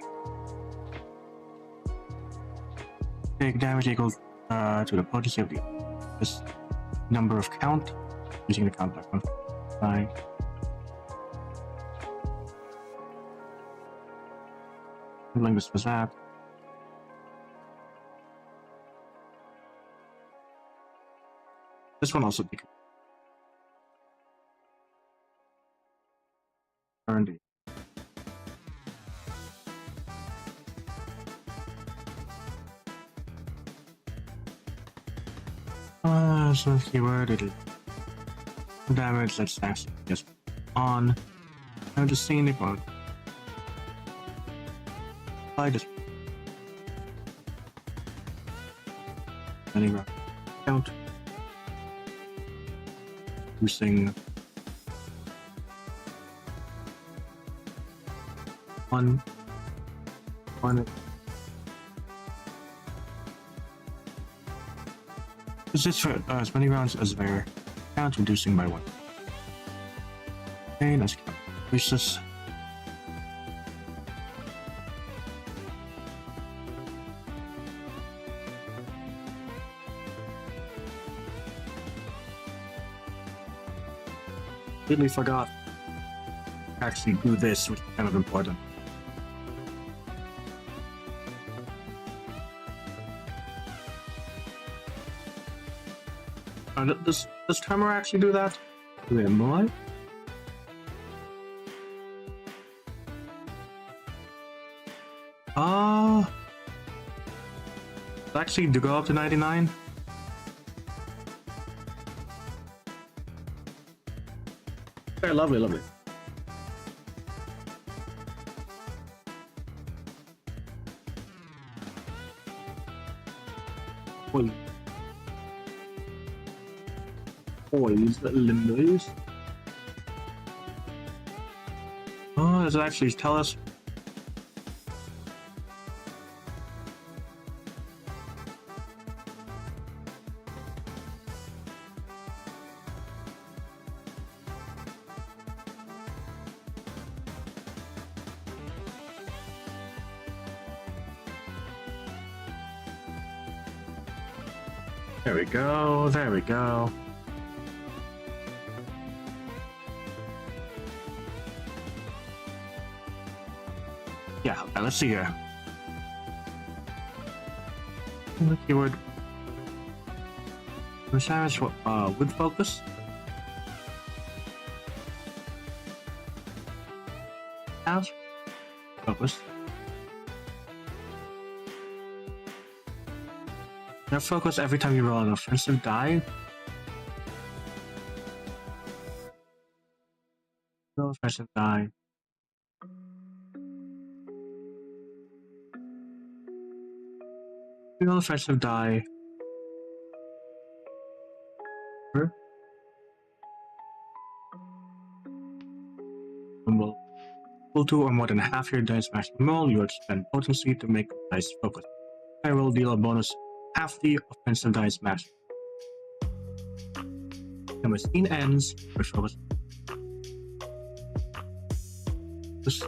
Take damage equals to the potency of this number of count using the count by 1. Handling this was that. This one also decreased. Earned. So keyword it is damage. Let's actually just on. I'm just seeing it on. I just anyway count using 1. This is for as many rounds as their count, reducing by 1. Okay, let's increase this. Completely forgot to actually do this, which is kind of important. Does timer actually do that? Wait, what? Actually, do go up to 99? Okay, lovely, lovely. These little limbos. Oh, does it actually tell us? There we go, there we go. Yeah, okay, let's see here. The keyword with focus. House focus. Now focus every time you roll an offensive die. Roll offensive die. Roll offensive die. Equal to or more than half your dice maximum roll, you expend potency to make dice focus. I will deal a bonus half the offensive dice max. And when scene ends, push focus. Just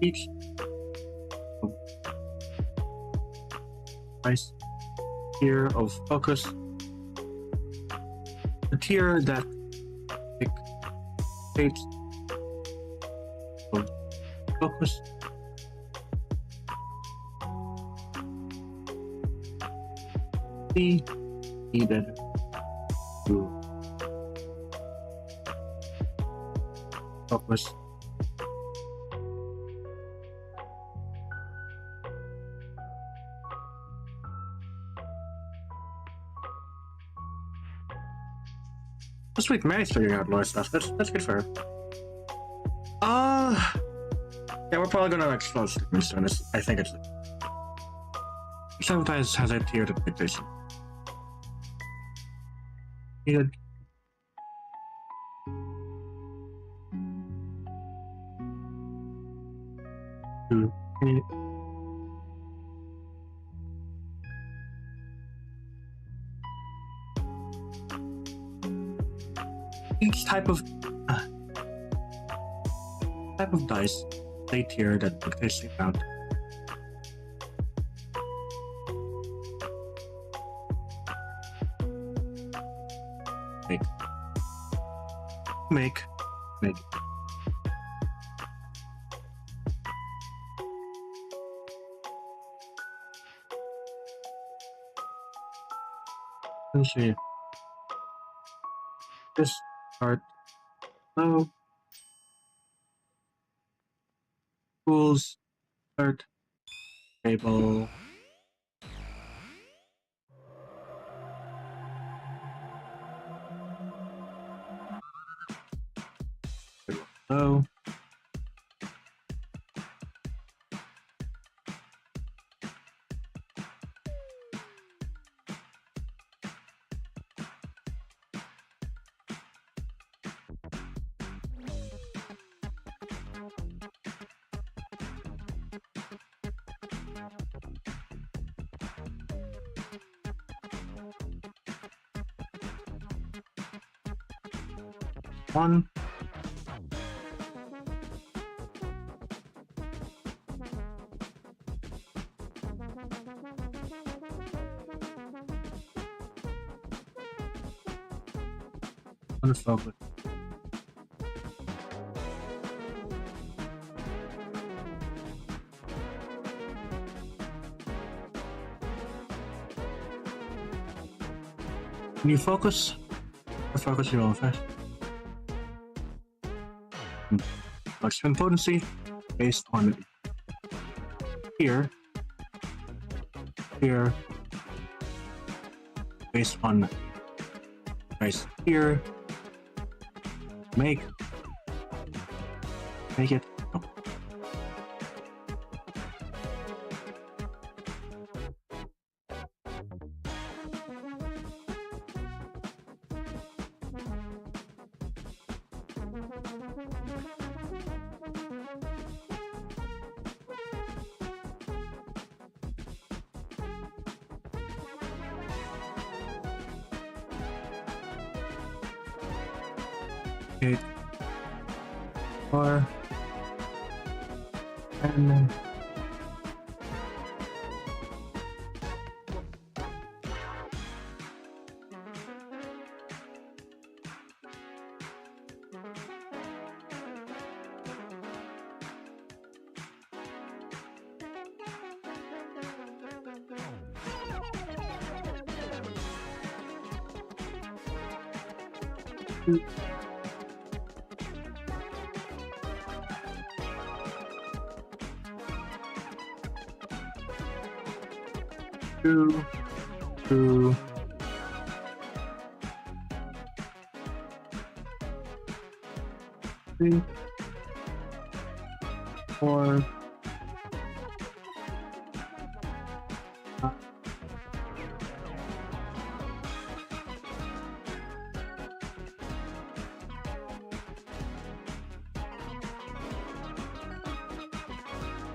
each nice tier of focus. The tier that dictates of focus. Needed to focus. Oh, sweet, Mary's figuring out lore stuff. That's good for her. Yeah, we're probably gonna explode this. I think it's sometimes has a tiered dictation. Needed to each type of dice they tier that dictates the amount. Make. Let's see. Just start low. Tools. Start. Table. Low. One. Focus. Can you focus? Or focus your own first? Maximum potency based on here, based on price here. Make it. Oh. Okay. 4 and 2 2 2 3 4 5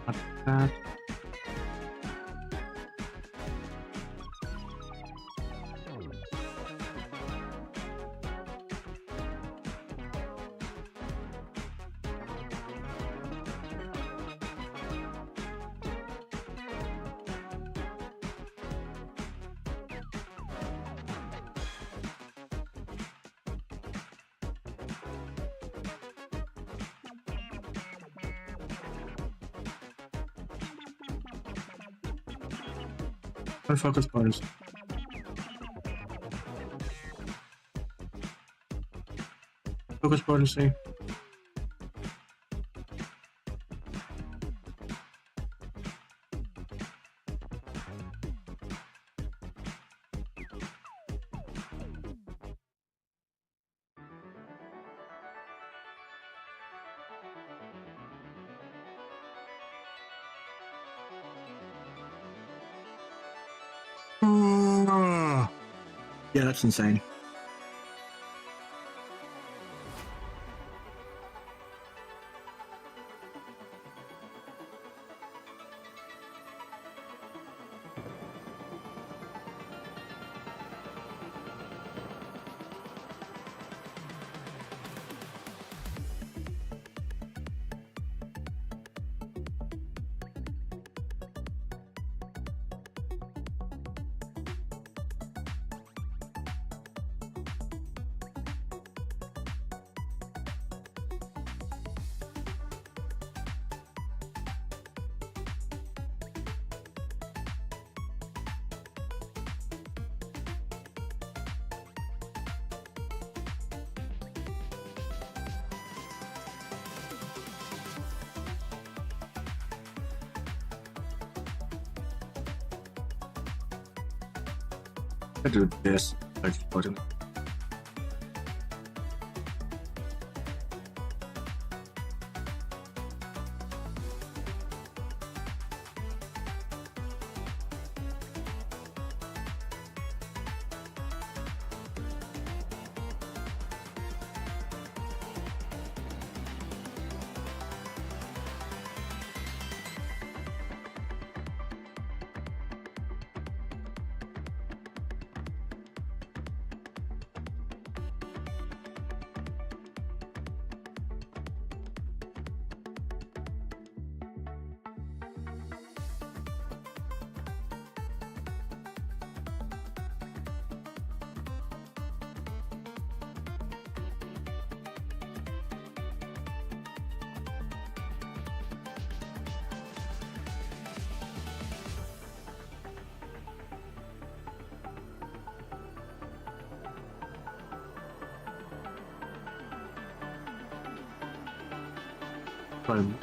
Not that. What focus points? Focus potency. Yeah, that's insane. I do this. Focus button. Fine.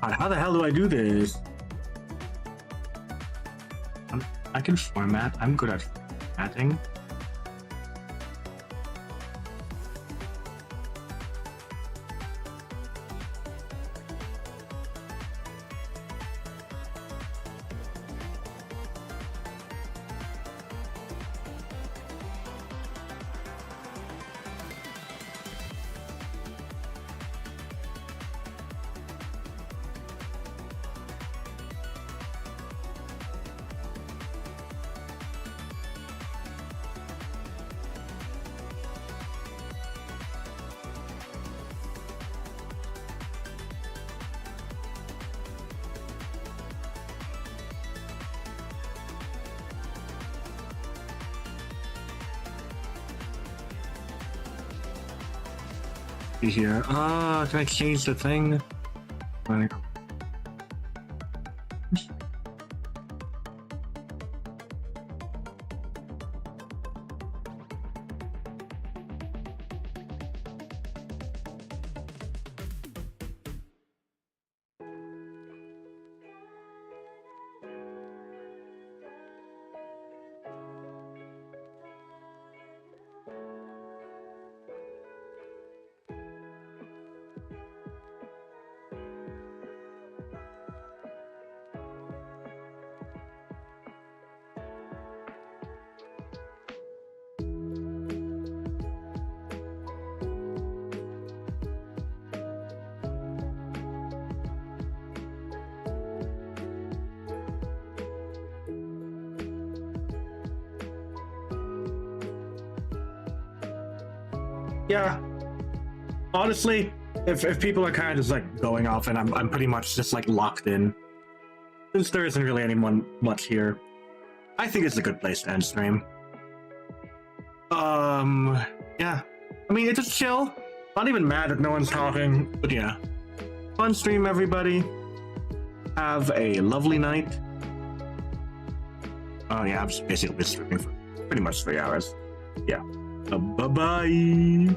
God, how the hell do I do this? I can format. I'm good at formatting. Here. Can I change the thing? yeah. Honestly, if people are kind of just like going off and I'm pretty much just like locked in, since there isn't really anyone much here, I think it's a good place to end stream. Yeah. I mean, it's just chill. Not even mad that no one's talking, but yeah. Fun stream, everybody. Have a lovely night. Oh yeah, I've just basically been streaming for pretty much 3 hours. Yeah. Bye-bye.